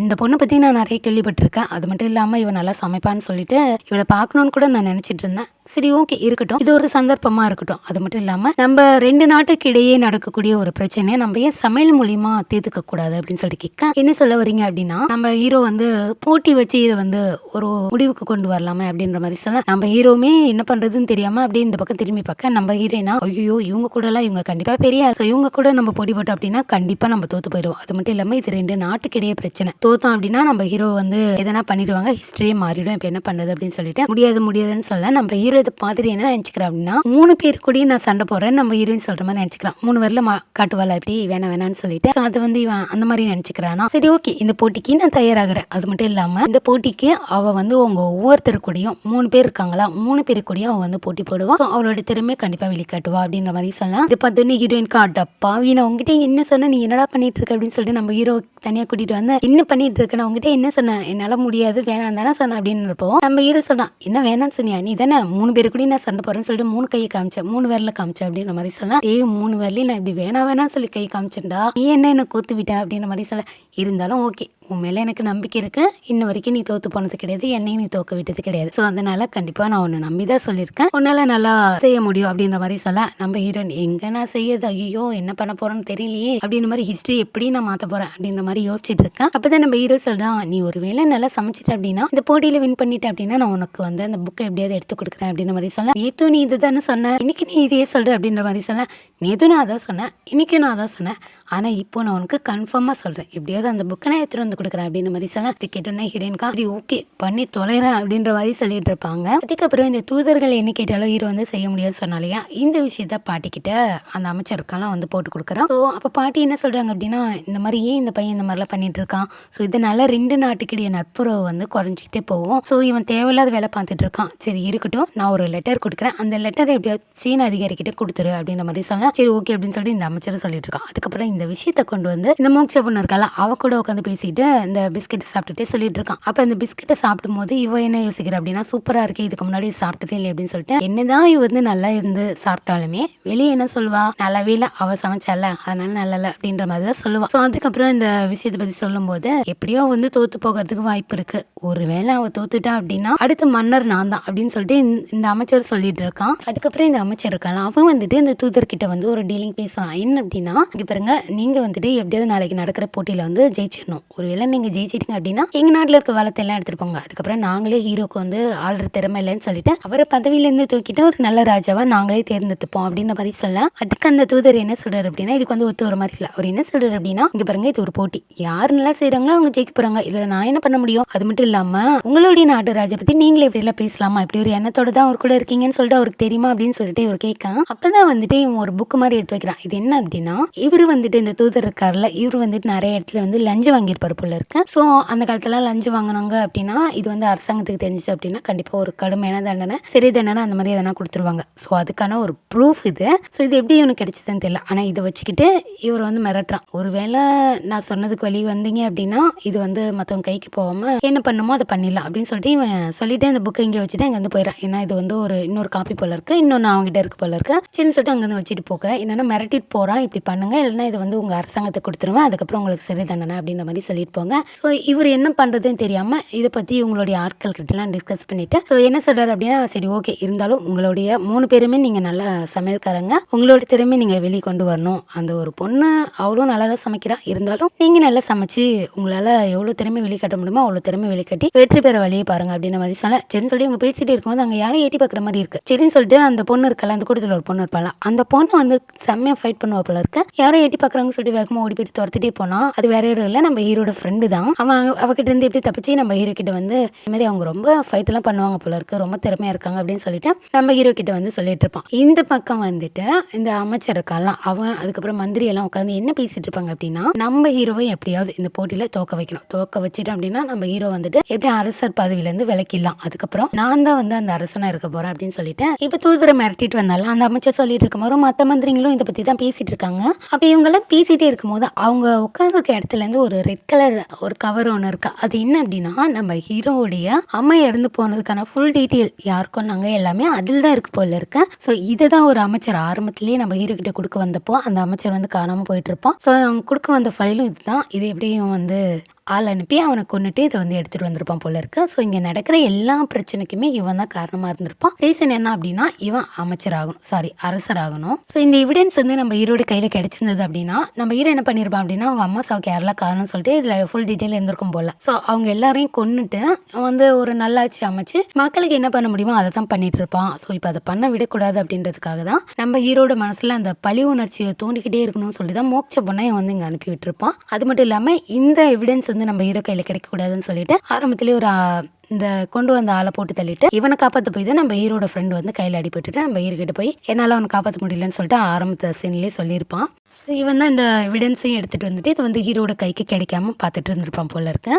இந்த பொண்ணை பற்றி நான் நிறைய கேள்விப்பட்டிருக்கேன், அது மட்டும் இல்லாமல் இவன் நல்லா சமைப்பான்னு சொல்லிட்டு இவளை பார்க்கணுன்னு கூட நான் நினச்சிட்டு இருந்தேன். சரி ஓகே இருக்கட்டும், இது ஒரு சந்தர்ப்பமாக இருக்கட்டும், அது மட்டும் இல்லாமல் நம்ம ரெண்டு நாட்டுக்கு இடையே நடக்கக்கூடிய ஒரு பிரச்சனையை நம்ம ஏன் சமையல் மூலியமா தீர்த்துக்க கூடாது அப்படின்னு சொல்லிட்டு கேட்க, என்ன சொல்ல வரீங்க அப்படின்னா நம்ம ஹீரோ வந்து போட்டி வச்சு இதை வந்து ஒரு முடிவுக்கு கொண்டு வரலாமே அப்படின்ற மாதிரி சொல்ல, நம்ம ஹீரோவுமே என்ன பண்றதுன்னு தெரியாம அப்படியே இந்த பக்கம் திரும்பி பார்க்க, நம்ம ஹீரோனா ஐயோ இவங்க கூட எல்லாம் இவங்க கண்டிப்பா பெரிய ஸோ இவங்க கூட நம்ம போட்டி போட்டோம் அப்படின்னா கண்டிப்பா நம்ம தோத்து போயிடுவோம், அது மட்டும் இல்லாமல் இது ரெண்டு நாட்டுக்கு இடையே பிரச்சனை, தோத்தோம் அப்படின்னா நம்ம ஹீரோ வந்து எதனா பண்ணிடுவாங்க, ஹிஸ்டரியே மாறிடும், இப்போ என்ன பண்றது அப்படின்னு சொல்லிட்டு முடியாதுன்னு சொல்ல, நம்ம ஹீரோ இதை பார்த்துட்டு என்ன நினைச்சுக்கிறேன் அப்படின்னா, 3 பேர் கூட நான் சண்டை போடுறேன் நம்ம ஹீரோயின் சொல்ற மாதிரி நினைச்சுக்கிறான், 3 வரல காட்டுவாளா இப்படி வேணான்னு சொல்லிட்டு அது வந்து இவன் அந்த மாதிரி நினைச்சுக்கிறானா. சரி ஓகே இந்த போட்டிக்கு நான் தயாராகிறேன், அது மட்டும் இல்லாம இந்த போட்டிக்கு அவ வந்து உங்க ஒவ்வொருத்தரு கூடயும் 3 பேர் இருக்காங்களா, 3 பேரு கூடயும் அவ வந்து போட்டி போடுவா, அவளோட திறமை கண்டிப்பா வெளிக்காட்டுவா அப்படின்ற மாதிரி சொல்லலாம். இது பார்த்தோன்னே ஹீரோயின் காட்டப்பா நான் உங்ககிட்ட என்ன சொன்ன, நீ என்னடா பண்ணிட்டு இருக்க அப்படின்னு சொல்லிட்டு நம்ம ஹீரோ தனியா கூட்டிட்டு வந்து என்ன பண்ணிட்டு இருக்க, நான் உங்ககிட்ட என்ன சொன்னேன், என்னால முடியாது வேணாம் தானே சொன்னேன் அப்படின்னு இருப்போம். நம்ம ஹீரோ சொன்னான், என்ன வேணாம்னு சொன்னியா, நீ தானே 3 பேரு கூட நான் சண்டை போறேன்னு சொல்லிட்டு 3 கையை காமிச்சேன், 3 விரல காமிச்சேன் அப்படின்ற மாதிரி சொல்லலாம். 3 விரலையும் நான் இப்படி வேணாம்னு சொல்லி கை காமிச்சேன்டா, நீ என்ன கோத்து விட்ட அப்படின்ற மாதிரி சொல்ல, இருந்தாலும் ஓகே உன் மேலே எனக்கு நம்பிக்கை இருக்கு, இன்ன வரைக்கும் நீ தோத்து போனது கிடையாது, என்னையும் நீ தோக்க விட்டது கிடையாது, ஸோ அதனால கண்டிப்பா நான் உன்னை நம்பி தான் சொல்லியிருக்கேன், உன்னால நல்லா செய்ய முடியும் அப்படின்ற மாதிரி சொல்ல, நம்ம ஹீரோயின் எங்க நான் செய்யறது, ஐயோ என்ன பண்ண போறேன்னு தெரியலையே அப்படின்ற மாதிரி ஹிஸ்டரி எப்படி நான் மாற்ற போறேன் அப்படின்ற மாதிரி யோசிச்சுட்டு இருக்கேன். அப்பதான் நம்ம ஹீரோ சொல்றான், நீ ஒரு வேளை நல்லா சமைச்சிட்ட அப்படின்னா இந்த போட்டியில வின் பண்ணிட்ட அப்படின்னா நான் உனக்கு வந்து அந்த புக்கை எப்படியாவது எடுத்து கொடுக்குறேன் அப்படின்ற மாதிரி சொல்ல, நேத்து நீ இது தானே சொன்ன, இன்னைக்கு நீ இதையே சொல்ற அப்படின்ற மாதிரி சொல்ல, நேத்து நான் அதான் சொன்னேன், இன்னைக்கு நான் அதான் சொன்னேன், ஆனா இப்போ நான் உனக்கு கன்ஃபார்மா சொல்றேன், எப்படியாவது அந்த புக்கை நான் எடுத்துட்டு வந்து கொடுக்குறேன் அப்படின்ற மாதிரி சொன்னா, கேட்டோன்னா ஹீரோயின்கா அது ஓகே பண்ணி தொலைறேன் அப்படின்ற மாதிரி சொல்லிட்டு இருப்பாங்க. அதுக்கப்புறம் இந்த தூதர்கள் என்ன கேட்டாலும் ஹீரோ வந்து செய்ய முடியாது சொன்னாலையா, இந்த விஷயத்த பாட்டிக்கிட்ட அந்த அமைச்சருக்கெல்லாம் வந்து போட்டு கொடுக்குறான். ஸோ அப்போ பாட்டி என்ன சொல்றாங்க அப்படின்னா, இந்த மாதிரி ஏன் இந்த பையன் இந்த மாதிரிலாம் பண்ணிட்டு இருக்கான், ஸோ இதனால 2 நாட்டுக்கிடையே நட்புறவு வந்து குறைஞ்சிக்கிட்டே போகும், ஸோ இவன் தேவையில்லாத வேலை பார்த்துட்டு இருக்கான், சரி இருக்கட்டும் நான் ஒரு லெட்டர் கொடுக்குறேன், அந்த லெட்டரை எப்படியாவது சீன அதிகாரிகிட்ட கொடுத்துரு அப்படின்ற மாதிரி சொல்லலாம். சரி ஓகே அப்படின்னு சொல்லிட்டு இந்த அமைச்சர் சொல்லிட்டு இருக்கான். அதுக்கப்புறம் இந்த விஷயத்தை கொண்டு வந்து இந்த மோட்ச பொண்ணு இருக்கால அவ கூட உட்காந்து பேசிட்டு இந்த பிஸ்கெட்டை சாப்பிட்டுட்டே சொல்லிட்டு இருக்கான். அப்போ இந்த பிஸ்கெட்டை சாப்பிடும் போது இவ என்ன யோசிக்கிற அப்படின்னா, சூப்பராக இருக்கு, இதுக்கு முன்னாடி சாப்பிட்டதே இல்லை அப்படின்னு சொல்லிட்டு, என்னதான் இவ வந்து நல்லா இருந்து சாப்பிட்டாலுமே வெளியே என்ன சொல்லுவா, நல்லாவே இல்லை, அவ சமைச்சால அதனால நல்லா இல்லை அப்படின்ற மாதிரி தான் சொல்லுவா. ஸோ அதுக்கப்புறம் இந்த விஷயத்தை பற்றி சொல்லும் போது எப்படியோ வந்து தோத்து போகிறதுக்கு வாய்ப்பு இருக்கு, ஒருவேளை அவ தோத்துட்டா அப்படின்னா அடுத்த மன்னர் நான் தான் அப்படின்னு சொல்லிட்டு இந்த அமைச்சர் சொல்லிட்டு இருக்கான். அதுக்கப்புறம் இந்த அமைச்சர் இருக்கலாம் அவன் வந்துட்டு இந்த தூதர்கிட்ட வந்து ஒரு டீலிங் பேசுறான். என்ன அப்படின்னா, இங்க பாருங்க, நீங்க வந்துட்டு எப்படியாவது நாளைக்கு நடக்கிற போட்டியில வந்து ஜெயிச்சிடணும், ஒருவேளை நீங்க ஜெயிச்சிட்டீங்க அப்படின்னா எங்க நாட்டுல இருக்க வளத்தை எல்லாம் எடுத்துட்டு போங்க, அதுக்கப்புறம் நாங்களே ஹீரோக்கு வந்து ஆள்ற திறமை இல்லைன்னு சொல்லிட்டு அவரை பதவியில இருந்து தூக்கிட்டு ஒரு நல்ல ராஜாவா நாங்களே தேர்ந்தெடுப்போம் அப்படின்ற மாதிரி சொல்ல, அதுக்கு அந்த தூதர் என்ன சொல்றாரு அப்படின்னா, இதுக்கு வந்து ஒத்து ஒரு மாதிரி இல்லை. அவர் என்ன சொல்றாரு அப்படின்னா, இங்க பாருங்க, இது ஒரு போட்டி, யார் நல்லா செய்யறாங்களோ அவங்க ஜெயிக்க போறாங்க, இதுல நான் என்ன பண்ண முடியும், அது மட்டும் இல்லாம உங்களுடைய நாட்டு ராஜா பத்தி நீங்களே இப்படி எல்லாம் பேசலாமா, இப்படி ஒரு எண்ணத்தோட தான் அவர் கூட இருக்கீங்கன்னு சொல்லிட்டு அவருக்கு தெரியுமா அப்படின்னு சொல்லிட்டு இவர் கேட்கான். அப்பதான் வந்துட்டு இவன் ஒரு புக் மாதிரி எடுத்து வைக்கிறான். இது என்ன அப்படின்னா, இவர் வந்துட்டு இந்த தூதர் இருக்காருல, இவர் வந்துட்டு நிறைய இடத்துல வந்து லஞ்சம் வாங்கியிருப்பாரு போல இருக்கு. ஸோ அந்த காலத்துல லஞ்சம் வாங்கினாங்க அப்படின்னா இது வந்து அரசாங்கத்துக்கு தெரிஞ்சிச்சு அப்படின்னா கண்டிப்பா ஒரு கடுமையான தண்டனை, சிறை தண்டனை அந்த மாதிரி எதனா கொடுத்துருவாங்க. ஸோ அதுக்கான ஒரு ப்ரூஃப் இது. ஸோ இது எப்படி இவனுக்கு கிடைச்சதுன்னு தெரியல. ஆனா இதை வச்சுக்கிட்டு இவர் வந்து மிரட்டுறான், ஒருவேளை நான் சொன்னதுக்கு வழி வந்தீங்க அப்படின்னா இது வந்து மற்றவங்க கைக்கு போகாம என்ன பண்ணுமோ அதை பண்ணிடலாம் அப்படின்னு சொல்லிட்டு இவன் சொல்லிட்டு இந்த புக்கை இங்கே வச்சுட்டு அங்கே வந்து போயிடறான். ஏன்னா இது வந்து ஒரு இன்னொரு காப்பி போல இருக்கு, இன்னொன்று அவங்ககிட்ட இருக்கு போல இருக்கு, சரின்னு சொல்லிட்டு அங்கே வந்து வச்சுட்டு போக என்னன்னா மிரட்டிட்டு போறான், இப்படி பண்ணுங்க இல்லைன்னா இது வந்து உங்க அரசாங்கத்தை கொடுத்துருவேன், அதுக்கப்புறம் உங்களுக்கு சிறை தண்டனை அப்படின்ற மாதிரி சொல்லிட்டு போங்க. ஸோ இவர் என்ன பண்றதுன்னு தெரியாம இதை பத்தி உங்களுடைய ஆட்கள் கிட்டலாம் டிஸ்கஸ் பண்ணிட்டு ஸோ என்ன சொல்றாரு அப்படின்னா, சரி ஓகே, இருந்தாலும் உங்களுடைய 3 பேருமே நீங்க நல்ல சமையல்காரங்க, உங்களோட திறமை நீங்க வெளியே கொண்டு வரணும், அந்த ஒரு பொண்ணு அவ்வளோ நல்லா தான் சமைக்கிறா, இருந்தாலும் நீங்க நல்லா சமைச்சு உங்களால எவ்வளவு திறமை வெளிக்காட்ட முடியுமோ அவ்வளவு திறமை வெளிக்காட்டி வெற்றி பெற வழியை பாருங்க அப்படின்ற மாதிரி சொல்ல, சரின்னு சொல்லி இவங்க பேசிட்டு இருக்கும்போது அங்க யாரும் ஏட்டி பார்க்குற மாதிரி இருக்கு. சரின்னு சொல்லிட்டு அந்த பொண்ணு இருக்கல, அந்த கூட்டத்தில் ஒரு பொண்ணு இருப்பாளா, அந்த பொண்ணு வந்து செம்மையா ஃபைட் பண்ணுவா போல இருக்கு. யாரும் ஏட்டி பார்க்குறாங்கன்னு சொல்லிட்டு வேகமா ஓடி போயிட்டு துரத்திட்டே போனா அது வேற யாரும் இல்லை, நம்ம ஹீரோட ஃப்ரெண்டு தான். அவன் அவகிட்ட இருந்து எப்படி தப்பிச்சு நம்ம ஹீரோ கிட்ட வந்து இந்த மாதிரி அவங்க ரொம்ப ஃபைட் எல்லாம் பண்ணுவாங்க போல இருக்கு, ரொம்ப திறமையா இருக்காங்க அப்படின்னு சொல்லிட்டு நம்ம ஹீரோ கிட்ட வந்து சொல்லிட்டு இருப்பான். இந்த பக்கம் வந்துட்டு இந்த அமைச்சர் இருக்காலாம் அவன் அதுக்கப்புறம் மந்திரி எல்லாம் உட்காந்து என்ன பேசிட்டு இருப்பாங்க அப்படின்னா, நம்ம ஹீரோவை எப்படியாவது இந்த போட்டியில தோக்க வைக்கணும், தோக்க வச்சிட்டோம் அப்படின்னா நம்ம ஹீரோ வந்துட்டு எப்படி அரசர் பதவியில இருந்து விலக்கிடலாம், அதுக்கப்புறம் நான் தான் வந்து அந்த அரசனா இருக்க போறேன் அப்படின்னு சொல்லிட்டு இப்ப தூதரை மிரட்டிட்டு வந்தாலும் அந்த அமைச்சர் சொல்லிட்டு இருக்கும்போது மற்ற மந்திரிகளும் இதை பத்தி தான் பேசிட்டு இருக்காங்க. அப்ப இவங்க எல்லாம் பேசிட்டே இருக்கும்போது அவங்க உட்கார்ந்துருக்க இடத்துல இருந்து ஒரு ரெட் கலர் ஒரு கவர் ஒன்று இருக்கா, அது என்ன அப்படின்னா நம்ம ஹீரோவுடைய அம்மா இறந்து போனதுக்கான ஃபுல் டீட்டெயில் யார் கொண்டாங்க எல்லாமே அதில் தான் இருக்கு போல இருக்கு. ஸோ இதை தான் ஒரு அமைச்சர் ஆரம்பத்திலேயே நம்ம ஹீரோ கிட்ட கொடுக்க வந்தப்போ அந்த அமைச்சர் வந்து காணாம போயிட்டு இருப்பான். ஸோ அவங்க கொடுக்க வந்த ஃபைலும் இதுதான். இது எப்படியும் வந்து ஆள் அனுப்பி அவனை கொண்டுட்டு இதை வந்து எடுத்துட்டு வந்திருப்பான் போல இருக்கு. ஸோ இங்க நடக்கிற எல்லா பிரச்சனைக்குமே இவன் தான் காரணமா இருந்திருப்பான். ரீசன் என்ன அப்படின்னா இவன் அமைச்சர் ஆகணும், சாரி அரசர் ஆகணும். ஸோ இந்த எவிடன்ஸ் வந்து நம்ம ஹீரோட கையில கிடைச்சிருந்தது அப்படின்னா நம்ம ஹீரோ என்ன பண்ணிருப்பான் அப்படின்னா அவங்க அம்மா சாவுக்கு யாரெல்லாம் காரணம் சொல்லிட்டு இதுல ஃபுல் டீட்டெயில் இருந்திருக்கும் போல. ஸோ அவங்க எல்லாரையும் கொண்டுட்டு வந்து ஒரு நல்லாட்சி அமைச்சு மக்களுக்கு என்ன பண்ண முடியுமோ அதை தான் பண்ணிட்டு இருப்பான். ஸோ இப்போ அதை பண்ண விடக்கூடாது அப்படின்றதுக்காக தான் நம்ம ஹீரோட மனசுல அந்த பழி உணர்ச்சியை தூண்டிக்கிட்டே இருக்கணும்னு சொல்லி தான் மோட்ச பொண்ணை வந்து இங்க அனுப்பி விட்டுருப்பான். அது மட்டும் இல்லாம இந்த எவிடன்ஸ் வந்து நம்ம ஹீரோ கையில கிடைக்க கூடாதுன்னு சொல்லிட்டு ஆரம்பத்திலே ஒரு இந்த கொண்டு வந்த ஆளை போட்டு தள்ளிட்டு இவனை காப்பாற்ற போய் தான் நம்ம ஹீரோட ஃப்ரெண்ட் வந்து கையில் அடிபட்டுட்டு நம்ம ஹீரோ கிட்ட போய் என்னால் அவனை காப்பாற்ற முடியலன்னு சொல்லிட்டு ஆரம்பத்த சீன்லேயே சொல்லியிருப்பான். ஸோ இவன் தான் இந்த எவிடன்ஸையும் எடுத்துகிட்டு வந்துட்டு இது வந்து ஹீரோட கைக்கு கிடைக்காம பார்த்துட்டு இருந்திருப்பான் போல இருக்கு.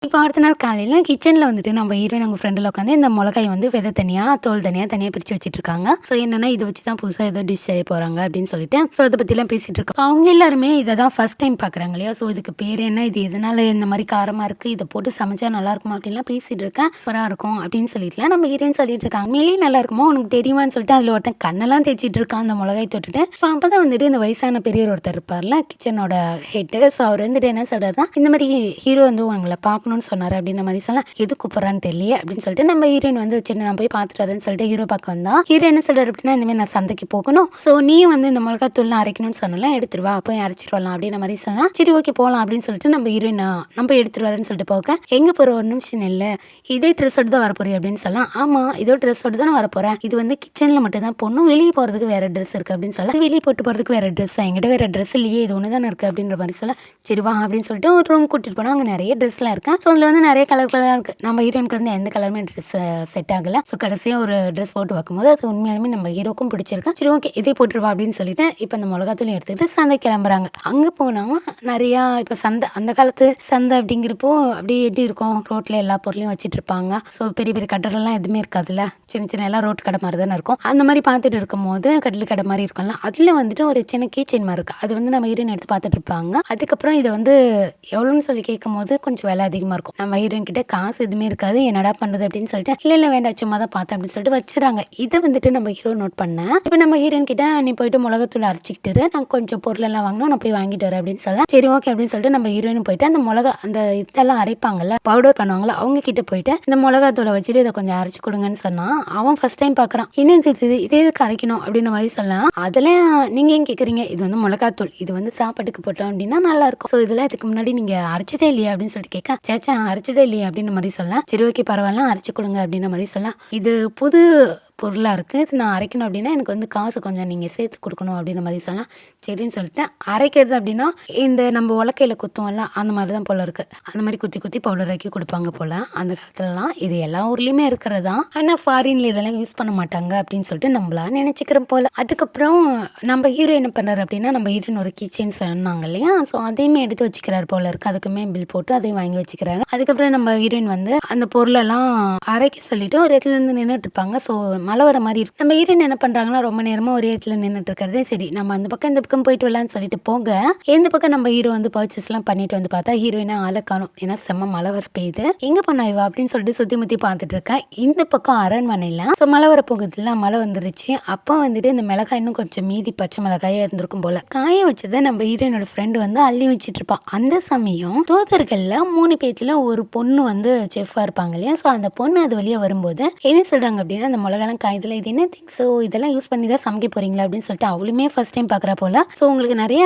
இப்போ அடுத்த நாள் காலையில் கிச்சனில் வந்துட்டு நம்ம ஹீரோயின் அவங்க ஃப்ரெண்டில் உட்காந்து இந்த மிளகாய் வந்து விதை தனியாக தோல் தனியாக பிரித்து வச்சுட்டு இருக்காங்க. ஸோ என்னன்னா இதை வச்சு தான் புதுசாக ஏதோ டிஷ் செய்ய போகிறாங்க அப்படின்னு சொல்லிட்டு ஸோ இதை பற்றிலாம் பேசிகிட்டு இருக்கோம். அவங்க எல்லாருமே இதை தான் ஃபர்ஸ்ட் டைம் பார்க்குறாங்க இல்லையா. ஸோ இதுக்கு பேர் என்ன, இது எதனால இந்த மாதிரி காரமாக இருக்குது, இதை போட்டு சமைச்சா நல்லா இருக்குமா அப்படின்லாம் பேசிகிட்டு இருக்கேன். சூப்பராக இருக்கும் அப்படின்னு சொல்லிட்டுலாம் நம்ம ஹீரோயின் சொல்லிட்டு இருக்காங்க. மேலே நல்லா இருக்குமோ உனக்கு தெரியுமான்னு சொல்லிட்டு அதில் ஒருத்தன் கண்ணெல்லாம் தேய்ச்சிட்டு இருக்கான் அந்த மிளகாய் தொட்டுட்டு. ஸோ அப்போ தான் வந்துட்டு இந்த வயசான பெரியவர் ஒருத்தர் இருப்பார்ல கிச்சனோட ஹெட்டு. ஸோ அவர் வந்துட்டு என்ன சொல்கிறாருன்னா இந்த மாதிரி ஹீரோ வந்து உங்களை பார்க்கணும்னு சொன்னார் அப்படின்ற மாதிரி சொல்ல எது கூப்பிட்றான்னு தெரியல அப்படின்னு சொல்லிட்டு நம்ம ஹீரோயின் வந்து சின்ன நான் போய் பார்த்துட்டு சொல்லிட்டு ஹீரோ பார்க்க வந்தா ஹீரோ என்ன சொல்றாரு அப்படின்னா இந்த மாதிரி நான் சந்தைக்கு போகணும், ஸோ நீ வந்து இந்த மிளகாத்தூள்லாம் அரைக்கணும்னு சொன்னலாம் எடுத்துருவா போய் அரைச்சிட்டு வரலாம் அப்படின்ற மாதிரி சொன்னா சரி ஓகே போகலாம் அப்படின்னு சொல்லிட்டு நம்ம ஹீரோயின் நம்ம எடுத்துட்டு வரேன்னு சொல்லிட்டு போக எங்க போற ஒரு நிமிஷம் இல்லை இதே ட்ரெஸ்ஸோடு தான் வரப்போறேன் அப்படின்னு சொல்லலாம். ஆமா இதோ ட்ரெஸ்ஸோடு தான் வரப்போறேன், இது வந்து கிச்சன்ல மட்டும் தான் பொண்ணும் வெளியே போறதுக்கு வேற ட்ரெஸ் இருக்கு அப்படின்னு சொல்ல வெளியே போட்டு போறதுக்கு வேற ட்ரெஸ் என்கிட்ட வேற ட்ரெஸ் இல்லையே இது ஒன்று தானே இருக்கு அப்படின்ற மாதிரி சொல்ல சரி வா அப்படின்னு சொல்லிட்டு ஒரு ரூம் கூட்டிட்டு போனா அங்கே நிறைய ட்ரெஸ்லாம் இருக்கேன். ஸோ அதில் வந்து நிறைய கலர்லாம் இருக்குது. நம்ம ஹீரோயினுக்கு வந்து எந்த கலருமே ட்ரெஸ் செட் ஆகலை. ஸோ கடைசியாக ஒரு ட்ரெஸ் போட்டு பார்க்கும்போது அது உண்மையாலுமே நம்ம ஹீரோக்கும் பிடிச்சிருக்கு. சரி ஓகே இதே போட்டுருவா அப்படின்னு சொல்லிட்டு இப்போ அந்த மிளகாத்தூளையும் எடுத்துக்கிட்டு சந்தை கிளம்புறாங்க. அங்கே போனால் நிறையா இப்போ சந்தை அந்த காலத்து சந்தை அப்படிங்கிறப்போ அப்படியே எப்படி இருக்கும், ரோட்டில் எல்லா பொருளையும் வச்சுட்டு இருப்பாங்க. ஸோ பெரிய பெரிய கட்டடம்லாம் எதுவுமே இருக்காதுல்ல, சின்ன சின்ன எல்லாம் ரோட்டு கடை மாதிரி தானே இருக்கும். அந்த மாதிரி பார்த்துட்டு இருக்கும்போது கட்டில் கடை மாதிரி இருக்கும்ல, அதில் வந்துட்டு ஒரு சின்ன கீச்செயின் மாதிரி இருக்குது. அது வந்து நம்ம ஹீரோயின் எடுத்து பார்த்துட்டு இருப்பாங்க. அதுக்கப்புறம் இதை வந்து எவ்வளோன்னு சொல்லி கேட்கும் போது கொஞ்சம் விலை அதிகமாக இருக்கும். நம்ம ஹீரோயின் கிட்ட காசு எதுவுமே இருக்காது, என்னடா பண்ணுறது அப்படின்னு சொல்லிட்டு இல்லை வேண்டாம் சும்மா தான் பார்த்தேன் அப்படின்னு சொல்லிட்டு வச்சுறாங்க. இதை வந்துட்டு நம்ம ஹீரோ நோட் பண்ணேன். இப்போ நம்ம ஹீரோயின் கிட்ட நீ போயிட்டு மிளகாத்தூள் அரைச்சிக்கிட்டு நான் கொஞ்சம் பொருள் எல்லாம் வாங்கினா நான் போய் வாங்கிட்டு வரேன் அப்படின்னு சொல்ல சரி ஓகே அப்படின்னு சொல்லிட்டு நம்ம ஹீரோயின் போயிட்டு அந்த மிளகா அந்த இதெல்லாம் அரைப்பாங்கல்ல, பவுடர் பண்ணுவாங்கல்ல, அவங்க கிட்ட போயிட்டு இந்த மிளகாத்தூளை வச்சுட்டு இதை கொஞ்சம் அரைச்சு கொடுங்கன்னு சொன்னா அவன் ஃபர்ஸ்ட் டைம் பார்க்குறான். என்ன இதே இதுக்கு அரைக்கணும் அப்படின்ற மாதிரி சொல்லலாம். அதெல்லாம் நீங்க ஏன் கேட்குறீங்க, இது வந்து மிளகாத்தூள், இது வந்து சாப்பாட்டுக்கு போட்டோம் அப்படின்னா நல்லா இருக்கும். ஸோ இதெல்லாம் இதுக்கு முன்னாடி நீங்க அரைச்சதே இல்லையா அப்படின்னு சொல்லிட்டு கேட்க சேச்சா அரைச்சதே இல்லையா அப்படின்ற மாதிரி சொல்லலாம். சரி ஓகே பரவாயில்ல அரைச்சு கொடுங்க அப்படின்ற மாதிரி சொல்லலாம். இது புது பொருளாக இருக்குது, இது நான் அரைக்கணும் அப்படின்னா எனக்கு வந்து காசு கொஞ்சம் நீங்கள் சேர்த்து கொடுக்கணும் அப்படின்ற மாதிரி சொல்லலாம். சரின்னு சொல்லிட்டு அரைக்கிறது அப்படின்னா இந்த நம்ம உலக்கையில் குத்துவோம்ல அந்த மாதிரி தான் போல் இருக்குது. அந்த மாதிரி குத்தி குத்தி பவுடர் ஆக்கி கொடுப்பாங்க போல் அந்த காலத்துலலாம். இது எல்லா ஊர்லேயுமே இருக்கிறது தான், ஆனால் ஃபாரின்ல இதெல்லாம் யூஸ் பண்ண மாட்டாங்க அப்படின்னு சொல்லிட்டு நம்மளா நினச்சிக்கிறோம் போல். அதுக்கப்புறம் நம்ம ஹீரோ என்ன பண்ணுறாரு அப்படின்னா நம்ம ஹீரோயின் ஒரு கிச்சன் சொன்னாங்க இல்லையா, ஸோ அதையுமே எடுத்து வச்சுக்கிறாரு போல இருக்குது. அதுக்குமே பில் போட்டு அதையும் வாங்கி வச்சுக்கிறாரு. அதுக்கப்புறம் நம்ம ஹீரோயின் வந்து அந்த பொருளெல்லாம் அரைக்க சொல்லிட்டு ஒரு இடத்துல இருந்து நின்றுட்டு இருப்பாங்க. ஸோ மழை வர மாதிரி இருக்கும். நம்ம ஹீரோயின் என்ன பண்றாங்கன்னா ரொம்ப நேரமா ஒரே இடத்துல நின்றுட்டு இருக்கிறதே சரி நம்ம அந்த பக்கம் இந்த பக்கம் போயிட்டு வரலான்னு சொல்லிட்டு போக இந்த பக்கம் நம்ம ஹீரோ வந்து பர்ச்சேஸ் எல்லாம் பண்ணிட்டு வந்து பார்த்தா ஹீரோயினா ஆளை காணும். ஏன்னா செம்ம மழை வர பெய்யுது, எங்க பண்ணா இவா அப்படின்னு சொல்லிட்டு சுத்தி முத்தி பார்த்துட்டு இருக்கேன். இந்த பக்கம் அரண்மனையில ஸோ மழை வர போகுதுல, மழை வந்துருச்சு. அப்போ வந்துட்டு இந்த மிளகாய் இன்னும் கொஞ்சம் மீதி பச்சை மிளகாயா இருந்திருக்கும் போல, காய வச்சதை நம்ம ஹீரோயினோட ஃப்ரெண்டு வந்து அள்ளி வச்சுட்டு இருப்பான். அந்த சமயம் தோதர்கள்ல 3 பேத்துல ஒரு பொண்ணு வந்து செஃபா இருப்பாங்க இல்லையா, ஸோ அந்த பொண்ணு அது வழியா வரும்போது என்ன சொல்றாங்க அப்படின்னா அந்த மிளகாலாம் காய்தல இது என்ன திங்ஸ், ஸோ இதெல்லாம் யூஸ் பண்ணி தான் சமைக்க போறீங்களா அப்படின்னு சொல்லிட்டு அவளுமே ஃபர்ஸ்ட் டைம் பார்க்குறா போல. ஸோ உங்களுக்கு நிறைய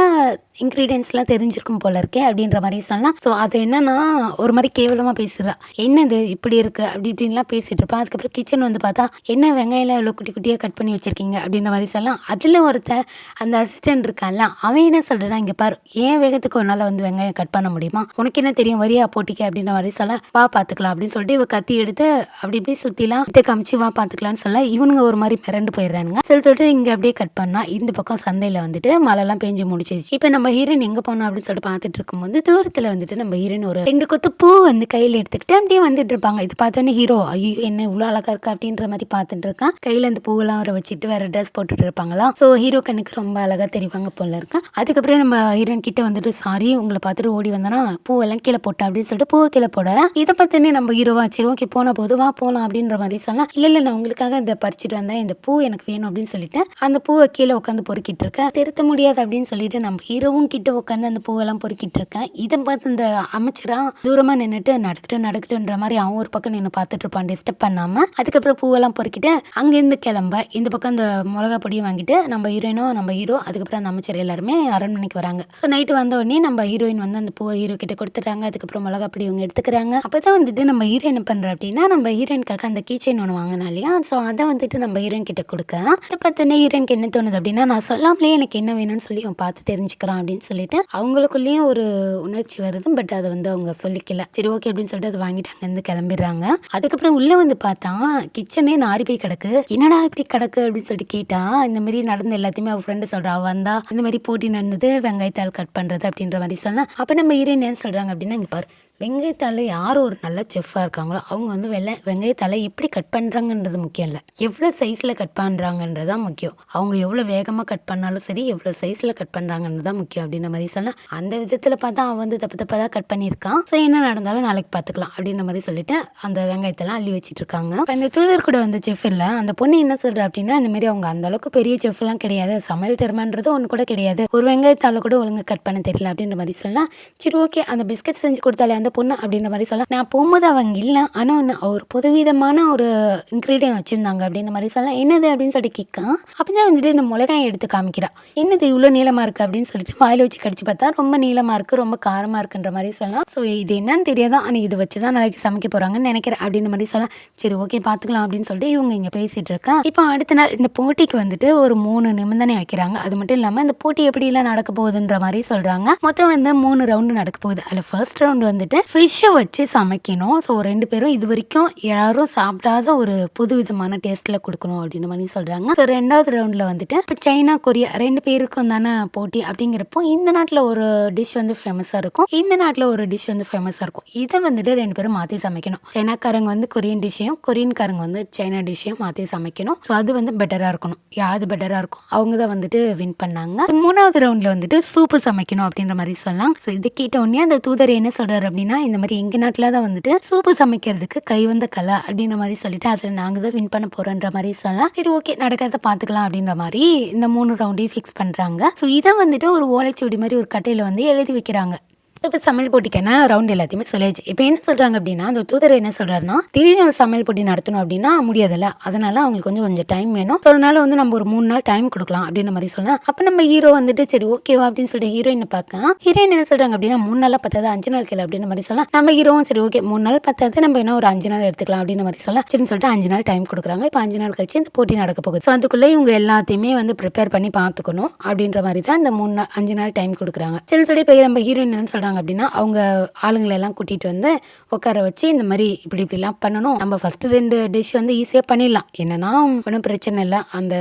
இன்க்ரீடியன்ஸ்லாம் தெரிஞ்சிருக்கும் போல இருக்கே அப்படின்ற மாதிரி சொல்லலாம். ஸோ அது என்னன்னா ஒரு மாதிரி கேவலமாக பேசுகிறா, என்னது இப்படி இருக்கு அப்படி இப்படின்லாம் பேசிட்டு இருப்பான். அதுக்கப்புறம் கிச்சன் வந்து பார்த்தா என்ன வெங்காயம் இவ்வளோ குட்டி குட்டியாக கட் பண்ணி வச்சிருக்கீங்க அப்படின்ற மாதிரி சொல்லலாம். அதில் ஒருத்தன் அந்த அசிஸ்டன்ட் இருக்கான்ல, அவன் என்ன சொல்றான், இங்கே பாரு ஏன் வேகத்துக்கு ஒரு நாள் வந்து வெங்காயம் கட் பண்ண முடியுமா, உனக்கு என்ன தெரியும் வரியா போட்டிக்க அப்படின்ற மாதிரி சொல்ல வா பார்த்துக்கலாம் அப்படின்னு சொல்லிட்டு இவ கத்தி எடுத்து அப்படி இப்படி சுற்றிலாம் இதை காமிச்சு வா பார்த்துக்கலான்னு சொல்ல இவனுங்க ஒரு மாதிரி மிரண்டு போயிடுறானுங்க. சொல்லிட்டு இங்கே அப்படியே கட் பண்ணா இந்த பக்கம் சந்தையில் வந்துட்டு மழைலாம் பெஞ்சு முடிச்சிருச்சு. இப்போ நம்ம ஹீரோயின் எங்கே போனோம் அப்படின்னு சொல்லிட்டு பார்த்துட்டு இருக்கும்போது தூரத்தில் வந்துட்டு நம்ம ஹீரோயின் ஒரு 2 கொத்து பூ வந்து கையில் எடுத்துக்கிட்டு அப்படியே வந்துட்டு இருப்பாங்க. இது பார்த்தோன்னே ஹீரோ ஐயோ என்ன இவ்வளோ அழகா இருக்கா அப்படின்ற மாதிரி பார்த்துட்டு இருக்கான். கையில் அந்த பூவெல்லாம் வர வச்சுட்டு வேற ட்ரெஸ் போட்டுட்டு இருப்பாங்களா, ஸோ ஹீரோ கண்ணுக்கு ரொம்ப அழகாக தெரிவாங்க போல இருக்கா. அதுக்கப்புறம் நம்ம ஹீரோயின் கிட்ட வந்துட்டு சாரி உங்களை பார்த்துட்டு ஓடி வந்தோன்னா பூவெல்லாம் கீழே போட்டேன் அப்படின்னு சொல்லிட்டு பூவை கீழே போட இதை பார்த்தோன்னே நம்ம ஹீரோவா சரி ஓகே போன போது வா போகலாம் அப்படின்ற மாதிரி சொல்லலாம். இல்லை நான் உங்களுக்காக இந்த பறிச்சுட்டு வந்தேன், இந்த பூ எனக்கு வேணும் அப்படின்னு சொல்லிட்டு அந்த பூவை கீழே உட்காந்து பொறுக்கிட்டு இருக்கேன். திருத்த முடியாது அப்படின்னு சொல்லிட்டு நம்ம ஹீரோவும் கிட்ட உட்காந்து அந்த பூவெல்லாம் பொறுக்கிட்டு இருக்கேன். இதை பார்த்து இந்த அமைச்சரா தூரமா நின்றுட்டு நடக்கட்டுன்ற மாதிரி அவன் ஒரு பக்கம் நின்று பார்த்துட்டு இருப்பான் டிஸ்டர்ப் பண்ணாம. அதுக்கப்புறம் பூவெல்லாம் பொறுக்கிட்டு அங்கேருந்து கிளம்ப இந்த பக்கம் அந்த மிளகா பொடியும் வாங்கிட்டு நம்ம ஹீரோயினும் நம்ம ஹீரோ அதுக்கப்புறம் அந்த அமைச்சர் எல்லாருமே அரண்மனைக்கு வராங்க. ஸோ நைட்டு வந்த உடனே நம்ம ஹீரோயின் வந்து அந்த பூவை ஹீரோ கிட்ட கொடுத்துட்றாங்க. அதுக்கப்புறம் மிளகா பொடி இவங்க எடுத்துக்கிறாங்க. அப்பதான் வந்துட்டு நம்ம ஹீரோ என்ன பண்ற அப்படின்னா நம்ம ஹீரோயினுக்காக அந்த கீச்சைன் ஒன்று வாங்கினா இல்லையா, ஸோ அதை வந்துட்டு நம்ம ஹீரோயின் கிட்ட கொடுக்க அதை பார்த்தோன்னே ஹீரோயினுக்கு என்ன தோணுது அப்படின்னா நான் சொல்லாமலே எனக்கு என்ன வேணும்னு சொல்லி அவன் பார்த்து தெரிஞ்சுக்கிறான் அப்படின்னு சொல்லிட்டு அவங்களுக்குள்ளேயும் ஒரு உணர்ச்சி வருது. பட் அதை வந்து அவங்க சொல்லிக்கல. சரி ஓகே அப்படின்னு சொல்லிட்டு அதை வாங்கிட்டு அங்கேருந்து கிளம்பிடுறாங்க. அதுக்கப்புறம் உள்ள வந்து பார்த்தா கிச்சனே நாரி போய் கிடக்கு. என்னடா இப்படி கிடக்கு அப்படின்னு சொல்லிட்டு கேட்டா இந்த மாதிரி நடந்த எல்லாத்தையுமே அவ ஃப்ரெண்டு சொல்றா, அவ வந்தா இந்த மாதிரி போட்டி நடந்தது வெங்காயத்தால் கட் பண்றது அப்படின்ற மாதிரி சொன்னா. அப்ப நம்ம ஹீரோயின் என்ன சொல்றாங்க அப்படின்னா இங்க பாரு வெங்காயத்தால் யார் ஒரு நல்ல செஃப்பாக இருக்காங்களோ அவங்க வந்து வெங்காயத்தால் எப்படி கட் பண்ணுறாங்கன்றது முக்கியம் இல்லை, எவ்வளோ சைஸில் கட் பண்ணுறாங்கன்றது தான் முக்கியம். அவங்க எவ்வளோ வேகமாக கட் பண்ணாலும் சரி எவ்வளோ சைஸில் கட் பண்ணுறாங்கன்றது தான் முக்கியம் அப்படின்ற மாதிரி சொன்னால் அந்த விதத்தில் பார்த்தா அவன் வந்து தப்பாக தான் கட் பண்ணியிருக்கான். ஸோ என்ன நடந்தாலும் நாளைக்கு பார்த்துக்கலாம் அப்படின்ற மாதிரி சொல்லிட்டு அந்த வெங்காயத்தெல்லாம் அள்ளி வச்சுட்டு இருக்காங்க. இப்போ இந்த தூதர் கூட வந்து செஃப் இல்லை அந்த பொண்ணு என்ன சொல்கிறா அப்படின்னா இந்த மாதிரி அவங்க அந்த அளவுக்கு பெரிய செஃப்லாம் கிடையாது, சமையல் திறமைன்றது ஒன்று கூட கிடையாது, ஒரு வெங்காயத்தால் கூட ஒழுங்கு கட் பண்ண தெரியல அப்படின்ற மாதிரி சொல்லலாம். சரி ஓகே அந்த பிஸ்கட் செஞ்சு கொடுத்தாலே அந்த பொண்ணு அப்படின்ற மாதிரி சொல்லலாம். நான் போகும்போது அவங்க இல்லை ஆனால் ஒன்று ஒரு புதுவிதமான ஒரு இன்க்ரீடியன்ட் வச்சுருந்தாங்க அப்படின்ற மாதிரி சொல்லலாம். என்னது அப்படின்னு சொல்லிட்டு கேட்கான். அப்படிதான் வந்துட்டு இந்த மிளகாயை எடுத்து காமிக்கிறான். என்னது இவ்வளோ நீளமாக இருக்குது அப்படின்னு சொல்லிட்டு வாயில் வச்சு கடிச்சு பார்த்தா ரொம்ப நீளமாக இருக்குது ரொம்ப காரமாக இருக்குன்ற மாதிரி சொல்லலாம். ஸோ இது என்னன்னு தெரியாதான் ஆனால் இதை வச்சு தான் நாளைக்கு சமைக்க போகிறாங்கன்னு நினைக்கிறேன் அப்படின்ற மாதிரி சொல்லலாம். சரி ஓகே பார்த்துக்கலாம் அப்படின்னு சொல்லிட்டு இவங்க இங்கே பேசிகிட்டு இருக்கா. இப்போ அடுத்த நாள் இந்த போட்டிக்கு வந்துட்டு ஒரு 3 நிபந்தனை வைக்கிறாங்க. அது மட்டும் இல்லாமல் இந்த போட்டி எப்படிலாம் நடக்க போகுதுன்ற மாதிரி சொல்கிறாங்க. மொத்தம் வந்து 3 ரவுண்டு நடக்க போகுது. அதில் ஃபர்ஸ்ட் ரவுண்டு வந்துட்டு வந்துட்டு ஃபிஷ்ஷை வச்சு சமைக்கணும். ஸோ 2 பேரும் இது வரைக்கும் யாரும் சாப்பிடாத ஒரு புது விதமான டேஸ்ட்டில் கொடுக்கணும் அப்படின்ற மாதிரி சொல்கிறாங்க. ஸோ 2வது ரவுண்டில் வந்துட்டு இப்போ சைனா கொரியா 2 பேருக்கும் தானே போட்டி அப்படிங்கிறப்போ இந்த நாட்டில் ஒரு டிஷ் வந்து ஃபேமஸாக இருக்கும், இந்த நாட்டில் ஒரு டிஷ் வந்து ஃபேமஸாக இருக்கும். இதை வந்துட்டு 2 பேரும் மாற்றி சமைக்கணும். சைனாக்காரங்க வந்து கொரியன் டிஷ்ஷையும் கொரியன்காரங்க வந்து சைனா டிஷ்ஷையும் மாற்றி சமைக்கணும். ஸோ அது வந்து பெட்டராக இருக்கணும். யாரு பெட்டராக இருக்கும் அவங்க தான் வந்துட்டு வின் பண்ணாங்க. 3வது ரவுண்டில் வந்துட்டு சூப்பு சமைக்கணும் அப்படின்ற மாதிரி சொல்லலாம். ஸோ இதை கேட்ட உடனே அந்த தூதர் என்ன சொல்றாரு அப்படின்னா, இந்த மாதிரி எங்க நாட்டில் தான் வந்துட்டு சூப்பு சமைக்கிறதுக்கு கை வந்த கலை அப்படின்ற மாதிரி சொல்லிட்டு அதில் நாங்கள் தான் வின் பண்ண போறோன்ற மாதிரி சொல்லலாம். சரி ஓகே நடக்கிறத பார்த்துக்கலாம் அப்படின்ற மாதிரி இந்த 3 ரவுண்டையும் ஃபிக்ஸ் பண்றாங்க. ஸோ இதை வந்துட்டு ஒரு ஓலைச்சுவடி மாதிரி ஒரு கட்டையில வந்து எழுதி வைக்கிறாங்க. இப்போ சமையல் போட்டிக்கான ரவுண்ட் எல்லாத்தையுமே சொல்லியாச்சு. இப்போ என்ன சொல்கிறாங்க அப்படின்னா, அந்த தூதர் என்ன சொல்கிறாருன்னா, திடீர்னு ஒரு சமையல் போட்டி நடத்தணும் அப்படின்னா முடியாதுல்ல, அதனால அவங்களுக்கு கொஞ்சம் டைம் வேணும். ஸோ அதனால வந்து நம்ம ஒரு 3 நாள் டைம் கொடுக்கலாம் அப்படின்ற மாதிரி சொல்லலாம். அப்போ நம்ம ஹீரோ வந்துட்டு சரி ஓகேவா அப்படின்னு சொல்லிட்டு ஹீரோயினை பார்க்க, ஹீரோயின் என்ன சொல்கிறாங்க அப்படின்னா 3 நாளாக பத்தாது 5 நாள் கேளு அப்படின்ற மாதிரி சொல்லலாம். நம்ம ஹீரோவும் சரி ஓகே 3 நாள் பத்தாது நம்ம என்ன ஒரு 5 நாள் எடுத்துக்கலாம் அப்படின்ற மாதிரி சொல்லலாம். சரின்னு சொல்லிட்டு 5 நாள் டைம் கொடுக்குறாங்க. இப்போ 5 நாள் கழிச்சு இந்த போட்டி நடக்க போகுது. ஸோ அதுக்குள்ளே இவங்க எல்லாத்தையுமே வந்து ப்ரிப்பேர் பண்ணி பார்த்துக்கணும் அப்படின்ற மாதிரி தான் இந்த 3 நாள் 5 நாள் டைம் கொடுக்குறாங்க. சரின்னு சொல்லி இப்போ நம்ம ஹீரோயின் என்ன சொல்கிறாங்க அப்படின்னா, அவங்க ஆளுங்களை எல்லாம் கூட்டிகிட்டு வந்து உட்கார வச்சு இந்த மாதிரி இப்படிலாம் பண்ணணும். நம்ம ஃபஸ்ட்டு 2 டிஷ் வந்து ஈஸியாக பண்ணிடலாம், என்னன்னா ஒன்றும் பிரச்சனை இல்லை. அந்த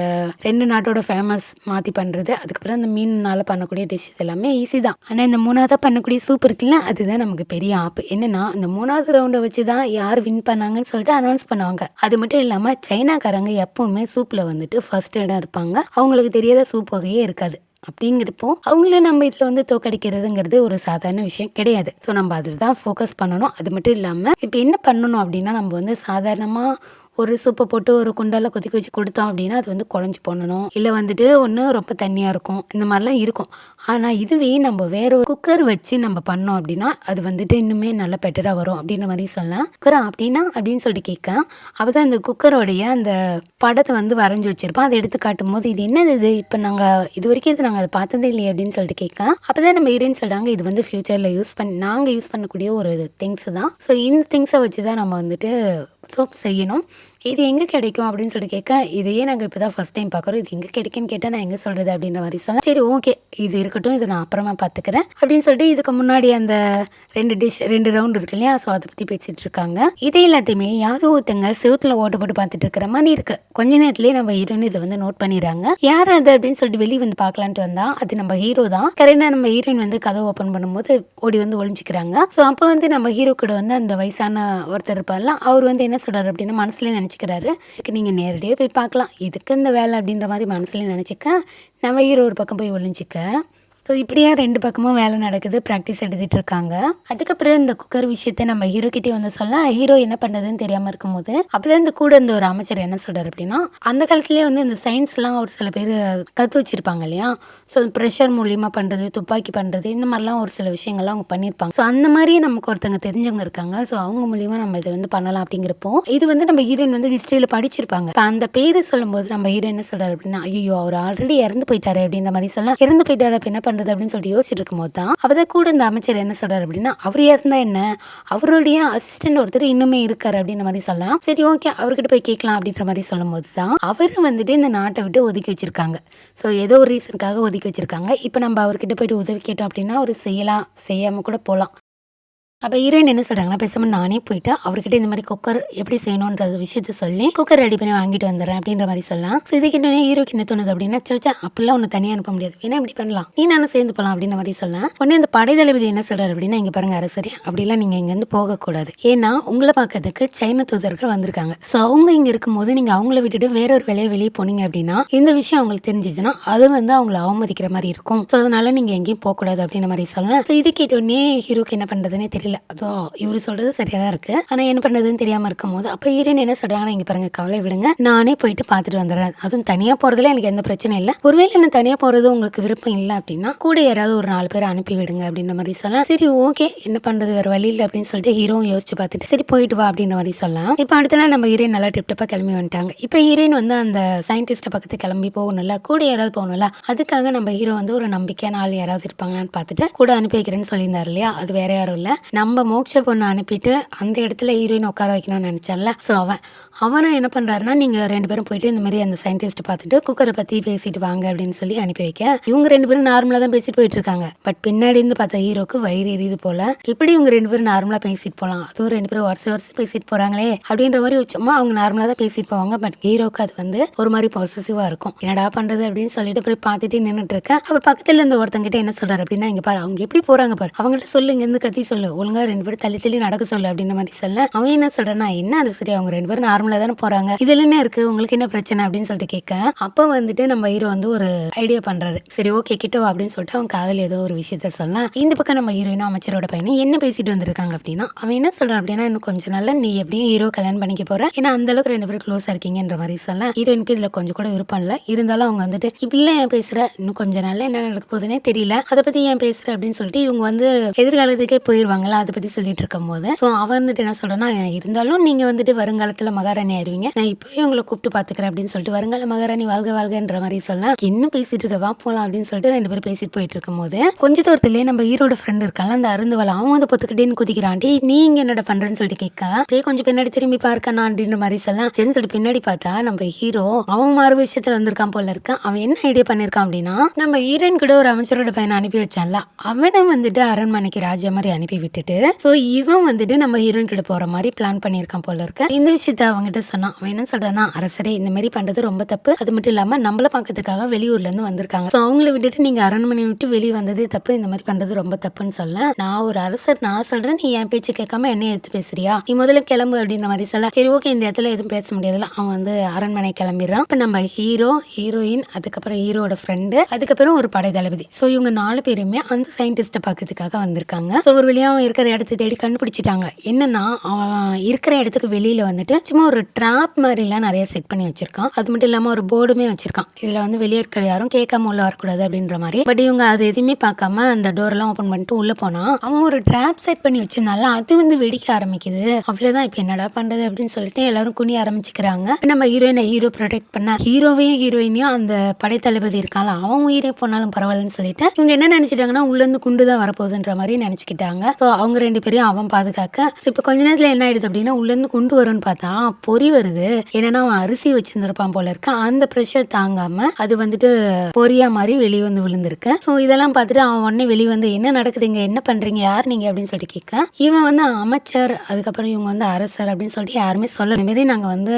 2 நாட்டோட ஃபேமஸ் மாற்றி பண்ணுறது, அதுக்கப்புறம் அந்த மீனால் பண்ணக்கூடிய டிஷ் எல்லாமே ஈஸி தான். ஆனால் இந்த 3வது பண்ணக்கூடிய சூப் இருக்குல்ல, அதுதான் நமக்கு பெரிய ஆப்பு. என்னன்னா இந்த 3வது ரவுண்டை வச்சு தான் யார் வின் பண்ணாங்கன்னு சொல்லிட்டு அனௌன்ஸ் பண்ணுவாங்க. அது மட்டும் இல்லாமல் சைனாக்காரங்க எப்பவுமே சூப்பில் வந்துட்டு ஃபர்ஸ்ட் இடம் இருப்பாங்க. அவங்களுக்கு தெரியாத சூப் வகையே இருக்காது. அப்படிங்கிறப்போ அவங்கள நம்ம இதில் வந்து தோக்கடிக்கிறதுங்கிறது ஒரு சாதாரண விஷயம் கிடையாது. ஸோ நம்ம அதில் தான் ஃபோக்கஸ் பண்ணணும். அது மட்டும் இல்லாமல் இப்போ என்ன பண்ணணும் அப்படின்னா, நம்ம வந்து சாதாரணமாக ஒரு சூப்பை போட்டு ஒரு குண்டால கொதிக்க வச்சு கொடுத்தோம் அப்படின்னா அது வந்து குழஞ்சி போடணும், இல்லை வந்துட்டு ஒன்று ரொம்ப தண்ணியாக இருக்கும், இந்த மாதிரிலாம் இருக்கும். ஆனால் இதுவே நம்ம வேற ஒரு குக்கர் வச்சு நம்ம பண்ணோம் அப்படின்னா அது வந்துட்டு இன்னுமே நல்லா பெட்டராக வரும் அப்படின்ற மாதிரி சொல்லலாம். குக்கர் அப்படின்னா அப்படின்னு சொல்லிட்டு கேட்க, அப்போ தான் இந்த குக்கரோடைய அந்த படத்தை வந்து வரைஞ்சி வச்சிருப்போம். அதை எடுத்து காட்டும் போது இது என்னது இது, இப்போ நாங்கள் இது வரைக்கும் இது நாங்கள் அதை பார்த்ததே இல்லையே அப்படின்னு சொல்லிட்டு கேட்க, அப்போ தான் நம்ம ஹீரோயின் சொல்கிறாங்க இது வந்து ஃப்யூச்சரில் நாங்கள் யூஸ் பண்ணக்கூடிய ஒரு திங்ஸ் தான். ஸோ இந்த திங்ஸை வச்சு தான் நம்ம வந்துட்டு சோப் செய்யணும். இது எங்கே கிடைக்கும் அப்படின்னு சொல்லிட்டு கேட்க, இதையே நாங்கள் இப்போ தான் ஃபஸ்ட் டைம் பார்க்குறோம், இது எங்கே கிடைக்குன்னு கேட்டால் நான் எங்கே சொல்கிறது அப்படின்ற மாதிரி சொல்லலாம். சரி ஓகே இது இருக்கட்டும், இதை நான் அப்புறமா பார்த்துக்கிறேன் அப்படின்னு சொல்லிட்டு இதுக்கு முன்னாடி அந்த 2 ரவுண்ட் இருக்கு இல்லையா, ஸோ அதை பற்றி பேசிகிட்டு இருக்காங்க. இதே எல்லாத்தையுமே யாரோ ஒருத்தங்க செவுத்துல ஓட்ட போட்டு பார்த்துட்டு இருக்கிற மாதிரி இருக்கு. கொஞ்ச நேரத்துலேயே நம்ம ஹீரோன்னு இதை வந்து நோட் பண்ணிடுறாங்க. யார் அது அப்படின்னு சொல்லிட்டு வெளியே வந்து பார்க்கலான்ட்டு வந்தா அது நம்ம ஹீரோ தான். கரெக்டாக நம்ம ஹீரோயின் வந்து கதவை ஓப்பன் பண்ணும்போது ஓடி வந்து ஒளிஞ்சிக்கிறாங்க. ஸோ அப்போ வந்து நம்ம ஹீரோ கூட வந்து அந்த வயசான ஒருத்தர் இருப்பார்ல, அவர் வந்து என்ன சொல்கிறார் அப்படின்னா மனசுலேயே நினச்சிக்கிறாரு, இதுக்கு நீங்கள் நேரடியாக போய் பார்க்கலாம், இதுக்கு இந்த வேலை அப்படின்ற மாதிரி மனசுலேயே நினச்சிக்க, நம்ம ஹீரோ ஒரு பக்கம் போய் ஒளிஞ்சிக்க. ஸோ இப்படியே 2 பக்கமும் வேலை நடக்குது, ப்ராக்டிஸ் எடுத்துகிட்டு இருக்காங்க. அதுக்கப்புறம் இந்த குக்கர் விஷயத்த நம்ம ஹீரோ கிட்டே வந்து சொல்ல, ஹீரோ என்ன பண்ணுறதுன்னு தெரியாமல் இருக்கும்போது அப்போதான் இந்த கூட இந்த ஒரு அமைச்சர் என்ன சொல்கிறார் அப்படின்னா, அந்த காலத்துலேயே வந்து இந்த சயின்ஸ்லாம் ஒரு சில பேர் கற்று வச்சுருப்பாங்க இல்லையா, ஸோ ப்ரெஷர் மூலியமாக பண்ணுறது, துப்பாக்கி பண்ணுறது, இந்த மாதிரிலாம் ஒரு சில விஷயங்கள்லாம் அவங்க பண்ணியிருப்பாங்க. ஸோ அந்த மாதிரி நமக்கு ஒருத்தங்க தெரிஞ்சவங்க இருக்காங்க. ஸோ அவங்க மூலியமாக நம்ம இதை வந்து பண்ணலாம் அப்படிங்கிறப்போ இது வந்து நம்ம ஹீரோயின் வந்து ஹிஸ்ட்ரியில் படிச்சிருப்பாங்க. இப்போ அந்த பேர் சொல்லும்போது நம்ம ஹீரோ என்ன சொல்கிறார் அப்படின்னா, ஐயோ அவர் ஆல்ரெடி இறந்து போயிட்டாரு அப்படின்ற மாதிரி சொல்ல, இறந்து போயிட்டாரு அப்போ என்ன பண்ணுறது அப்படின்னு சொல்லிட்டு யோசிச்சுட்டு இருக்கும்போது தான் அப்பதான் கூட இந்த அமைச்சர் என்ன சொல்றாரு அப்படின்னா, அவர் இருந்தா என்ன, அவருடைய அசிஸ்டன்ட் ஒருத்தர் இன்னுமே இருக்காரு அப்படின்ற மாதிரி சொல்லலாம். சரி ஓகே அவர்கிட்ட போய் கேட்கலாம் அப்படின்ற மாதிரி சொல்லும் போது தான் அவர் வந்துட்டு இந்த நாட்டை விட்டு ஒதுக்கி வச்சிருக்காங்க. ஸோ ஏதோ ஒரு ரீசனுக்காக ஒதுக்கி வச்சிருக்காங்க. இப்போ நம்ம அவர்கிட்ட போயிட்டு உதவி கேட்டோம் அப்படின்னா அவர் செய்யலாம், செய்யாம கூட போகலாம். அப்போ ஹீரோயின் என்ன சொல்கிறாங்கன்னா, பேசாமல் நானே போயிட்டு அவர்கிட்ட இந்த மாதிரி குக்கர் எப்படி செய்யணுன்ற விஷயத்த சொல்லி குக்கர் ரெடி பண்ணி வாங்கிட்டு வந்துடுறேன் அப்படின்ற மாதிரி சொல்லலாம். ஸோ இதுக்கிட்ட ஹீரோக்கு என்ன தோணுது அப்படின்னா, சோச்சா அப்படிலாம் ஒன்று தனியாக அனுப்ப முடியாது, வேணா இப்படி பண்ணலாம், நீ நானும் சேர்ந்து போகலாம் அப்படின்ற மாதிரி சொல்லலாம். உடனே அந்த படை தளபதி என்ன சொல்கிறார் அப்படின்னா, இங்கே பாருங்க அரசரி, அப்படிலாம் நீங்கள் இங்கேருந்து போகக்கூடாது, ஏன்னா உங்களை பார்க்கறதுக்கு சைனா தூதர்கள் வந்திருக்காங்க. ஸோ அவங்க இங்கே இருக்கும்போது நீங்கள் அவங்கள விட்டுட்டு வேற ஒரு வேலையை வெளியே போனீங்க அப்படின்னா இந்த விஷயம் அவங்களுக்கு தெரிஞ்சிச்சுன்னா அது வந்து அவங்கள அவமதிக்கிற மாதிரி இருக்கும். ஸோ அதனால நீங்கள் எங்கேயும் போகக்கூடாது அப்படின்ற மாதிரி சொல்லலாம். ஸோ இது கேட்டோடனே ஹீரோக்கு என்ன பண்ணுறதுன்னே தெரியல. அதோ இவரு சொல்றது சரியா தான் இருக்கு, ஆனா என்ன பண்ணதுன்னு தெரியாம இருக்கும் போது அப்ப ஹீரோயின் என்ன சொல்றாங்கன்னா, இங்க பாருங்க கவலை விடுங்க, நானே போயிட்டு பாத்துட்டு வந்துடுறேன், அதுவும் தனியா போறதுல எனக்கு எந்த பிரச்சனை இல்லை, ஒருவேளை என்ன தனியா போறது உங்களுக்கு விருப்பம் இல்லை அப்படின்னா கூட யாராவது ஒரு 4 பேர் அனுப்பி விடுங்க அப்படின்ற மாதிரி சொல்லலாம். சரி ஓகே என்ன பண்றது வேற வழி இல்லை அப்படின்னு சொல்லிட்டு ஹீரோவும் யோசிச்சு பார்த்துட்டு சரி போயிட்டு வா அப்படின்ற மாதிரி சொல்லலாம். இப்போ அடுத்த நாள் நம்ம ஹீரோயின் நல்லா டிப்டப்பா கிளம்பி வந்துட்டாங்க. இப்போ ஹீரோயின் வந்து அந்த சயின்டிஸ்ட பக்கத்து கிளம்பி போகணும்ல, கூட யாராவது போகணும்ல, அதுக்காக நம்ம ஹீரோ வந்து ஒரு நம்பிக்கையான ஆள் யாராவது இருப்பாங்களான்னு பார்த்துட்டு கூட அனுப்பி வைக்கிறேன்னு சொல்லியிருந்தாரு இல்லையா, அது வேற யாரும் இல்லை நம்ம மோட்ச பொண்ணை அனுப்பிட்டு அந்த இடத்துல ஹீரோயின் உட்கார வைக்கணும்னு நினைச்சால. ஸோ அவனும் என்ன பண்றாருன்னா, நீங்க 2 பேரும் போயிட்டு இந்த மாதிரி அந்த சயின்டிஸ்ட் பார்த்துட்டு குக்கரை பத்தி பேசிட்டு வாங்க அப்படின்னு சொல்லி அனுப்பி வைக்க, இவங்க 2 பேரும் நார்மலா தான் பேசிட்டு போயிட்டு இருக்காங்க. பட் பின்னாடி இருந்து பார்த்த ஹீரோக்கு வயிறு எரியுது போல. எப்படி இவங்க 2 பேரும் நார்மலா பேசிட்டு போலாம், அதுவும் 2 பேரும் வருஷம் பேசிட்டு போறாங்களே அப்படின்ற மாதிரி சும்மா அவங்க நார்மலா தான் பேசிட்டு போவாங்க. பட் ஹீரோக்கு அது வந்து ஒரு மாதிரி பாசிட்டிவா இருக்கும். என்னடா பண்றது அப்படின்னு சொல்லிட்டு போய் பார்த்துட்டு நின்றுட்டு இருக்கேன். அப்ப பக்கத்துல இருந்த ஒருத்தங்கிட்ட என்ன சொல்றாரு அப்படின்னா, இங்க பாரு அவங்க எப்படி போறாங்க பாரு, அவங்கள்ட்ட சொல்லு, இங்க இருந்து கத்தி சொல்லு, ஒழுங்கா 2 பேரும் தள்ளி தள்ளி நடக்க சொல்லு அப்படின்ற மாதிரி சொல்ல, அவன் என்ன சொல்றானா, என்ன அது சரி, அவங்க 2 பேரும் நார்மலா தானே போறாங்க, இதுல என்ன இருக்கு, உங்களுக்கு என்ன பிரச்சனை அப்படின்னு சொல்லிட்டு கேட்க, அப்ப வந்துட்டு நம்ம ஹீரோ வந்து ஒரு ஐடியா பண்றாரு. சரி ஓகே கிட்ட வா அப்படின்னு சொல்லிட்டு அவன் காதல் ஏதோ ஒரு விஷயத்த சொல்ல, இந்த பக்கம் நம்ம ஹீரோயினும் அமைச்சரோட பையனும் என்ன பேசிட்டு வந்திருக்காங்க அப்படின்னா, அவன் என்ன சொல்றான் அப்படின்னா, இன்னும் கொஞ்ச நாள்ல நீ எப்படியும் ஹீரோ கல்யாணம் பண்ணிக்க போற, ஏன்னா அந்த அளவுக்கு 2 பேரும் க்ளோஸா இருக்கீங்கன்ற மாதிரி சொல்ல, ஹீரோயினுக்கு இதுல கொஞ்சம் கூட விருப்பம் இல்ல. இருந்தாலும் அவங்க வந்துட்டு இப்படிலாம் ஏன் பேசுற, இன்னும் கொஞ்ச நாள்ல என்ன நடக்க போகுதுன்னே தெரியல, அதை பத்தி ஏன் பேசுற அப்படின்னு சொல்லிட்டு இவங்க வந்து எதிர்காலத்துக்கே போயிருவாங்களா அதை பத்தி சொல்லிட்டு இருக்கும் போது, ஸோ அவன் வந்துட்டு என்ன சொல்றேன்னா, இருந்தாலும் நீங்க வந்துட்டு வருங்காலத்துல மகாராணி ஆயிருவீங்க, நான் இப்பவே உங்களை கூப்பிட்டு பாத்துக்கிறேன் அப்படின்னு சொல்லிட்டு வருங்கால மகாராணி வாழ்க வாழ்கன்ற மாதிரி சொல்ல, இன்னும் பேசிட்டு இருக்க வா போலாம் அப்படின்னு சொல்லிட்டு 2 பேரும் பேசிட்டு போயிட்டு இருக்கும் போது, கொஞ்ச தூரத்திலேயே நம்ம ஹீரோட ஃப்ரெண்ட் இருக்கால அந்த அருந்துவலை, அவன் வந்து பொத்துக்கிட்டேன்னு குதிக்கிறான். டேய் நீ இங்க என்னடா பண்றேன்னு சொல்லிட்டு கேட்க, அப்படியே கொஞ்சம் பின்னாடி திரும்பி பார்க்கணா அப்படின்ற மாதிரி சொல்லலாம். சரின்னு சொல்லிட்டு பின்னாடி பார்த்தா நம்ம ஹீரோ அவன் மாறு விஷயத்துல வந்திருக்கான் போல இருக்கு. அவன் என்ன ஐடியா பண்ணிருக்கான் அப்படின்னா, நம்ம ஹீரோயின் கூட ஒரு அமைச்சரோட பையனை அனுப்பி வச்சான்ல, அவனை வந்துட்டு அரண்மனைக்கு ராஜா மாதிரி அனுப்பி விட்டுட்டு, ஸோ இவன் வந்துட்டு நம்ம ஹீரோயின் கிட்ட போற மாதிரி பிளான் பண்ணியிருக்கான் போல இருக்கு. இந்த விஷயத்த அவங்ககிட்ட சொன்னான். அவன் என்ன சொல்றானா, அரசரே இந்த மாதிரி பண்றது ரொம்ப தப்பு, அது மட்டும் இல்லாம நம்மள பார்க்கறதுக்காக வெளியூர்ல இருந்து வந்திருக்காங்க, ஸோ அவங்கள விட்டுட்டு நீங்க அரண்மனை விட்டு வெளியே வந்தது தப்பு, இந்த மாதிரி பண்றது ரொம்ப தப்புன்னு சொல்ல, நான் ஒரு அரசர், நான் சொல்றேன், நீ என் பேச்சு கேட்காம என்ன எடுத்து பேசுறியா, நீ முதல்ல கிளம்பு அப்படின்ற மாதிரி சொல்ல, சரி ஓகே இந்த இடத்துல எதுவும் பேச முடியாதுல, அவன் வந்து அரண்மனை கிளம்பிடுறான். இப்ப நம்ம ஹீரோ, ஹீரோயின், அதுக்கப்புறம் ஹீரோட ஃப்ரெண்டு, அதுக்கப்புறம் ஒரு படை தளபதி, ஸோ இவங்க 4 பேருமே அந்த சயின்டிஸ்ட பார்க்கறதுக்காக வந்திருக்காங்க. ஸோ ஒரு வழியா அவன் இருக்கிற இடத்தை தேடி கண்டுபிடிச்சிட்டாங்க. என்னன்னா அவன் இருக்கிற இடத்துக்கு வெளியில வந்துட்டு சும்மா ஒரு ட்ராப் மாதிரிலாம் நிறைய செட் பண்ணி வச்சிருக்கான். அது மட்டும் இல்லாம ஒரு போர்டுமே வச்சிருக்கான், இதுல வந்து வெளியேற்கள் யாரும் கேட்காம உள்ள வரக்கூடாது அப்படின்ற மாதிரி. பட் இவங்க அது எதுவுமே பார்க்காம அந்த டோர் எல்லாம் ஓபன் பண்ணிட்டு உள்ள போனா, அவன் ஒரு ட்ராப் செட் பண்ணி வச்சிருந்தால அது வந்து வெடிக்க ஆரம்பிக்குது. அவ்வளவுதான், இப்ப என்னடா பண்றது அப்படின்னு சொல்லிட்டு எல்லாரும் குனி ஆரம்பிச்சுக்கிறாங்க. நம்ம ஹீரோயினை ஹீரோ ப்ரொடெக்ட் பண்ண, ஹீரோவையும் ஹீரோயினையும் அந்த படைத்தளபதி இருக்கால அவன் உயிரே போனாலும் பரவாயில்லன்னு சொல்லிட்டு இவங்க என்ன நினைச்சிட்டாங்கன்னா, உள்ள இருந்து குண்டு தான் வரப்போகுதுன்ற மாதிரி நினைச்சுக்கிட்டாங்க. ஸோ அவங்க 2 பேரையும் அவன் பாதுகாக்க, ஸோ இப்போ கொஞ்ச நேரத்துல என்ன ஆயிடுது அப்படின்னா, உள்ள இருந்து குண்டு வரும்னு பார்த்தா பொறி வருது. ஏன்னா அவன் அரிசி வச்சிருந்திருப்பான் போல இருக்கு, அந்த ப்ரெஷர் தாங்காம அது வந்துட்டு பொரியா மாதிரி வெளியே வந்து விழுந்திருக்கு. ஸோ இதெல்லாம் பார்த்துட்டு அவன் உடனே வெளியே வந்து, என்ன நடக்குதுங்க, என்ன பண்றீங்க, யார் நீங்க அப்படின்னு சொல்லிட்டு கேட்க, இவன் வந்து அமைச்சர், அதுக்கப்புறம் இவங்க வந்து அரசர் அப்படின்னு சொல்லிட்டு யாருமே சொல்ல, நிம்மதி நாங்க வந்து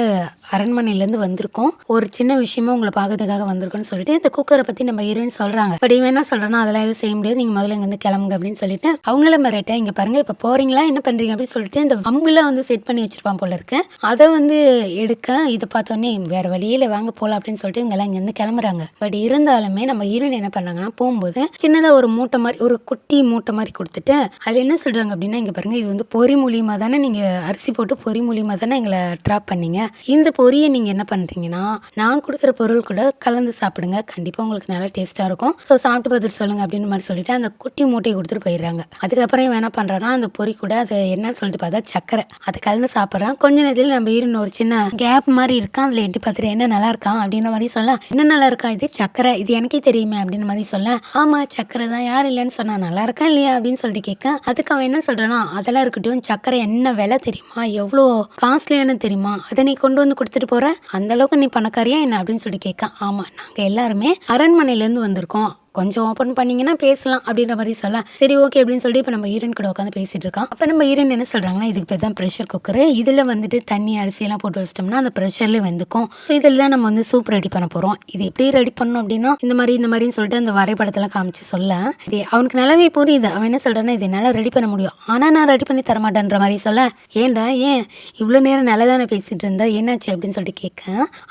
அரண்மனையிலேருந்து வந்திருக்கோம், ஒரு சின்ன விஷயமா உங்களை பார்க்கறதுக்காக வந்திருக்கோம்னு சொல்லிட்டு இந்த குக்கரை பத்தி நம்ம ஹீரோயின் சொல்றாங்க. பட் இவன் என்ன சொல்றான்னா, அதெல்லாம் எதுவும் செய்ய முடியாது, நீங்க முதல்ல இங்க வந்து கிளம்புங்க அப்படின்னு சொல்லிட்டு அவங்கள மிரட்ட, இங்க பாருங்க இப்ப போறீங்களா என்ன பண்றீங்க அப்படின்னு சொல்லிட்டு இந்த அம்புலாம் வந்து செட் பண்ணி வச்சிருப்பான் போல இருக்கு, அதை வந்து எடுக்க, இதை பார்த்தோன்னே வேற வழியில வாங்க போலாம் அப்படின்னு சொல்லிட்டு இவங்க எல்லாம் இங்க இருந்து கிளம்புறாங்க. பட் இருந்தாலுமே நம்ம ஹீரோயின் என்ன பண்ணாங்கன்னா, போகும்போது சின்னதா ஒரு மூட்டை மாதிரி, ஒரு குட்டி மூட்டை மாதிரி கொடுத்துட்டு அதுல என்ன சொல்றாங்க அப்படின்னா, இங்க பாருங்க இது வந்து பொறி மூலியமா தானே நீங்க அரிசி போட்டு பொறி மூலியமா தானே எங்களை ட்ராப் பண்ணீங்க, இந்த பொரியை நீங்க என்ன பண்றீங்கன்னா நான் கொடுக்குற பொருள் கூட கலந்து சாப்பிடுங்க, கண்டிப்பா உங்களுக்கு நல்லா டேஸ்டா இருக்கும், ஸோ சாப்பிட்டு பார்த்துட்டு சொல்லுங்க அப்படின்னு மாதிரி சொல்லிட்டு அந்த குட்டி மூட்டையை கொடுத்துட்டு போயிடுறாங்க. அதுக்கப்புறம் இவன் என்ன பண்றான்னா, அந்த பொறி கூட அது என்னன்னு சொல்லிட்டு பார்த்தா சக்கரை, அதை கலந்து சாப்பிட்றான். கொஞ்ச நேரத்தில் நம்ம ஹீரோயின் ஒரு சின்ன கேப் மாதிரி இருக்கான், அதுல எட்டி பார்த்துட்டு என்ன நல்லா இருக்கான் அப்படின்ற மாதிரி சொல்ல, என்ன நல்லா இருக்கா, இது சக்கரை, இது எனக்கே தெரியுமே அப்படின்னு மாதிரி சொல்ல, ஆமா சக்கரை தான், யார் இல்லைன்னு சொன்னா, நல்லா இருக்கா இல்லையா அப்படின்னு சொல்லிட்டு கேட்க, அதுக்கு அவன் என்ன சொல்றானா, அதெல்லாம் இருக்கட்டும், சக்கரை என்ன விலை தெரியுமா, எவ்வளோ காஸ்ட்லியானு தெரியுமா, அதை நீ கொண்டு வந்து கொடுத்துட்டு போற, அந்த அளவுக்கு நீ பணக்காரியா என்ன அப்படின்னு சொல்லி கேட்க, ஆமா நாங்க எல்லாருமே அரண்மனையில இருந்து வந்திருக்கோம், கொஞ்சம் ஓப்பன் பண்ணீங்கன்னா பேசலாம் அப்படின்ற மாதிரி சொல்ல, சரி ஓகே அப்படின்னு சொல்லிட்டு இப்போ நம்ம ஹீரோயின் கூட உட்காந்து பேசிட்டு இருக்கான். அப்போ நம்ம ஹீரோயின் என்ன சொல்றாங்கன்னா, இதுக்கு பேர் தான் ப்ரெஷர் குக்கர், இதுல வந்துட்டு தண்ணி அரிசியெல்லாம் போட்டு வச்சிட்டோம்னா அந்த ப்ரெஷர்லேயே வெந்துக்கும், ஸோ இதில் தான் நம்ம வந்து சூப் ரெடி பண்ண போறோம், இது எப்படி ரெடி பண்ணணும் அப்படின்னா இந்த மாதிரின்னு சொல்லிட்டு அந்த வரைபடத்தெல்லாம் காமிச்சு சொல்ல, இது அவனுக்கு நல்லாவே புரியுது. அவன் என்ன சொல்றான்னா, இது என்னால் ரெடி பண்ண முடியும், ஆனால் நான் ரெடி பண்ணி தரமாட்டேன்ற மாதிரி சொல்ல, ஏன்டா ஏன் இவ்வளோ நேரம் நல்லா தானே பேசிட்டு இருந்தா, என்னாச்சு அப்படின்னு சொல்லிட்டு கேட்க,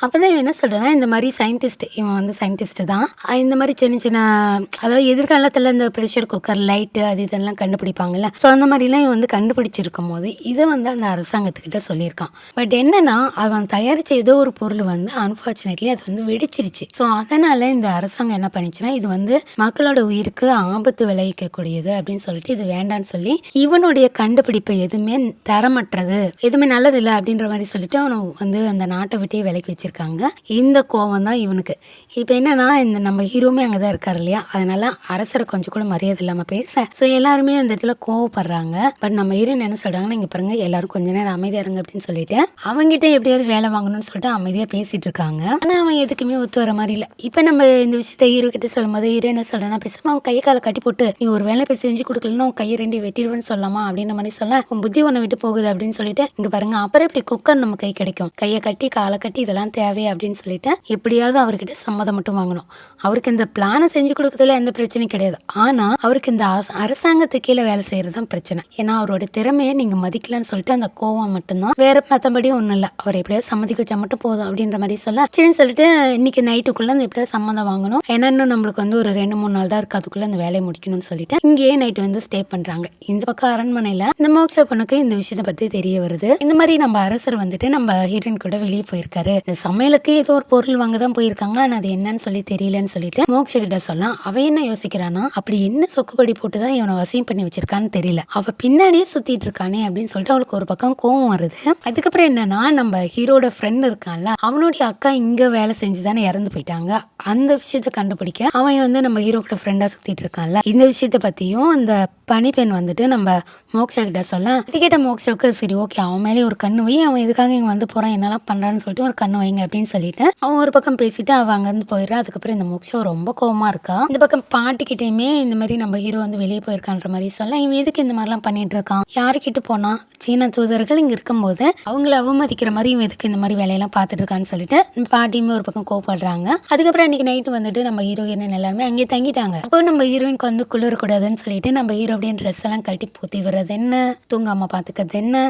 அப்போதான் இவன் என்ன சொல்றான்னா, இந்த மாதிரி சயின்டிஸ்ட், இவன் வந்து சயின்டிஸ்ட் தான், இந்த மாதிரி சின்ன சின்ன அதாவது எதிர்காலத்தில் இந்த ப்ரெஷர் குக்கர் லைட்டு அது இதெல்லாம் கண்டுபிடிப்பாங்கல்ல, ஸோ அந்த மாதிரிலாம் இவன் வந்து கண்டுபிடிச்சிருக்கும் போது இதை வந்து அந்த அரசாங்கத்துக்கிட்ட சொல்லியிருக்கான். பட் என்னன்னா, அவன் தயாரித்த ஏதோ ஒரு பொருள் வந்து அன்ஃபார்ச்சுனேட்லி அது வந்து வெடிச்சிருச்சு. ஸோ அதனால இந்த அரசாங்கம் என்ன பண்ணிச்சுன்னா, இது வந்து மக்களோட உயிருக்கு ஆபத்து விளைவிக்கக்கூடியது அப்படின்னு சொல்லிட்டு இது வேண்டான்னு சொல்லி இவனுடைய கண்டுபிடிப்பை எதுவுமே தரமற்றது, எதுவுமே நல்லது இல்லை அப்படின்ற மாதிரி சொல்லிட்டு அவனை வந்து அந்த நாட்டை விட்டே விலைக்கு வச்சிருக்காங்க. இந்த கோவம் தான் இவனுக்கு. இப்போ என்னன்னா, இந்த நம்ம ஹீரோமே அங்கே தான் இருக்காரு இருப்பார் இல்லையா, அதனால அரசரை கொஞ்சம் கூட மரியாதை இல்லாமல் பேச ஸோ எல்லாருமே அந்த இடத்துல கோவப்படுறாங்க. பட் நம்ம ஹீரோயின் என்ன சொல்கிறாங்கன்னா, இங்கே பாருங்க எல்லாரும் கொஞ்ச நேரம் அமைதியாக இருங்க அப்படின்னு சொல்லிட்டு அவங்ககிட்ட எப்படியாவது வேலை வாங்கணும்னு சொல்லிட்டு அமைதியாக பேசிட்டு இருக்காங்க. ஆனால் அவன் எதுக்குமே ஒத்து வர மாதிரி இல்லை. இப்போ நம்ம இந்த விஷயத்த ஹீரோ கிட்ட சொல்லும் போது ஹீரோ என்ன சொல்கிறேன்னா, பேசாமல் அவன் கையை காலை கட்டி போட்டு நீ ஒரு வேலை போய் செஞ்சு கொடுக்கலன்னா உன் கையை ரெண்டு வெட்டிடுவேன்னு சொல்லலாமா அப்படின்ற மாதிரி சொல்ல, உன் புத்தி ஒன்று விட்டு போகுது அப்படின்னு சொல்லிட்டு இங்கே பாருங்க அப்புறம் இப்படி குக்கர் நம்ம கை கிடைக்கும், கையை கட்டி காலை கட்டி இதெல்லாம் தேவையா அப்படின்னு சொல்லிட்டு எப்படியாவது அவர்கிட்ட சம்மதம் மட்டும் வாங்கணும். அவருக்கு இந்த பிளானை செஞ்சு கொடுக்கறதுல எந்த பிரச்சனையும் கிடையாது. ஆனால் அவருக்கு இந்த அரசாங்கத்துக்கு கீழே வேலை செய்யறது தான் பிரச்சனை. ஏன்னா அவரோட திறமையை நீங்க மதிக்கலன்னு சொல்லிட்டு அந்த கோவம் மட்டும்தான், வேற மற்றபடி ஒன்றும் இல்லை. அவர் எப்படியாவது சம்மதிக்க வச்சா மட்டும் போதும் அப்படின்ற மாதிரி சொல்ல, சரின்னு சொல்லிட்டு இன்னைக்கு நைட்டுக்குள்ள அந்த எப்படியாவது சம்மதம் வாங்கணும், ஏன்னா இன்னும் நம்மளுக்கு வந்து ஒரு 2-3 நாள் தான் இருக்கு அதுக்குள்ள அந்த வேலையை முடிக்கணும்னு சொல்லிட்டு இங்கேயே நைட்டு வந்து ஸ்டே பண்றாங்க. இந்த பக்கம் அரண்மனையில இந்த மோக்ஷா பொண்ணுக்கு இந்த விஷயத்தை பத்தி தெரிய வருது. இந்த மாதிரி நம்ம அரசர் வந்துட்டு நம்ம ஹீரோயின் கூட வெளியே போயிருக்காரு, இந்த சமையலுக்கு ஏதோ ஒரு பொருள் வாங்க தான் போயிருக்காங்க, ஆனா அது என்னன்னு சொல்லி தெரியலன்னு சொல்லிட்டு மோக்ஷா கிட்ட சொல்லலாம். அவ என்ன யோசிக்கிறானா, அப்படி என்ன சொக்குப்படி போட்டுதான் இவனை வசியம் பண்ணி வச்சிருக்கான்னு தெரியல, அவ பின்னாடியே சுத்திட்டு இருக்கானே அப்படின்னு சொல்லிட்டு அவளுக்கு ஒரு பக்கம் கோவம் வருது. அதுக்கப்புறம் என்னன்னா, நம்ம ஹீரோட ஃப்ரெண்ட் இருக்கான்ல, அவனுடைய அக்கா இங்க வேலை செஞ்சுதானே இறந்து போயிட்டாங்க, அந்த விஷயத்த கண்டுபிடிக்க அவன் வந்து நம்ம ஹீரோ கிட்ட ஃப்ரெண்டா சுத்திட்டு இருக்கான்ல, இந்த விஷயத்த பத்தியும் அந்த பனிப்பெண் வந்துட்டு நம்ம மோக்ஷா கிட்ட சொல்ல, இது கேட்ட மோக்ஷாவுக்கு சரி ஓகே அவன் மேலே ஒரு கண்ணு வை, அவன் எதுக்காக இங்க வந்து போறான் என்னெல்லாம் பண்றான்னு சொல்லிட்டு ஒரு கண்ணு வைங்க அப்படின்னு சொல்லிட்டு அவன் ஒரு பக்கம் பேசிட்டு அவன் அங்கிருந்து போயிடுறா. அதுக்கப்புறம் இந்த மோக்ஷா ரொம்ப கோவமா இருக்கா. இந்த பக்கம் பாட்டிக்கிட்டையுமே இந்த மாதிரி நம்ம ஹீரோ வந்து வெளியே போயிருக்கான்ற மாதிரி சொல்ல, இவன் எதுக்கு இந்த மாதிரிலாம் பண்ணிட்டு இருக்கான், யாருக்கிட்ட போனா, சீன தூதர்கள் இங்க இருக்கும்போது அவங்கள அவமதிக்கிற மாதிரி இவன் எதுக்கு இந்த மாதிரி வேலையெல்லாம் பார்த்துட்டு இருக்கான்னு சொல்லிட்டு பாட்டியுமே ஒரு பக்கம் கோவப்படுறாங்க. அதுக்கப்புறம் இன்னைக்கு நைட்டு வந்துட்டு நம்ம ஹீரோயின் எல்லாருமே அங்கேயே தங்கிட்டாங்க. அப்போ நம்ம ஹீரோயினுக்கு வந்து குளிரக்கூடாதுன்னு சொல்லிட்டு நம்ம ஹீரோ அப்படின்னு ட்ரெஸ் எல்லாம் கட்டி பூத்தி விடுறது என்ன, தூங்காம பாத்துக்கிறது என்ன.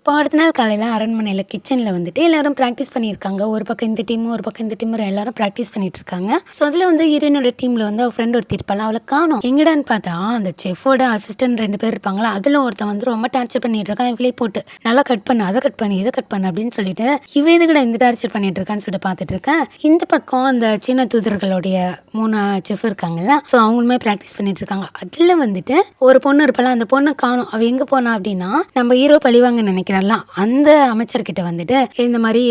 இப்போ அடுத்த நாள் காலையில் அரண்மனையில் கிச்சனில் வந்துட்டு எல்லாரும் ப்ராக்டிஸ் பண்ணியிருக்காங்க. ஒரு பக்கம் இந்த டீம் ஒரு பக்கம் இந்த டீம் எல்லாரும் ப்ராக்டிஸ் பண்ணிட்டு இருக்காங்க. ஸோ அதில் வந்து ஹீரோயினோட டீமில் வந்து அவள் ஃப்ரெண்ட் ஒருத்தி இருப்பாள், அவளை காணும். எங்கடான்னு பார்த்தா அந்த செஃபோட அசிஸ்டன்ட் 2 பேர் இருப்பாங்களா, அதில் ஒருத்தன் வந்து ரொம்ப டார்ச்சர் பண்ணிட்டு இருக்கான். இவளே போட்டு நல்லா கட் பண்ணு, அதை கட் பண்ணு, இதை கட் பண்ணு அப்படின்னு சொல்லிட்டு இவ எதுக்கட இந்த டார்ச்சர் பண்ணிட்டு இருக்கான்னு சொல்லிட்டு பார்த்துட்டு இருக்கேன். இந்த பக்கம் அந்த சீன தூதர்களுடைய 3 செஃப் இருக்காங்கல்ல, ஸோ அவங்களுமே ப்ராக்டிஸ் பண்ணிட்டு இருக்காங்க. அதில் வந்துட்டு ஒரு பொண்ணு இருப்பாள், அந்த பொண்ணை காணும். அவள் எங்கே போனா அப்படின்னா நம்ம ஹீரோ பழிவாங்க நினைக்கிறேன், அந்த அமைச்சர்கிட்ட வந்துட்டு இந்த மாதிரி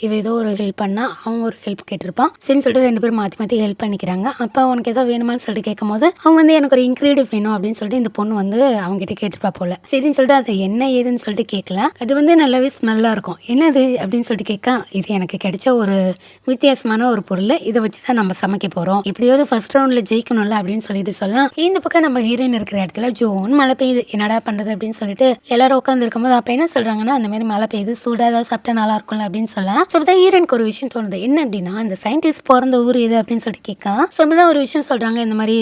இவ ஏதோ ஒரு ஹெல்ப் பண்ணா அவன் ஒரு ஹெல்ப் கேட்டிருப்பான். சரின்னு சொல்லிட்டு 2 பேரும் மாற்றி மாற்றி ஹெல்ப் பண்ணிக்கிறாங்க. அப்போ அவனுக்கு ஏதோ வேணுமான்னு சொல்லிட்டு கேட்கும் போது அவன் வந்து எனக்கு ஒரு இன்க்ரீடியன்ட் வேணும் அப்படின்னு சொல்லிட்டு இந்த பொண்ணு வந்து அவங்ககிட்ட கேட்டிருப்பா போல. சரின்னு சொல்லிட்டு அது என்ன ஏதுன்னு சொல்லிட்டு கேட்கல, அது வந்து நல்லாவே ஸ்மெல்லாக இருக்கும். என்னது அப்படின்னு சொல்லிட்டு கேட்க, இது எனக்கு கிடைச்ச ஒரு வித்தியாசமான ஒரு பொருள், இதை வச்சு தான் நம்ம சமைக்க போகிறோம், எப்படியாவது ஃபர்ஸ்ட் ரவுண்டில் ஜெயிக்கணும்ல அப்படின்னு சொல்லிட்டு சொல்லலாம். இந்த பக்கம் நம்ம ஹீரோயின் இருக்கிற இடத்துல ஜோன் மழை பெய்யுது, என்னடா பண்ணுறது அப்படின்னு சொல்லிட்டு எல்லாரும் உட்காந்து இருக்கும்போது அப்போ என்ன சொல்றாங்கன்னா, அந்த மாதிரி மழை பெய்யுது, சூடாக ஏதாவது சாப்பிட்டா நல்லா இருக்கும்ல அப்படின்னு சொல்லலாம். ஸோ அப்பதான் ஹீரோனுக்கு ஒரு விஷயம் தோணுது, என்ன அப்படின்னா இந்த சயின்டிஸ்ட் பிறந்த ஊர் எது அப்படின்னு சொல்லிட்டு கேட்கா. ஸோ அப்பதான் ஒரு விஷயம் சொல்றாங்க, இந்த மாதிரி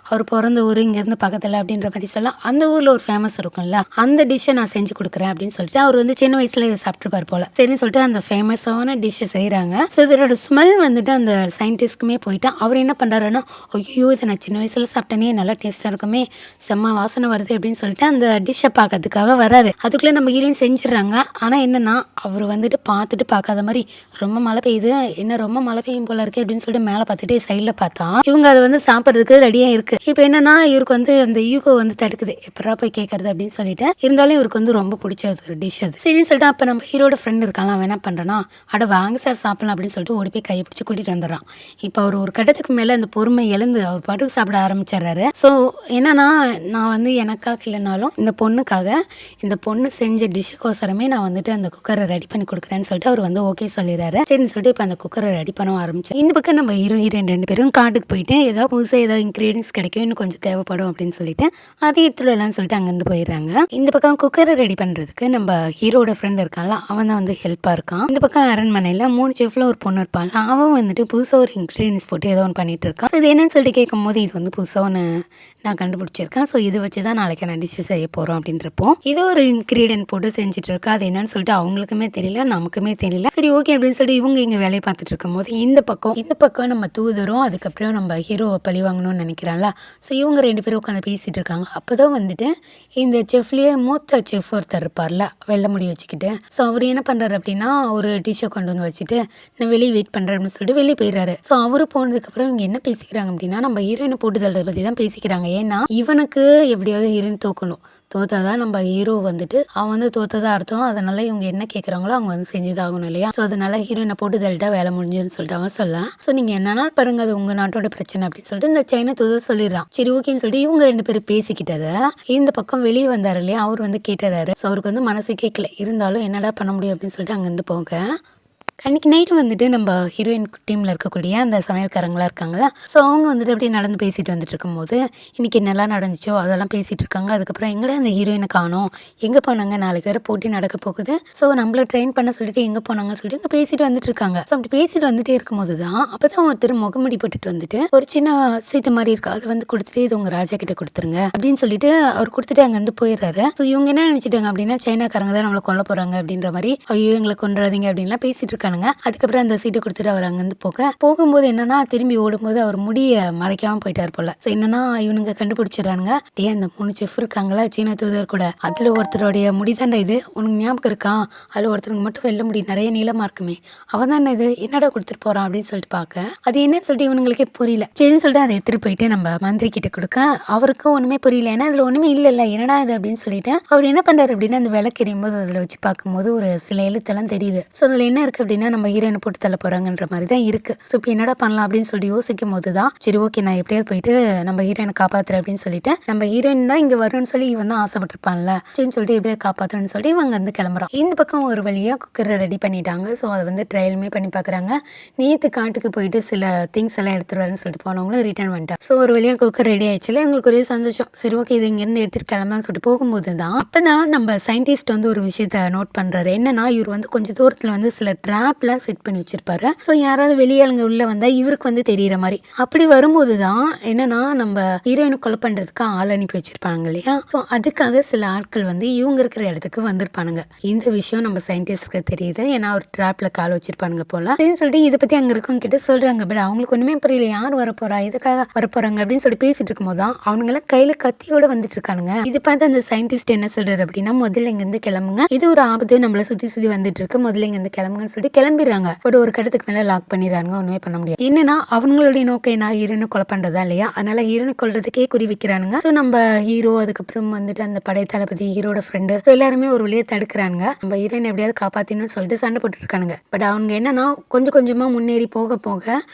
அவர் பிறந்த ஊர் இங்கேருந்து பக்கத்தில் அப்படின்ற மாதிரி சொல்லலாம். அந்த ஊரில் ஒரு ஃபேமஸ் இருக்கும்ல, அந்த டிஷ்ஷை நான் செஞ்சு கொடுக்குறேன் அப்படின்னு சொல்லிட்டு அவர் வந்து சின்ன வயசுல இதை சாப்பிட்டுருப்பார் போல. சரின்னு சொல்லிட்டு அந்த ஃபேமஸான டிஷ்ஷை செய்கிறாங்க. ஸோ இதோட ஸ்மெல் வந்துட்டு அந்த சயின்டிஸ்ட்டுக்குமே போயிட்டா. அவர் என்ன பண்ணுறாருன்னா, ஐயோ இதை நான் சின்ன வயசுல சாப்பிட்டேனே, நல்லா டேஸ்ட்டாக இருக்குமே, செம்ம வாசனை வருது அப்படின்னு சொல்லிட்டு அந்த டிஷ்ஷை பார்க்கறதுக்காக வராரு. அதுக்குள்ளே நம்ம ஹீரோயின் செஞ்சிடறாங்க. ஆனால் என்னன்னா அவர் வந்துட்டு பார்த்துட்டு பார்க்காத மாதிரி ரொம்ப மழை பெய்யுது, என்ன ரொம்ப மழை பெய்யும் போல இருக்கு அப்படின்னு சொல்லிட்டு மேலே பார்த்துட்டு சைடில் பார்த்தா இவங்க அதை வந்து சாப்பிட்றதுக்கு ரெடியாக இருக்கு. இப்போ என்னன்னா இவருக்கு வந்து அந்த ஈகோ வந்து தடுக்குது, எப்படா போய் கேட்கறது அப்படின்னு சொல்லிட்டு. இருந்தாலும் இவருக்கு வந்து ரொம்ப பிடிச்ச ஒரு டிஷ் அது. சரின்னு சொல்லிட்டு அப்போ நம்ம ஹீரோட ஃப்ரெண்ட் இருக்கான், அவன் என்ன பண்ணுறான்னா, அட வாங்க சார் சாப்பிடலாம் அப்படின்னு சொல்லிட்டு ஓடி போய் கையை பிடிச்சி கூட்டிட்டு வந்துடுறான். இப்போ அவர் ஒரு கட்டத்துக்கு மேலே அந்த பொறுமை இழந்து அவர் பாட்டுக்கு சாப்பிட ஆரம்பிச்சிடுறாரு. ஸோ என்னன்னா, நான் வந்து எனக்காக இல்லைனாலும் இந்த பொண்ணுக்காக இந்த பொண்ணு செஞ்ச டிஷ்ஷுக்கோசரமே நான் வந்துட்டு அந்த குக்கரை ரெடி பண்ணி கொடுக்குறேன்னு சொல்லிட்டு அவர் வந்து ஓகே சொல்லிடுறாரு. சரின்னு சொல்லிட்டு இப்போ அந்த குக்கரை ரெடி பண்ண ஆரம்பிச்சு இந்த பக்கம் நம்ம ஹீரோ ஹீரோயின் 2 பேரும் காட்டுக்கு போயிட்டு ஏதாவது புதுசாக ஏதாவது இன்க்ரீடியன்ஸ் கிடைக்கும், இன்னும் கொஞ்சம் தேவைப்படும் அப்படின்னு சொல்லிட்டு அதை எடுத்துடலாம்னு சொல்லிட்டு அங்கேருந்து போயிடுறாங்க. இந்த பக்கம் குக்கரை ரெடி பண்ணுறதுக்கு நம்ம ஹீரோட ஃப்ரெண்ட் இருக்கான்ல, அவன் தான் வந்து ஹெல்ப்பாக இருக்கான். இந்த பக்கம் அரண்மனையில் 3 செஃப்ல ஒரு பொண்ணு இருப்பாள், அவன் வந்துட்டு புதுசாக ஒரு இன்க்ரீடியன்ஸ் போட்டு ஏதோ ஒன்று பண்ணிட்டு இருக்கான். ஸோ இது என்னன்னு சொல்லிட்டு கேட்கும் போது இது வந்து புதுசாக ஒன்று நான் கண்டுபிடிச்சிருக்கேன், ஸோ இதை வச்சு தான் நாளைக்கு நான் டிஷ்ஷு செய்ய போகிறோம் அப்படின்றப்போ ஏதோ ஒரு இன்க்ரீடியன்ட் போட்டு செஞ்சுட்டு இருக்கா. அது என்னன்னு சொல்லிட்டு அவங்களுக்குமே தெரியல, நமக்குமே தெரியல. சரி ஓகே அப்படின்னு சொல்லிட்டு இவங்க இங்கே வேலையை பார்த்துட்டு இருக்கும் போது இந்த பக்கம் நம்ம தூதரும் அதுக்கப்புறம் நம்ம ஹீரோவை பழி வாங்கணும்னு நினைக்கிறாங்களா. ஸோ இவங்க 2 பேரும் உட்காந்து பேசிட்டு இருக்காங்க. அப்போதான் வந்துட்டு இந்த செஃப்லேயே மூத்த செஃப் ஒருத்தர் இருப்பார்ல, வெள்ளை முடி வச்சுக்கிட்டு. ஸோ அவர் என்ன பண்ணுறாரு அப்படின்னா, ஒரு டிஷ்ஷை கொண்டு வந்து வச்சுட்டு நான் வெளியே வெயிட் பண்ணுறேன் அப்படின்னு சொல்லிட்டு வெளியே போயிடுறாரு. ஸோ அவரு போனதுக்கப்புறம் இவங்க என்ன பேசிக்கிறாங்க அப்படின்னா, நம்ம ஹீரோயினை போட்டு தள்ளுறதை பற்றி தான் பேசிக்கிறாங்க. ஏன்னா இவனுக்கு எப்படியாவது ஹீரோயின் தோக்கணும், தோத்தாதான் நம்ம ஹீரோ வந்துட்டு அவன் வந்து தோத்ததா அர்த்தம். அதனால இவங்க என்ன கேட்குறாங்களோ அவங்க வந்து செஞ்சுதான் ஆகணும் இல்லையா? ஸோ அதனால ஹீரோயினை போட்டு தள்ளிட்டா வேலை முடிஞ்சதுன்னு சொல்லிட்டு அவன் சொல்ல, ஸோ நீங்க என்னன்னாலும் பாருங்க அது உங்க நாட்டோட பிரச்சனை அப்படின்னு சொல்லிட்டு இந்த சைனா தூதர் சொல்லிடுறான். சரி ஓகேன்னு சொல்லிட்டு இவங்க 2 பேரும் பேசிக்கிட்டத இந்த பக்கம் வெளியே வந்தாரு இல்லையா? அவர் வந்து கேட்டுறாரு. ஸோ அவருக்கு வந்து மனசு கேட்கல. இருந்தாலும் என்னடா பண்ண முடியும் அப்படின்னு சொல்லிட்டு அங்கேருந்து போக அன்றைக்கி நைட்டு வந்துட்டு நம்ம ஹீரோயின் டீமில் இருக்கக்கூடிய அந்த சமையல்காரங்களாம் இருக்காங்களா, ஸோ அவங்க வந்துட்டு அப்படியே நடந்து பேசிட்டு வந்துட்டு இருக்கும்போது இன்றைக்கி என்னெல்லாம் நடந்துச்சோ அதெல்லாம் பேசிகிட்டு இருக்காங்க. அதுக்கப்புறம் எங்கடா அந்த ஹீரோயினை காணோம், எங்கே போனாங்க, நாளைக்கு வேறு போட்டி நடக்க போகுது, ஸோ நம்மள ட்ரெயின் பண்ண சொல்லிட்டு எங்கே போனாங்கன்னு சொல்லிட்டு இங்கே பேசிட்டு வந்துட்டு இருக்காங்க. ஸோ அப்படி பேசிட்டு வந்துட்டே இருக்கும்போது தான் அப்போ தான் ஒருத்தர் முகமுடி போட்டுட்டு வந்துட்டு ஒரு சின்ன சீட்டு மாதிரி இருக்கு, அதை வந்து கொடுத்துட்டு இது உங்கள் ராஜா கிட்ட கொடுத்துருங்க அப்படின்னு சொல்லிட்டு அவர் கொடுத்துட்டு அங்கேருந்து போயிடுறாரு. ஸோ இவங்க என்ன நினச்சிட்டாங்க அப்படின்னா சைனாக்காரங்க தான் நம்மளை கொல்ல போகிறாங்க அப்படின்ற மாதிரி, ஐயோ எங்களை கொண்டுறாதீங்க அப்படின்லாம் பேசிட்டு இருக்காங்க. அதுக்கப்புறம் அந்த சீட்டை கொடுத்துட்டு அவர் அங்கேருந்து போகும்போது என்னன்னா திரும்பி ஓடும்போது அவர் முடிய மறைக்காம போயிட்டார் போல. ஸோ என்னன்னா இவனுங்க கண்டுபிடிச்சிடறானுங்க, டே அந்த 3 செஃப் இருக்காங்களா சீன தூதர் கூட, அதுல ஒருத்தருடைய முடிதாண்டா இது, உனக்கு ஞாபகம் இருக்கா, அதுல ஒருத்தருக்கு மட்டும் வெள்ள முடி நிறைய நீளமா இருக்குமே, அவன் தானே இது, என்னடா கொடுத்துட்டு போறான் அப்படின்னு சொல்லிட்டு பார்க்க அது என்னன்னு சொல்லிட்டு இவனுங்களுக்கே புரியல. சரின்னு சொல்லிட்டு அதை எடுத்துட்டு போயிட்டு நம்ம மந்திரி கிட்ட கொடுக்க அவருக்கும் ஒண்ணுமே புரியல, ஏன்னா அதுல ஒண்ணுமே இல்ல என்னடா இது அப்படின்னு சொல்லிட்டு அவர் என்ன பண்றாரு அப்படின்னா அந்த விளக்கு எரியும் போது அதுல வச்சு பார்க்கும்போது ஒரு சில எழுத்தெல்லாம் தெரியுது. ஸோ அதுல என்ன இருக்கு அப்படின்னா நம்ம ஹீரோயினை போட்டு தள்ள போறாங்கன்ற மாதிரி தான் இருக்கு. ஸோ இப்போ என்னடா பண்ணலாம் அப்படின்னு சொல்லிட்டு யோசிக்கும் போது தான் சரி ஓகே நான் எப்படியாவது போயிட்டு நம்ம ஹீரோயினை காப்பாத்துறேன் அப்படின்னு சொல்லிட்டு நம்ம ஹீரோயின் தான் இங்க வரும்னு சொல்லி இவன் தான் ஆசைப்பட்டிருப்பான்ல, சரின்னு சொல்லிட்டு எப்படியாவது காப்பாற்றணும்னு சொல்லிட்டு இவங்க வந்து கிளம்புறான். இந்த பக்கம் ஒரு வழியா குக்கரை ரெடி பண்ணிட்டாங்க. ஸோ அதை வந்து ட்ரையலுமே பண்ணி பார்க்குறாங்க. நேற்று காட்டுக்கு போயிட்டு சில திங்ஸ் எல்லாம் எடுத்துட்டு வரேன்னு சொல்லிட்டு போனவங்களும் ரிட்டர்ன் பண்ணிட்டாங்க. ஸோ ஒரு வழியா குக்கர் ரெடி ஆயிடுச்சுல, எங்களுக்கு ஒரே சந்தோஷம். சரி ஓகே இது இங்கேருந்து எடுத்துட்டு கிளம்பலாம்னு சொல்லிட்டு போகும்போது தான் அப்பதான் நம்ம சயின்டிஸ்ட் வந்து ஒரு விஷயத்த நோட் பண்றாரு. என்னன்னா இவர் வந்து கொஞ்சம் தூரத்துல வந்து சில ட்ராப்லாம் செட் பண்ணி வச்சிருப்பாரு. ஸோ யாராவது வெளியாளுங்க உள்ள வந்தா இவருக்கு வந்து தெரியற மாதிரி அப்படி வரும்போது தான் என்னன்னா நம்ம ஹீரோயினை கொலை பண்றதுக்கு ஆள் அனுப்பி வச்சிருப்பாங்க இல்லையா, ஸோ அதுக்காக சில ஆட்கள் வந்து இவங்க இருக்கிற இடத்துக்கு வந்திருப்பானுங்க. இந்த விஷயம் நம்ம சயின்டிஸ்ட்க்கு தெரியுது, ஏன்னா ஒரு ட்ராப்ல கால் வச்சிருப்பானுங்க போல. அப்படின்னு சொல்லிட்டு இதை பத்தி அங்க இருக்கவங்க கிட்ட சொல்றாங்க. பட் அவங்களுக்கு ஒண்ணுமே புரியல, யார் வரப்போறா எதுக்காக வரப்போறாங்க அப்படின்னு சொல்லி பேசிட்டு இருக்கும்போது தான் அவனுங்க எல்லாம் கையில கத்தியோட வந்துட்டு இருக்கானுங்க. இது பார்த்து அந்த சயின்டிஸ்ட் என்ன சொல்றாரு அப்படின்னா முதல்ல இங்க இருந்து கிளம்புங்க, இது ஒரு ஆபத்து நம்மள சுத்தி சுத்தி வந்துட்டு இருக்கு, முதல்ல இங்க இருந்து கிளம்புங்கன்னு சொல்லி கிளம்பிடுறாங்க. பட் ஒரு கடத்துக்கு மேல லாக் பண்ணிடுறாங்க, ஒண்ணுமே பண்ண முடியாது. என்னன்னா அவங்களுடைய நோக்கம் என்ன, ஹீரோனை கொலை பண்றதா இல்லையா, அதனால ஹீரோனை கொல்றதுக்கே குறி வைக்கிறானுங்க. ஸோ நம்ம ஹீரோ அதுக்கப்புறம் வந்துட்டு அந்த படை தளபதி ஹீரோட ஃப்ரெண்டு எல்லாருமே ஒரு வழியை தடுக்கிறாங்க. நம்ம ஹீரோயின் எப்படியாவது காப்பாத்தின்னு சொல்லிட்டு சண்டை போட்டு இருக்கானுங்க. பட் அவங்க என்னன்னா கொஞ்சம் கொஞ்சமா முன்னேறி போக போக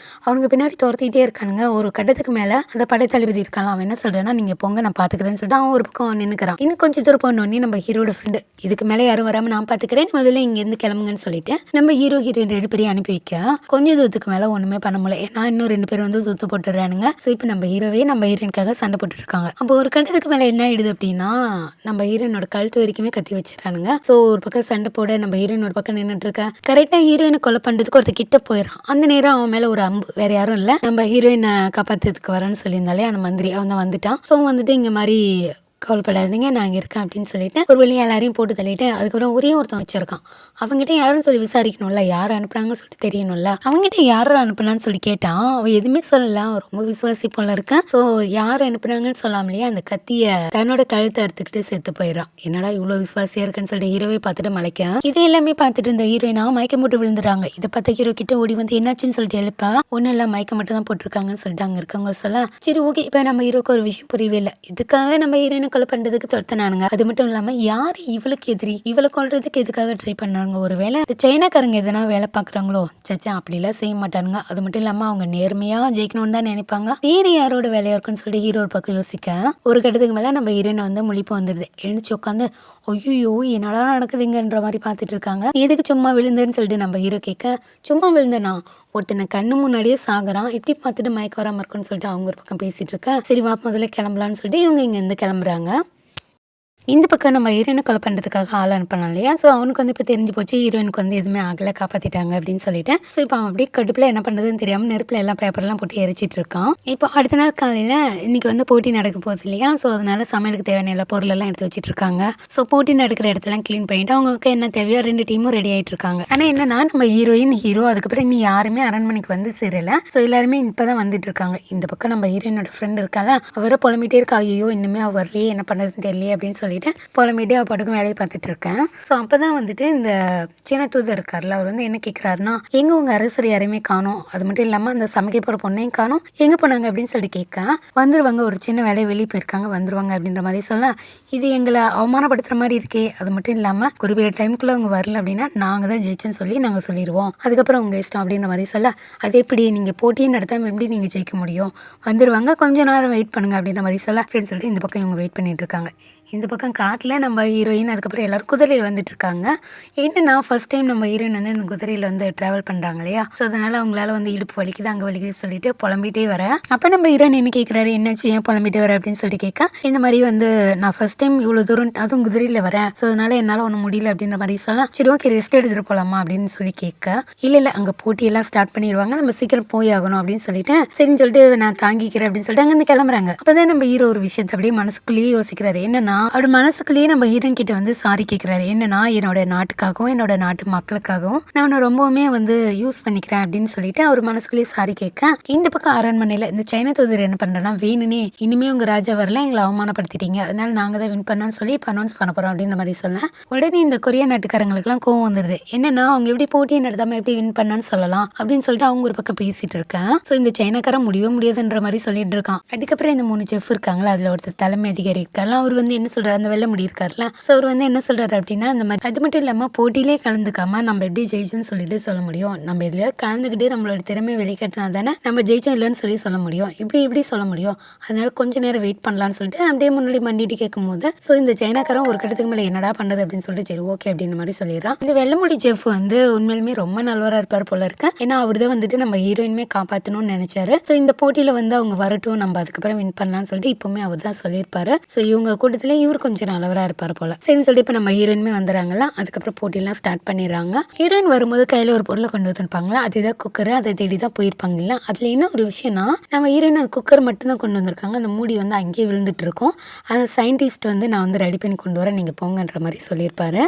அவங்க பின்னாடி துரத்திட்டே இருக்கானுங்க. ஒரு கட்டத்துக்கு மேல அந்த படை தளபதி இருக்கான், அவன் என்ன சொல்றான்னா நீங்க போங்க நான் பாத்துக்கிறேன்னு சொல்லிட்டு அவன் ஒரு பக்கம் நின்னுக்கிறான். இன்னும் கொஞ்சம் தூரம் போனோடனே நம்ம ஹீரோட ஃப்ரெண்டு இதுக்கு மேல யாரும் வராம நான் பாத்துக்கிறேன், முதல்ல இங்க இருந்து கிளம்புங்கன்னு சொல்லிட்டு நம்ம ஹீரோ ஹீரோயின் 2 பேரையும் அனுப்பி வைக்க கொஞ்சம் தூரத்துக்கு மேல ஒண்ணுமே பண்ண முடியல, ஏன்னா இன்னும் 2 பேர் வந்து சுத்து போட்டுறானுங்க. ஸோ இப்போ நம்ம ஹீரோவே நம்ம ஹீரோயினுக்காக சண்டை போட்டு இருக்காங்க. அப்போ ஒரு கட்டத்துக்கு மேல என்ன ஆயிடுது அப்படின்னா நம்ம ஹீரோயினோட கழுத்து வரைக்குமே கத்தி வச்சிடறானுங்க. ஸோ ஒரு பக்கம் சண்டை போட நம்ம ஹீரோயின் ஒரு பக்கம் நின்றுட்டு இருக்க கரெக்டா ஹீரோயினை கொலை பண்றதுக்கு ஒருத்தர் கிட்ட போயிடறான். அந்த நேரம் அவன் மேல ஒரு அம்பு, வேற யாரும் இல்ல நம்ம ஹீரோயினை காப்பாத்துறதுக்கு வரேன்னு சொல்லியிருந்தாலே அந்த மந்திரி அவன் தான் வந்துட்டான். ஸோ வந்துட்டு இங்க மாதிரி கவலைப்படாதீங்க நான் இங்கே இருக்கேன் அப்படின்னு சொல்லிட்டு ஒரு வழியாக எல்லாரையும் போட்டு தள்ளிட்டு அதுக்கப்புறம் ஒரே ஒருத்தன் வச்சிருக்கான். அவங்ககிட்ட யாரும் சொல்லி விசாரிக்கணும்ல, யார் அனுப்புனாங்கன்னு சொல்லிட்டு தெரியணும்ல. அவங்ககிட்ட யாரும் அனுப்புனான்னு சொல்லி கேட்டான். அவன் எதுவுமே சொல்லல, ரொம்ப விசுவாசி போல இருக்கேன். ஸோ யார் அனுப்புனாங்கன்னு சொல்லாமலேயே அந்த கத்திய தன்னோட கழுத்தை அறுத்துக்கிட்டு செத்து போயிடறான். என்னடா இவ்வளோ விசுவாசியா இருக்குன்னு சொல்லிட்டு ஹீரோவே பார்த்துட்டு மலைக்க இது எல்லாமே பார்த்துட்டு இந்த ஹீரோயினா மயக்கம் போட்டு விழுந்துறாங்க. இதை பார்த்த ஹீரோ கிட்ட ஓடி வந்து என்னாச்சுன்னு சொல்லிட்டு எழுப்ப ஒன்றும் இல்லை மயக்கம் மட்டும் தான் போட்டிருக்காங்கன்னு சொல்லிட்டு அங்கே இருக்கவங்க சொல்ல சரி ஓகே இப்போ நம்ம ஹீரோக்கு ஒரு விஷயம் புரியவே இல்லை, இதுக்காக நம்ம ஹீரோயினை கொலை பண்றதுக்கு துரத்தினானுங்க. அது மட்டும் இல்லாம யாரு இவளுக்கு எதிரி, இவளை கொல்றதுக்கு எதுக்காக ட்ரை பண்ணாங்க, ஒருவேளை சைனாக்காரங்க எதனா வேலை பாக்குறாங்களோ, சச்சா அப்படிலாம் செய்ய மாட்டானுங்க. அது மட்டும் இல்லாம அவங்க நேர்மையா ஜெயிக்கணும்னு தான் நினைப்பாங்க, வேறு யாரோட வேலையா இருக்குன்னு சொல்லிட்டு ஹீரோ பக்கம் யோசிக்க ஒரு கட்டத்துக்கு மேல நம்ம ஹீரோயின் வந்து முழிப்பு வந்துடுது. எழுந்துச்சு உட்காந்து ஐயோ என்னடா நடக்குதுங்கன்ற மாதிரி பார்த்துட்டு இருக்காங்க. எதுக்கு சும்மா விழுந்தேன்னு சொல்லிட்டு நம்ம ஹீரோ கேட்க சும்மா விழுந்தனா, ஒருத்தனை கண்ணு முன்னாடியே சாகுறான், எப்படி பார்த்துட்டு மயக்க வராம இருக்குன்னு சொல்லிட்டு அவங்க ஒரு பக்கம் பேசிட்டு இருக்க. சரி வா முதல்ல கிளம்பலான்னு சொல்லிட்டு இவங்க இங்க இருந்து கிளம்புறாங்க. இந்த பக்கம் நம்ம ஹீரோயினை கொலை பண்ணுறதுக்காக ஆள் அனுப்பலாம் இல்லையா, ஸோ அவனுக்கு வந்து இப்போ தெரிஞ்சு போச்சு ஹீரோயினுக்கு வந்து எதுவுமே ஆகலை காப்பாற்றிட்டாங்க அப்படின்னு சொல்லிட்டு. ஸோ இப்போ அவன் அப்படியே கடுப்பில் என்ன பண்ணுறதுன்னு தெரியாமல் நெருப்பில் எல்லாம் பேப்பர்லாம் போட்டு எரிச்சிட்டு இருக்கான். இப்போ அடுத்த நாள் காலையில் இன்னைக்கு வந்து போட்டி நடக்க போகுது இல்லையா, ஸோ அதனால சமையலுக்கு தேவையான எல்லா பொருளெல்லாம் எடுத்து வச்சுட்டு இருக்காங்க. ஸோ போட்டி நடக்கிற இடத்தெல்லாம் க்ளீன் பண்ணிட்டு அவங்களுக்கு என்ன தேவையோ 2 டீமும் ரெடி ஆகிட்டு இருக்காங்க. ஆனால் என்னன்னா நம்ம ஹீரோயின் ஹீரோ அதுக்கப்புறம் இன்னும் யாருமே அரண்மனைக்கு வந்து சேரல. ஸோ எல்லாருமே இப்போ தான் வந்துட்டு இருக்காங்க. இந்த பக்கம் நம்ம ஹீரோயினோட ஃப்ரெண்ட் இருக்கால அவரை புலம்பிட்டே இருக்கா, ஐயோ இன்னுமே அவ வரலையே என்ன பண்ணுறதுன்னு தெரியலையே அப்படின்னு சொல்லி சொல்லிட்டு புலம்பிட்டு பாட்டுக்கும் வேலையை பார்த்துட்டு இருக்கேன். ஸோ அப்போ தான் வந்துட்டு இந்த சீன தூதர் இருக்கார்ல, அவர் வந்து என்ன கேட்குறாருன்னா, எங்கே உங்கள் அரசர் யாரையுமே காணோம், அது மட்டும் இல்லாமல் அந்த சமைக்க போகிற பொண்ணையும் காணோம், எங்கே போனாங்க அப்படின்னு சொல்லிட்டு கேட்க, வந்துருவாங்க, ஒரு சின்ன வேலையை வெளியே போயிருக்காங்க, வந்துருவாங்க அப்படின்ற மாதிரி சொல்ல, இது எங்களை அவமானப்படுத்துகிற மாதிரி இருக்கே, அது மட்டும் இல்லாமல் குறிப்பிட்ட டைமுக்குள்ளே அவங்க வரல அப்படின்னா நாங்கள் தான் ஜெயிச்சேன்னு சொல்லி நாங்கள் சொல்லிடுவோம், அதுக்கப்புறம் உங்கள் இஷ்டம் அப்படின்ற மாதிரி சொல்ல, அது எப்படி நீங்கள் போட்டியை நடத்தாமல் எப்படி நீங்கள் ஜெயிக்க முடியும், வந்துருவாங்க, கொஞ்சம் நேரம் வெயிட் பண்ணுங்க அப்படின்ற மாதிரி சொல்ல, சரின்னு சொல்லிட்டு இந்த பக்கம் இவங்க வெயிட் பண்ணிட்டு இருக்காங்க. இந்த பக்கம் காட்டில் நம்ம ஹீரோயின் அதுக்கப்புறம் எல்லோரும் குதிரையில் வந்துட்டு இருக்காங்க. என்னன்னா ஃபர்ஸ்ட் டைம் நம்ம ஹீரோயின் வந்து இந்த குதிரையில் வந்து ட்ராவல் பண்ணுறாங்க இல்லையா, ஸோ அதனால் அவங்களால வந்து இடுப்பு வலிக்குது அங்கே வலிக்குது சொல்லிட்டு புலம்பிகிட்டே வர, அப்போ நம்ம ஹீரோயின் என்ன கேட்குறாரு, என்னாச்சு ஏன் புலம்பிட்டே வர அப்படின்னு சொல்லிட்டு கேட்க, இந்த மாதிரி வந்து நான் ஃபர்ஸ்ட் டைம் இவ்வளோ தூரம் அதுவும் குதிரையில் வரேன், ஸோ அதனால் என்னால் ஒன்றும் முடியல அப்படின்ற மாதிரி சொல்ல, சரி ஓகே ரெஸ்ட் எடுத்துகிட்டு போகலாமா அப்படின்னு சொல்லி கேட்க, இல்லை அங்கே போட்டியெல்லாம் ஸ்டார்ட் பண்ணிடுவாங்க, நம்ம சீக்கிரம் போய் ஆகணும் அப்படின்னு சொல்லிட்டு சரின்னு சொல்லிட்டு நான் தாங்கிக்கிறேன் அப்படின்னு சொல்லிட்டு அங்கேருந்து கிளம்புறாங்க. அப்போ தான் நம்ம ஹீரோ ஒரு விஷயத்தை அப்படியே மனசுக்குள்ளேயே யோசிக்கிறாரு. என்னன்னா அவர் மனசுக்குள்ளேயே நம்ம ஹீரோயின் கிட்ட வந்து சாரி கேட்குறாரு. என்னன்னா என்னோட நாட்டுக்காகவும் என்னோட நாட்டு மக்களுக்காகவும் நான் உன்னை ரொம்பவுமே வந்து யூஸ் பண்ணிக்கிறேன் அப்படின்னு சொல்லிட்டு அவர் மனசுக்குள்ளேயே சாரி கேட்க, இந்த பக்கம் அரண்மனையில் இந்த சைனா தூதர் என்ன பண்ணுறேன்னா, வேணுனே இனிமே உங்க ராஜா வரல, எங்களை அவமானப்படுத்திட்டீங்க, அதனால நாங்கள் தான் வின் பண்ணோம்னு சொல்லி இப்போ அனௌன்ஸ் பண்ண போகிறோம் அப்படின்ற மாதிரி சொல்ல, உடனே இந்த கொரியா நாட்டுக்காரங்களுக்குலாம் கோவம் வந்துடுது. என்னன்னா அவங்க எப்படி போட்டியை நடத்தாமல் எப்படி வின் பண்ணான்னு சொல்லலாம் அப்படின்னு சொல்லிட்டு அவங்க ஒரு பக்கம் பேசிட்டு இருக்கேன். ஸோ இந்த சைனாக்காரன் முடியவே முடியாதுன்ற மாதிரி சொல்லிட்டு இருக்கான். அதுக்கப்புறம் இந்த 3 செஃப் இருக்காங்களா, அதில் ஒருத்தர் தலைமை அதிகாரி இருக்காங்களா, அவர் வந்து என்ன சொல்றாரு, அந்த வெள்ள முடி இருக்காருல, ஸோ அவர் வந்து என்ன சொல்றாரு அப்படின்னா, அந்த மாதிரி அது மட்டும் இல்லாமல் போட்டியிலே கலந்துக்காம நம்ம எப்படி ஜெயிச்சோன்னு சொல்லிட்டு சொல்ல முடியும், நம்ம இதில் கலந்துக்கிட்டு நம்மளோட திறமையை வெளிக்காட்டினா தானே நம்ம ஜெயிச்சோம் இல்லைன்னு சொல்லி சொல்ல முடியும், இப்படி சொல்ல முடியும், அதனால கொஞ்ச நேரம் வெயிட் பண்ணலான்னு சொல்லிட்டு அப்படியே முன்னாடி மண்டிட்டு கேட்கும் போது, ஸோ இந்த சைனாக்காரன் ஒரு கட்டத்துக்கு மேலே என்னடா பண்ணுறது அப்படின்னு சொல்லிட்டு சரி ஓகே அப்படின்ற மாதிரி சொல்லிடுறான். இந்த வெள்ளமுடி செஃப் வந்து உண்மையிலுமே ரொம்ப நல்லவராக இருப்பார் போல இருக்கு. ஏன்னா அவர் தான் வந்துட்டு நம்ம ஹீரோயினுமே காப்பாற்றணும்னு நினைச்சாரு. ஸோ இந்த போட்டியில் வந்து அவங்க வரட்டும், நம்ம அதுக்கப்புறம் வின் பண்ணலாம்னு சொல்லிட்டு இப்பவுமே அவர் தான் சொல்லியிருப்பாரு. ஸோ இவங்க கூட்டத்தில் இவர் கொஞ்சம் நல்லவராக இருப்பார் போல. சரின்னு சொல்லிட்டு இப்போ நம்ம ஹீரோயினுமே வந்துடுறாங்களா, அதுக்கப்புறம் போட்டியெல்லாம் ஸ்டார்ட் பண்ணிடுறாங்க. ஹீரோயின் வரும்போது கையில் ஒரு பொருளை கொண்டு வந்திருப்பாங்களா, அதுதான் குக்கர், அதை தேடி தான் போயிருப்பாங்கல்ல. அதில் என்ன ஒரு விஷயம்னா, நம்ம ஹீரோயின் அந்த குக்கர் மட்டும் தான் கொண்டு வந்திருக்காங்க, அந்த மூடி வந்து அங்கேயே விழுந்துட்டு இருக்கும். அந்த சயின்டிஸ்ட் வந்து நான் வந்து ரெடி பண்ணி கொண்டு வரேன், நீங்கள் போங்கன்ற மாதிரி சொல்லியிருப்பாரு.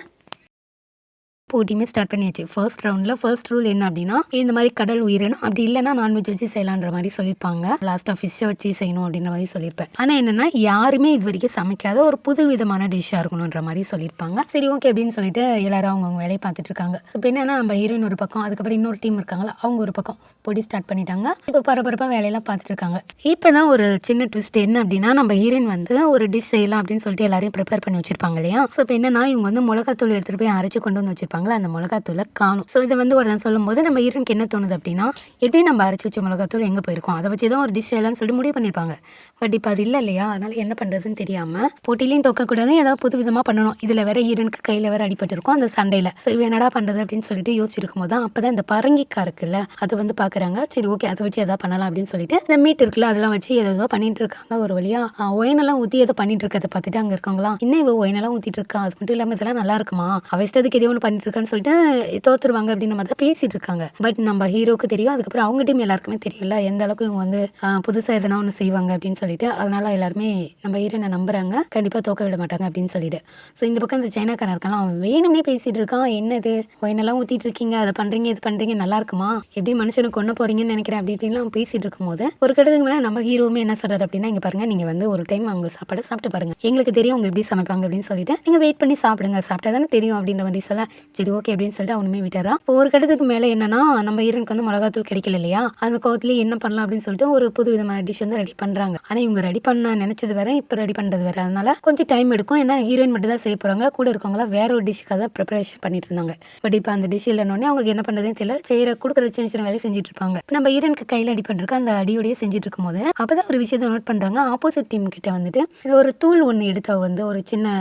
போட்டியுமே ஸ்டார்ட் பண்ணியாச்சு. ஃபர்ஸ்ட் ரவுண்டில் ஃபர்ஸ்ட் ரூல் என்ன அப்படின்னா, இந்த மாதிரி கடல் உயிரினம் அப்படி இல்லைன்னா நான்வெஜ் வச்சு செய்யலான்ற மாதிரி சொல்லியிருப்பாங்க. லாஸ்ட்டாக ஃபிஷ்ஷை வச்சு செய்யணும் அப்படின்ற மாதிரி சொல்லியிருப்பேன். ஆனால் என்னென்னா யாருமே இது வரைக்கும் சமைக்காத ஒரு புது விதமான டிஷ்ஷாக இருக்கணுன்ற மாதிரி சொல்லியிருப்பாங்க. சரி ஓகே அப்படின்னு சொல்லிட்டு எல்லாரும் அவங்கவுங்க வேலையை பார்த்துட்டு இருக்காங்க. இப்போ என்னென்னா நம்ம ஹீரோயின் ஒரு பக்கம், அதுக்கப்புறம் இன்னொரு டீம் இருக்காங்களா, அவங்க ஒரு பக்கம் போட்டி ஸ்டார்ட் பண்ணிட்டாங்க. இப்போ பரபரப்பாக வேலையெல்லாம் பார்த்துட்டு இருக்காங்க. இப்போ தான் ஒரு சின்ன ட்விஸ்ட் என்ன அப்படின்னா, நம்ம ஹீரோயின் வந்து ஒரு டிஷ் செய்யலாம் அப்படின்னு சொல்லிட்டு எல்லாரையும் ப்ரிப்பேர் பண்ணி வச்சிருப்பாங்க இல்லையா. ஸோ இப்போ என்னன்னா இவங்க வந்து மிளகாத்தூள் எடுத்துகிட்டு போய் அரைச்சி கொண்டு வந்து வச்சிருப்பாங்க, அந்த மிளகாத்தூளை காணும். ஸோ இதை வந்து ஒரு சொல்லும் போது நம்ம ஹீரோனுக்கு என்ன தோணுது அப்படின்னா, எப்படி நம்ம அரைச்சி வச்ச மிளகாத்தூள் எங்கே போயிருக்கோம், அதை வச்சு தான் ஒரு டிஷ் எல்லாம் சொல்லி முடிவு பண்ணியிருப்பாங்க. பட் இப்போ அது இல்லை இல்லையா, அதனால என்ன பண்ணுறதுன்னு தெரியாமல் போட்டிலையும் தோக்கக்கூடாது, ஏதாவது புது விதமாக பண்ணணும். இதில் வேற ஹீரோனுக்கு கையில் வேற அடிபட்டு இருக்கும் அந்த சண்டையில். ஸோ இவ என்னடா பண்ணுறது அப்படின்னு சொல்லிட்டு யோசிச்சிருக்கும் போது தான் அப்போ தான் இந்த பரங்கிக்காய் இருக்குல்ல, அதை வந்து பார்க்குறாங்க. சரி ஓகே அதை வச்சு எதாவது பண்ணலாம் அப்படின்னு சொல்லிட்டு இந்த மீட் இருக்குல்ல அதெல்லாம் வச்சு ஏதோ பண்ணிட்டு இருக்காங்க. ஒரு வழியாக ஒயினெல்லாம் ஊற்றி எதை பண்ணிட்டு இருக்கிறத பார்த்துட்டு அங்கே இருக்கவங்களாம், இன்னும் இவ ஒயினெல்லாம் ஊற்றிட்டு இருக்கா, அது மட்டும் இல்லாமல் இதெல்லாம் நல்லா இருக்குமா, அவ இஷ்டத்துக்கு எதோ ஒன்று பண்ணிட்டு இருக்கான்னு சொல்லிட்டு தோத்துருவாங்க அப்படின்ற மாதிரி தான் பேசிட்டு இருக்காங்க. பட் நம்ம ஹீரோக்கு தெரியும், அதுக்கப்புறம் அவங்க டீம் எல்லாருக்குமே தெரியல எந்த அளவுக்கு இவங்க வந்து புதுசாக எதனா ஒன்று செய்வாங்க அப்படின்னு சொல்லிட்டு. அதனால எல்லாருமே நம்ம ஹீரோனை நம்புறாங்க, கண்டிப்பாக தோக்க விட மாட்டாங்க அப்படின்னு சொல்லிட்டு. ஸோ இந்த பக்கம் இந்த சைனாக்காரன் இருக்கான், அவன் வேணும்னே பேசிட்டு இருக்கான், என்னது ஒயினெல்லாம் ஊற்றிட்டு இருக்கீங்க, அதை பண்ணுறீங்க இது பண்ணுறீங்க நல்லா இருக்குமா, எப்படி மனுஷனை கொண்டு போறீங்கன்னு நினைக்கிறேன் அப்படி இப்படின்லாம் பேசிட்டு இருக்கும்போது ஒரு கட்டத்துக்கு மேலே நம்ம ஹீரோவுமே என்ன சொல்றாரு அப்படின்னா, இங்கே பாருங்க நீங்கள் வந்து ஒரு டைம் அவங்க சாப்பாடு சாப்பிட்டு பாருங்க, எங்களுக்கு தெரியும் அவங்க எப்படி சமைப்பாங்க அப்படின்னு சொல்லிட்டு நீங்கள் வெயிட் பண்ணி சாப்பிடுங்க, சாப்பிட்டா தானே தெரியும் அப்படின்ற மாதிரி சொல்ல, சரி ஓகே அப்படின்னு சொல்லிட்டு அவனுமே விட்டாரா. ஒரு கட்டத்துக்கு மேலே என்னன்னா நம்ம ஹீரோனுக்கு வந்து மிளகாத்தூள் கிடைக்கல இல்லையா, அந்த கோவத்துலேயே என்ன பண்ணலாம் அப்படின்னு சொல்லிட்டு ஒரு புது விதமான டிஷ் வந்து ரெடி பண்ணுறாங்க. ஆனால் இவங்க ரெடி பண்ண நினைச்சது வேற, இப்போ ரெடி பண்ணுறது வேற, அதனால கொஞ்சம் டைம் எடுக்கும். ஏன்னா ஹீரோயின் மட்டும் தான் செய்ய போகிறாங்க, கூட இருக்கவங்களாம் வேற ஒரு டிஷ்ஷுக்காக தான் ப்ரிப்பரேஷன் பண்ணிட்டு இருந்தாங்க. பட் இப்போ அந்த டிஷ் இல்லைன்னொடனே அவங்களுக்கு என்ன பண்ணுறதுன்னு தெரியல, செய்கிற கொடுக்குற சின்ன சின்ன வேலையை செஞ்சுட்டு இருப்பாங்க. நம்ம ஹீரோனுக்கு கையில் அடிபட்டிருக்கு, அந்த அடியோடையே செஞ்சுட்டு இருக்கும்போது அப்போதான் ஒரு விஷயத்தை நோட் பண்ணுறாங்க. ஆப்போசிட் டீம் கிட்ட வந்துட்டு இது ஒரு தூள் ஒன்று எடுத்த வந்து ஒரு சின்ன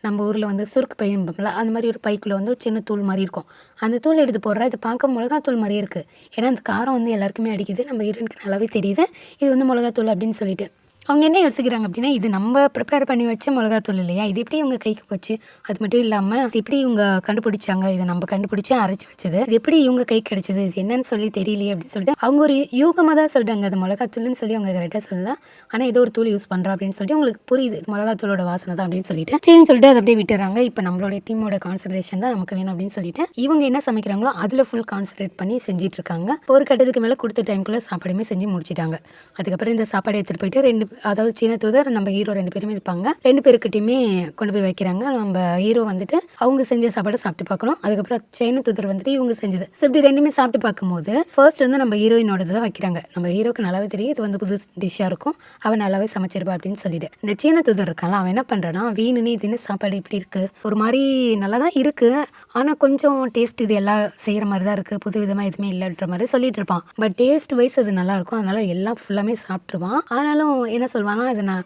நம்ம ஊரில் வந்து சுருக்கு பையன்பம்ல அந்த மாதிரி ஒரு பைக்குள்ளே வந்து ஒரு சின்ன தூள் மாதிரி இருக்கும், அந்த தூள் எடுத்து போடுறா. இது பார்க்க மிளகாத்தூள் மாதிரியே இருக்குது, ஏன்னா அந்த காரம் வந்து எல்லாருக்குமே அடிக்குது, நம்ம ஹீரோனுக்கு நல்லாவே தெரியுது இது வந்து மிளகாத்தூள் அப்படின்னு சொல்லிட்டு. அவங்க என்ன யோசிக்கிறாங்க அப்படின்னா, இது நம்ம ப்ரிப்பேர் பண்ணி வச்ச மிளகாத்தூள் இல்லையா, இது எப்படி இவங்க கைக்கு போச்சு, அது மட்டும் இல்லாமல் இது எப்படி இவங்க கண்டுபிடிச்சாங்க, இதை நம்ம கண்டுபிடிச்சி அரைச்சி வச்சது, இது எப்படி இவங்க கை கிடைச்சது, இது என்னன்னு சொல்லி தெரியலையே அப்படின்னு சொல்லிட்டு அவங்க ஒரு யூகமாக தான் சொல்கிறாங்க. அது மிளகாத்தூள்னு சொல்லி அவங்க கரெக்டாக சொல்லலாம், ஆனால் ஏதோ ஒரு தூள் யூஸ் பண்ணுறா அப்படின்னு சொல்லிட்டு உங்களுக்கு புரியுது மிளகாத்தூளோட வாசனை தான் அப்படின்னு சொல்லிட்டு சரின்னு சொல்லிட்டு அதை அப்படியே விட்டுறாங்க. இப்போ நம்மளோட டீமோட கான்சன்ட்ரேஷன் தான் நமக்கு வேணும் அப்படின்னு சொல்லிட்டு இவங்க என்ன சமைக்கிறாங்களோ அதில் ஃபுல் கான்சன்ட்ரேட் பண்ணி செஞ்சுட்டு இருக்காங்க. ஒரு கட்டத்துக்கு மேலே கொடுத்த டைமுக்குள்ளே சாப்பாடுமே செஞ்சு முடிச்சிட்டாங்க. அதுக்கப்புறம் இந்த சாப்பாடு எடுத்துகிட்டு போயிட்டு அதாவது சீன தூதர் நம்ம ஹீரோ 2 பேருமே இருப்பாங்க. 2 பேருக்கிட்டயுமே கொண்டு போய் வைக்கிறாங்க. நம்ம ஹீரோ வந்துட்டு அவங்க செஞ்ச சாப்பாட சாப்பிட்டு பார்க்கணும். அதுக்கப்புறம் சைனா தூதர் வந்துட்டு இவங்க செஞ்சது. ஸோ இப்படி 2மே சாப்பிட்டு பார்க்கும்போது ஃபர்ஸ்ட் வந்து நம்ம ஹீரோயினோடது தான் வைக்கிறாங்க. நம்ம ஹீரோக்கு நல்லாவே தெரியும் இது வந்து புது டிஷ்ஷா இருக்கும். அவன் நல்லாவே சமைச்சிருப்பா அப்படின்னு சொல்லிட்டு. இந்த சீன தூதர் இருக்கான்ல அவன் என்ன பண்றான்னா, வேணும்னே இது என்ன சாப்பாடு இப்படி இருக்கு? ஒரு மாரி நல்லா தான் இருக்கு. ஆனா கொஞ்சம் டேஸ்ட் இது எல்லாம் செய்யற மாதிரி தான் இருக்கு. புது விதமா எதுவுமே இல்லன்ற மாதிரி சொல்லிட்டு இருப்பான். பட் டேஸ்ட் வைஸ் அது நல்லா இருக்கும். அதனால எல்லாம் ஃபுல்லாமே சாப்பிட்டுருவான். ஆனாலும் என்ன சொல்வான்னா, இத நான்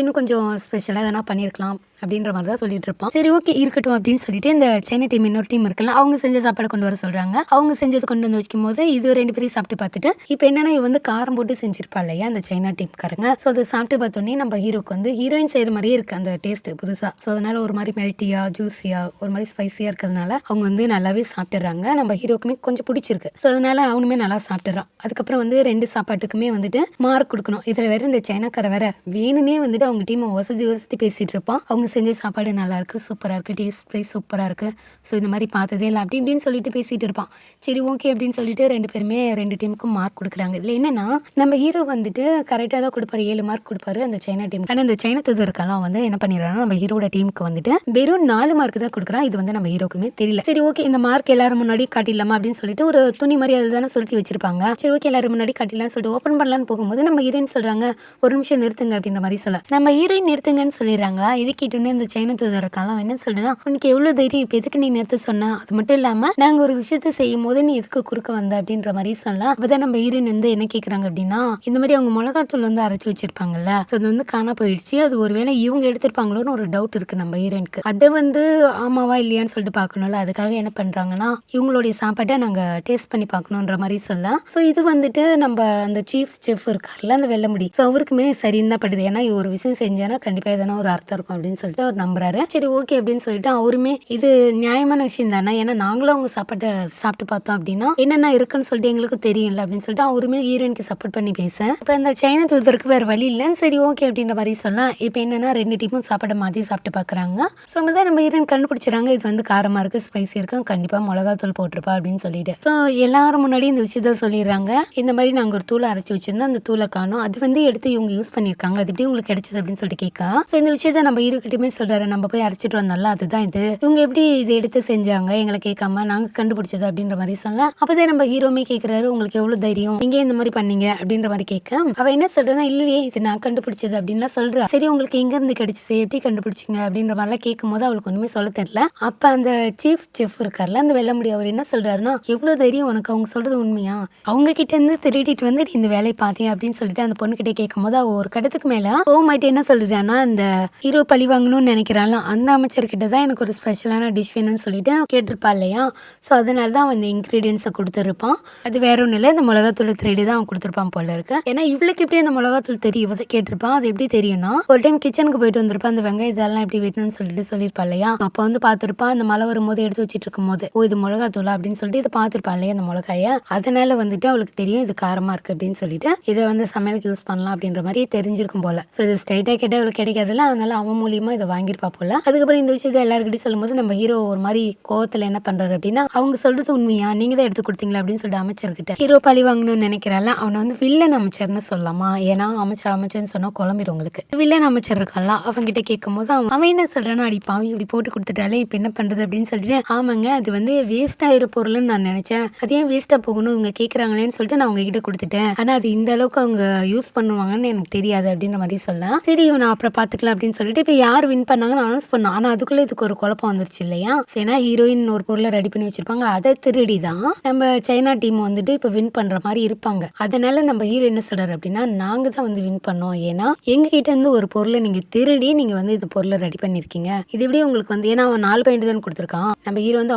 இன்னும் கொஞ்சம் ஸ்பெஷலா எதனா பண்ணியிருக்கலாம் அப்படின்ற மாதிரி தான் சொல்லிட்டு இருப்பான். சரி ஓகே இருக்கட்டும் அப்படின்னு சொல்லிட்டு இந்த சைனா டீம் இன்னொரு டீம் இருக்குல்ல அவங்க செஞ்ச சாப்பாடை கொண்டு வர சொல்றாங்க. அவங்க செஞ்சது கொண்டு வந்து வைக்கும் போது இது 2 பேரையும் சாப்பிட்டு பார்த்துட்டு இப்போ என்னன்னா இவ வந்து காரம் போட்டு செஞ்சிருப்பா இல்லையா அந்த சைனா டீம்காரங்க. ஸோ அதை சாப்பிட்டு பார்த்தோன்னே நம்ம ஹீரோக்கு வந்து ஹீரோயின் செய்யற மாதிரியே இருக்கு அந்த டேஸ்ட் புதுசா. ஸோ அதனால ஒரு மாதிரி மெல்ட்டியா ஜூஸியா ஒரு மாதிரி ஸ்பைசியா இருக்கிறதுனால அவங்க வந்து நல்லாவே சாப்பிட்டுறாங்க. நம்ம ஹீரோக்குமே கொஞ்சம் பிடிச்சிருக்கு. ஸோ அதனால அவனுமே நல்லா சாப்பிட்டுறான். அதுக்கப்புறம் வந்து 2 சாப்பாட்டுக்குமே வந்துட்டு மார்க் கொடுக்கணும். இதுல வேற இந்த சைனாக்கார வேற வேணும்னே வந்துட்டு அவங்க டீமை வசதி பேசிட்டு இருப்பான். அவங்க செஞ்ச சாப்பாடு நல்லா இருக்கு, சூப்பரா இருக்கு, டேஸ்ட் வைஸ் சூப்பரா இருக்கு. ஸோ இந்த மாதிரி பார்த்ததே இல்லை அப்படி இப்படின்னு சொல்லிட்டு பேசிட்டு இருப்பான். சரி ஓகே அப்படின்னு சொல்லிட்டு 2 பேருமே 2 டீமுக்கும் மார்க் கொடுக்குறாங்க. இதுல என்னன்னா நம்ம ஹீரோ வந்துட்டு கரெக்டாக தான் கொடுப்பாரு, 7 மார்க் கொடுப்பாரு அந்த சைனா டீம். ஆனால் இந்த சைனா தூதருக்கெல்லாம் வந்து என்ன பண்ணிடுறாங்கன்னா நம்ம ஹீரோட டீமுக்கு வந்துட்டு வெறும் 4 மார்க் தான் கொடுக்குறான். இது வந்து நம்ம ஹீரோக்குமே தெரியல. சரி ஓகே இந்த மார்க் எல்லாரும் முன்னாடி காட்டிடலாமா அப்படின்னு சொல்லிட்டு ஒரு துணி மாதிரி அதில் தானே சுருட்டி வச்சிருப்பாங்க. சரி ஓகே எல்லாரும் முன்னாடி காட்டிடலாம்னு சொல்லிட்டு ஓப்பன் பண்ணலான்னு போகும்போது நம்ம ஹீரோயின் சொல்றாங்க ஒரு நிமிஷம் நிறுத்துங்க அப்படின்ற மாதிரி சொல்ல நம்ம ஹீரோயின் நிறுத்துங்கன்னு சொல்லிடுறாங்களா. இது கேட்டோன்னே இந்த சைனா தூதர் இருக்கான் என்ன சொல்றேன்னா உனக்கு எவ்வளவு தைரியம் இப்போ எதுக்கு நீ நிறுத்த சொன்ன? அது மட்டும் இல்லாம நாங்க ஒரு விஷயத்த செய்யும் போது நீ எதுக்கு குறுக்க வந்த அப்படின்ற மாதிரி சொல்லலாம். அப்பதான் நம்ம ஹீரோயின் வந்து என்ன கேக்குறாங்க அப்படின்னா இந்த மாதிரி அவங்க மிளகாத்தூள் வந்து அரைச்சு வச்சிருப்பாங்கல்ல அது வந்து காணா போயிடுச்சு. அது ஒருவேளை இவங்க எடுத்திருப்பாங்களோன்னு ஒரு டவுட் இருக்கு நம்ம ஹீரோயினுக்கு. அதை வந்து ஆமாவா இல்லையான்னு சொல்லிட்டு பார்க்கணும்ல. அதுக்காக என்ன பண்றாங்கன்னா இவங்களுடைய சாப்பாட்டை நாங்க டேஸ்ட் பண்ணி பார்க்கணுன்ற மாதிரி சொல்லலாம். ஸோ இது வந்துட்டு நம்ம அந்த சீஃப் செஃப் இருக்காருல்ல அந்த வெள்ளமுடி ஸோ அவருக்குமே சரின்னு தான் படுது. ஏன்னா ஒரு விஷயம் செஞ்சானா கண்டிப்பா எதனா ஒரு அர்த்தம் இருக்கும் அப்படின்னு சொல்லிட்டு அவர் நம்புறாரு. சரி ஓகே அப்படின்னு சொல்லிட்டு அவருமே இது நியாயமான விஷயம் தானே, ஏன்னா நாங்களும் அவங்க சாப்பாட்டை சாப்பிட்டு பார்த்தோம் அப்படின்னா என்னென்ன இருக்குன்னு சொல்லிட்டு எங்களுக்கு தெரியல அப்படின்னு சொல்லிட்டு அவருமே ஹீரோயினுக்கு சப்போர்ட் பண்ணி பேச இப்போ இந்த சைனா தூதருக்கு வேற வழி இல்லை. சரி ஓகே அப்படின்ற மாதிரி சொல்லலாம். இப்போ என்னன்னா 2 டீமும் சாப்பாடை மாற்றி சாப்பிட்டு பார்க்குறாங்க. ஸோ தான் நம்ம ஹீரோயின் கண்டுபிடிச்சிடறாங்க இது வந்து காரமா இருக்கு ஸ்பைசியா இருக்கு கண்டிப்பா மிளகாத்தூள் போட்டிருப்பா அப்படின்னு சொல்லிட்டு. ஸோ எல்லாரும் முன்னாடி இந்த விஷயத்த சொல்லிடுறாங்க. இந்த மாதிரி நாங்கள் ஒரு தூளை அரைச்சி வச்சிருந்தோம் அந்த தூளை காணும் அது வந்து எடுத்து இவங்க யூஸ் பண்ணியிருக்காங்க அது எப்படி உங்களுக்கு கிடைச்சது அப்படின்னு சொல்லிட்டு கேட்கா. ஸோ இந்த விஷயத்த நம்ம ஹீரோ கிட்டயுமே சொல்றாரு நம்ம போய் அரைச்சிட்டு வந்தோம்ல அதுதான் இது இவங்க எப்படி இதை எடுத்து செஞ்சாங்க எங்களை கேட்காம நாங்க கண்டுபிடிச்சது அப்படின்ற மாதிரி சொல்ல அப்பதான் நம்ம ஹீரோமே கேட்கிறாரு உங்களுக்கு எவ்வளவு தைரியம் நீங்க இந்த மாதிரி பண்ணீங்க அப்படின்ற மாதிரி கேட்க அவ என்ன சொல்றா இல்லையே இது நான் கண்டுபிடிச்சது அப்படின்லாம் சொல்றா. சரி உங்களுக்கு எங்க இருந்து கிடைச்சது எப்படி கண்டுபிடிச்சிங்க அப்படின்ற மாதிரிலாம் கேட்கும் போது அவளுக்கு ஒண்ணுமே சொல்ல தெரியல. அப்ப அந்த சீஃப் செஃப் இருக்கார்ல அந்த வெள்ளமுடி அவர் என்ன சொல்றாருன்னா எவ்வளவு தைரியம் உனக்கு அவங்க சொல்றது உண்மையா அவங்க கிட்ட இருந்து திருடிட்டு வந்து இந்த வேலையை பார்த்தேன் அப்படின்னு சொல்லிட்டு அந்த பொண்ணு கிட்டே கேட்கும் போது அவ ஒரு கடத்துக்கு மேல போமாயிட்டு என்ன சொல்றான்னா இந்த ஹீரோ பழி வாங்கணும்னு நினைக்கிறாள் அந்த அமைச்சர்கிட்ட தான் எனக்கு ஒரு ஸ்பெஷலான டிஷ் வேணும்னு சொல்லிட்டு கேட்டிருப்பா இல்லையா. ஸோ அதனால தான் அவன் இந்த இன்க்ரீடியன்ஸை கொடுத்துருப்பான். அது வேற ஒன்றும் இல்லை இந்த மிளகாத்தூள் திருடி தான் அவன் கொடுத்துருப்பான் போல இருக்கு. ஏன்னா இவளுக்கு எப்படி அந்த மிளகாத்தூள் தெரியும் கேட்டிருப்பான். அது எப்படி தெரியும்னா ஒரு டைம் கிச்சனுக்கு போயிட்டு வந்திருப்பான் அந்த வெங்காயம் இதெல்லாம் எப்படி வெட்டணும்னு சொல்லிட்டு சொல்லியிருப்பா இல்லையா. அப்போ வந்து பார்த்துருப்பான் அந்த மழை வரும்போது எடுத்து வச்சிட்டு இருக்கும் போது ஓ இது மிளகாத்தூளா அப்படின்னு சொல்லிட்டு இதை பார்த்துருப்பா இல்லையா அந்த மிளகாய. அதனால வந்துட்டு அவளுக்கு தெரியும் இது காரமா இருக்கு அப்படின்னு சொல்லிட்டு இதை வந்து சமையலுக்கு யூஸ் பண்ணலாம் அப்படின்ற மாதிரி தெரிஞ்சிருக்கும் போல. ஸோ இது ஸ்ட்ரைட்டா கேட்டால் அவளுக்கு கிடைக்காதுல்ல அதனால அவன் மூலியமா இதை வாங்கியிருப்பா போல. அதுக்கப்புறம் இந்த விஷயத்தை எல்லாருக்கிட்டையும் சொல்லும்போது நம்ம ஹீரோ ஒரு மாதிரி கோவத்துல என்ன பண்றாரு அப்படின்னா அவங்க சொல்றது உண்மையா நீங்க தான் எடுத்து கொடுத்தீங்களா அப்படின்னு சொல்லிட்டு அமைச்சர்கிட்ட ஹீரோ பழி வாங்கணும்னு நினைக்கிறாள். அவனை வந்து வில்லன் அமைச்சர்னு சொல்லலாமா ஏன்னா அமைச்சர்னு சொன்னா குழம்பிடும் உங்களுக்கு. வில்லன் அமைச்சர் இருக்கான்ல அவங்கிட்ட கேட்கும் போது அவன் என்ன சொல்றான்னா அடி பாவி இப்படி போட்டு கொடுத்துட்டாலே இப்ப என்ன பண்றது அப்படின்னு சொல்லிட்டு ஆமாங்க அது வந்து வேஸ்ட் ஆயிர பொருள்னு நான் நினைச்சேன் அது ஏன் வேஸ்டா போகணும் இவங்க கேட்கறாங்களேன்னு சொல்லிட்டு நான் அவங்க கிட்ட கொடுத்துட்டேன் ஆனா அது இந்த அளவுக்கு அவங்க யூஸ் பண்ணுவாங்கன்னு எனக்கு தெரியாது அப்படின்ற மாதிரி சொல்லலாம். சரி இவனை அப்புறம் பாத்துக்கலாம் அப்படின்னு சொல்லிட்டு இப்ப யார் வின் பண்ணாங்கன்னு அனௌன்ஸ் பண்ணோம். ஆனா அதுக்குள்ள இதுக்கு ஒரு குழப்பம் வந்துருச்சு இல்லையா. ஏன்னா ஹீரோயின் ஒரு பொருளை ரெடி பண்ணி வச்சிருப்பாங்க அதை திருடி தான் நம்ம சைனா டீம் வந்துட்டு இப்ப வின் பண்ற மாதிரி இருப்பாங்க. அதனால நம்ம ஹீரோ என்ன சொல்றாரு அப்படின்னா நாங்க தான் வந்து வின் பண்ணோம் ஏன்னா எங்க கிட்ட இருந்து ஒரு பொருளை நீங்க திருடி நீங்க வந்து இந்த பொருளை ரெடி பண்ணிருக்கீங்க இது எப்படி உங்களுக்கு வந்து ஏன்னா அவன் 4 பாயிண்ட் தான் கொடுத்துருக்கான் நம்ம ஹீரோ வந்து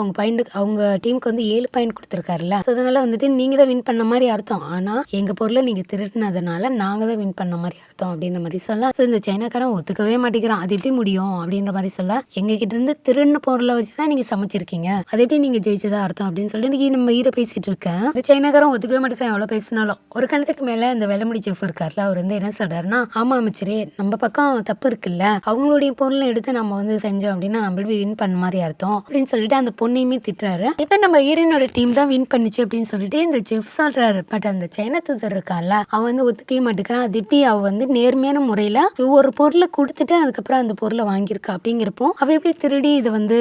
அவங்க டீமுக்கு வந்து 7 பாயிண்ட் கொடுத்துருக்காருல்ல. அதனால வந்துட்டு நீங்க தான் வின் பண்ண மாதிரி அர்த்தம் ஆனா எங்க பொருளை நீங்க திருடினதுனால நாங்க தான் வின் பண்ண மாதிரி அர்த்தம் அப்படின்ற மாதிரி சொல்லலாம். இந்த சைனாக்காரன் ஒத்துக்கவே மாட்டேங்கிறான் அது எப்படி எப்படி முடியும் அப்படின்ற மாதிரி சொல்ல, எங்க கிட்ட இருந்து திருடின பொருளை வச்சுதான் நீங்க சமைச்சிருக்கீங்க, அது எப்படி நீங்க ஜெயிச்சதா அர்த்தம் அப்படின்னு சொல்லிட்டு இன்னைக்கு நம்ம ஹீரோ பேசிட்டு இருக்கேன். இந்த சைனாக்காரன் ஒத்துக்கவே மாட்டேங்கிறேன். எவ்வளவு பேசினாலும் ஒரு கணத்துக்கு மேல இந்த வெள்ளமுடி செஃப் இருக்காருல, அவர் வந்து என்ன சொல்றாருன்னா, ஆமா அமைச்சரே, நம்ம பக்கம் தப்பு இருக்குல்ல, அவங்களுடைய பொருளை எடுத்து நம்ம வந்து செஞ்சோம் அப்படின்னா நம்மளும் வின் பண்ண மாதிரி அர்த்தம் அப்படின்னு சொல்லிட்டு அந்த பொண்ணையுமே திட்டுறாரு. இப்ப நம்ம ஹீரோனோட டீம் தான் வின் பண்ணுச்சு அப்படின்னு சொல்லிட்டு இந்த செஃப் சொல்றாரு. பட் அந்த சைனா தூதர் இருக்கால, அவன் வந்து ஒத்துக்கவே மாட்டேங்கிறான். அது எப்படி அவ வந்து நேர்மையான முறையில ஒரு பொருளை கொடுத்துட்டு அதுக்கப்புறம் அந்த பொருளை வாங்கியிருக்கா அப்படிங்கிறப்போ அவ எப்படி திருடி இதை வந்து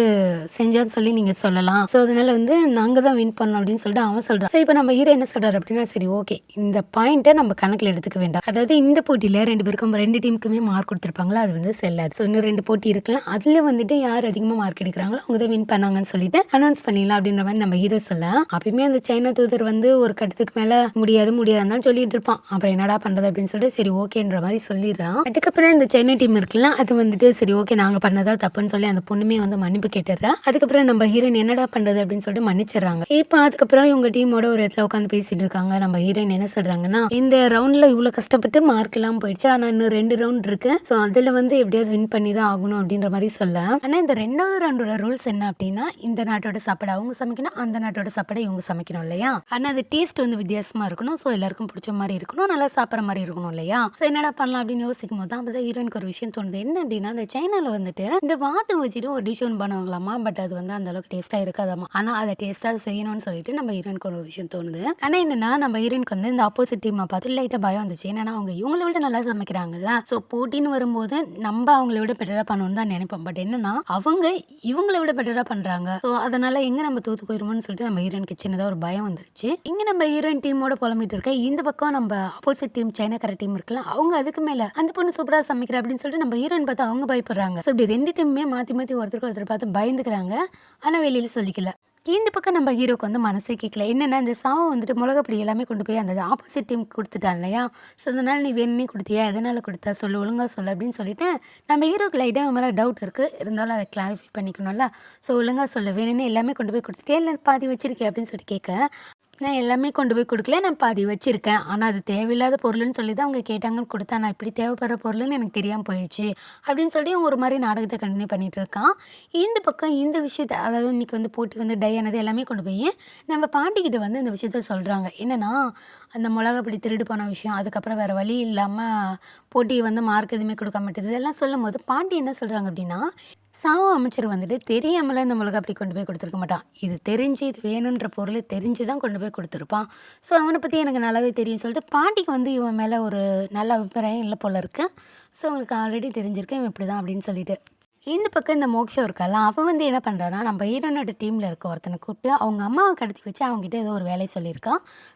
செஞ்சான்னு சொல்லி நீங்க சொல்லலாம். ஸோ அதனால வந்து நாங்க தான் வின் பண்ணோம் அப்படின்னு சொல்லிட்டு அவன் சொல்றான். ஸோ இப்போ நம்ம ஹீரோ என்ன சொல்றாரு அப்படின்னா, சரி ஓகே, இந்த பாயிண்ட்டை நம்ம கணக்கில் எடுத்துக்க வேண்டாம். அதாவது இந்த போட்டியில ரெண்டு டீமுக்குமே மார்க் கொடுத்துருப்பாங்களா, அது வந்து செல்லாது. ஸோ இன்னும் 2 போட்டி இருக்கலாம், அதுல வந்துட்டு யார் அதிகமா மார்க் எடுக்கிறாங்களோ அவங்க தான் வின் பண்ணாங்கன்னு சொல்லிட்டு அனௌன்ஸ் பண்ணிடலாம் அப்படின்ற மாதிரி நம்ம ஹீரோ சொல்ல, அப்பயுமே அந்த சைனா தூதர் வந்து ஒரு கட்டத்துக்கு மேல முடியாதுன்னு சொல்லிட்டு இருப்பான். அப்புறம் என்னடா பண்றது அப்படின்னு சொல்லிட்டு சரி ஓகேன்ற மாதிரி சொல்லிடுறான். அதுக்கப்புறம் இந்த சைனா டீம் இருக்குல்ல, அது வந்துட்டு சரி ஓகே நாங்க பண்ணதா தப்புன்னு சொல்லி அந்த பொண்ணுமே வந்து மன்னிப்பு கேட்டுறா. அதுக்கப்புறம் நம்ம ஹீரோயின் என்னடா பண்றது அப்படின்னு சொல்லிட்டு மன்னிச்சிடறாங்க. இப்போ அதுக்கப்புறம் இவங்க டீமோட ஒரு இடத்துல உட்காந்து பேசிட்டு இருக்காங்க. நம்ம ஹீரோயின் என்ன சொல்றாங்கன்னா, இந்த ரவுண்ட்ல இவ்வளவு கஷ்டப்பட்டு மார்க் எல்லாம் போயிடுச்சு, ஆனா இன்னும் 2 ரவுண்ட் இருக்கு, ஸோ அதுல வந்து எப்படியாவது வின் பண்ணி தான் ஆகணும் அப்படின்ற மாதிரி சொல்ல, ஆனா இந்த 2வது ரவுண்டோட ரூல்ஸ் என்ன அப்படின்னா, இந்த நாட்டோட சாப்பாடு அவங்க சமைக்கணும், அந்த நாட்டோட சாப்பாடு இவங்க சமைக்கணும் இல்லையா. ஆனா அது டேஸ்ட் வந்து வித்தியாசமா இருக்கணும், ஸோ எல்லாருக்கும் பிடிச்ச மாதிரி இருக்கணும், நல்லா சாப்பிட்ற மாதிரி இருக்கணும் இல்லையா. ஸோ என்னடா பண்ணலாம் அப்படின்னு யோசிக்கும் போது தான் அப்பதான் ஹீரோயினுக்கு ஒரு விஷயம் தோணுது. என்ன அப்படின்னா, இந்த சைனால வந்துட்டு இந்த வாத்து வச்சுட்டு ஒரு டிஷ் ஒன்று பண்ணுவாங்களாமா. பட் அது வந்து அந்த அளவுக்கு டேஸ்டா இருக்காதாமா. ஆனா அதை டேஸ்டா செய்யணும்னு சொல்லிட்டு நம்ம ஹீரோயினுக்கு ஒரு விஷயம் தோணுது. ஆனா என்னன்னா, நம்ம ஹீரோயினுக்கு வந்து இந்த ஆப்போசிட் டீமை பார்த்து லைட்டா பயம் வந்துச்சு. என்னன்னா அவங்க இவங்களை விட நல்லா சமைக்கிறாங்கல்ல, ஸோ போட்டின்னு வரும்போது நம்ம அவங்கள விட பெட்டரா பண்ணணும்னு தான் நினைப்போம். பட் என்னன்னா அவங்க இவங்களை விட பெட்டரா பண்றாங்க, ஸோ அதனால எங்க நம்ம தோத்து போயிருமோன்னு சொல்லிட்டு நம்ம ஹீரோயினுக்கு சின்னதா ஒரு பயம் வந்துருச்சு. இங்க நம்ம ஹீரோயின் டீமோட புலம்பிட்டு இருக்க, இந்த பக்கம் நம்ம ஆப்போசிட் டீம் சைனாக்கார டீம் இருக்குல்ல, அவங்க அதுக்கு மேல அந்த பொண்ணு சூப்பரா சமைக்கிற அப்படின்னு சொல்லிட்டு நம்ம ஹீரோயின் பார்த்து அவங்க பயப்படுறாங்க. ஸோ இப்படி 2 டீமுமே மாத்தி ஒருத்தருக்கு ஒருத்தர் பார்த்து பயந்துக்கிறாங்க. ஆனா வெளியில சொல்லிக்கல. இந்த பக்கம் நம்ம ஹீரோக்கு வந்து மனசே கேட்கல. என்னன்னா இந்த சாவை வந்துட்டு மிளகாப்பொடி எல்லாமே கொண்டு போய் அந்த ஆப்போசிட் டீமுக்கு கொடுத்துட்டான் இல்லையா. ஸோ அதனால நீ வேணும்னே கொடுத்தியா, எதனால கொடுத்தா சொல்லு, ஒழுங்கா சொல்லு அப்படின்னு சொல்லிட்டு நம்ம ஹீரோக்கு லைட்டாக மேலே டவுட் இருக்கு. இருந்தாலும் அதை கிளாரிஃபை பண்ணிக்கணும்ல. ஸோ ஒழுங்கா சொல்லு, வேணும்னே எல்லாமே கொண்டு போய் கொடுத்துட்டே இல்லை பாதி வச்சிருக்கேன் அப்படின்னு சொல்லிட்டு கேட்க, நான் எல்லாமே கொண்டு போய் கொடுக்கல, நான் பாதி வச்சிருக்கேன், ஆனால் அது தேவையில்லாத பொருள்னு சொல்லி தான் அவங்க கேட்டாங்கன்னு கொடுத்தா, நான் இப்படி தேவைப்படுற பொருள்னு எனக்கு தெரியாமல் போயிடுச்சு அப்படின்னு சொல்லி ஒரு மாதிரி நாடகத்தை கண்டினியூ பண்ணிட்டு இருக்கான். இந்த பக்கம் இந்த விஷயத்த, அதாவது இன்னைக்கு வந்து போட்டி வந்து டை ஆனது எல்லாமே கொண்டு போய் நம்ம பாட்டிக்கிட்ட வந்து இந்த விஷயத்த சொல்கிறாங்க. என்னன்னா அந்த மிளகாப்பொடி திருடு போன விஷயம், அதுக்கப்புறம் வேறு வழி இல்லாமல் போட்டி வந்து மார்க் எதுவுமே கொடுக்க மாட்டேது, இதெல்லாம் சொல்லும் போது பாட்டி என்ன சொல்கிறாங்க அப்படின்னா, சாவு அமைச்சர் வந்துட்டு தெரியாமல இந்த மிளகாப்பொடி கொண்டு போய் கொடுத்துருக்க மாட்டான், இது தெரிஞ்சு இது வேணுன்ற பொருளை தெரிஞ்சு தான் கொண்டு போய் கொடுத்துருப்பான். ஸோ அவனை பற்றி எனக்கு நல்லாவே தெரியும்னு சொல்லிட்டு பாட்டிக்கு வந்து இவன் மேலே ஒரு நல்ல அபிப்பிராயம் இல்லை போல இருக்கு. ஸோ உங்களுக்கு ஆல்ரெடி தெரிஞ்சிருக்கு இவன் இப்படி தான் அப்படின்னு சொல்லிட்டு. இந்த பக்கம் இந்த மோக்ஷம் இருக்கலாம், அவன் வந்து என்ன பண்ணுறான்னா, நம்ம ஹீரோனோட டீமில் இருக்க ஒருத்தனை கூப்பிட்டு அவங்க அம்மாவை கடத்தி வச்சு அவங்ககிட்ட ஏதோ ஒரு வேலையை சொல்லியிருக்கான்.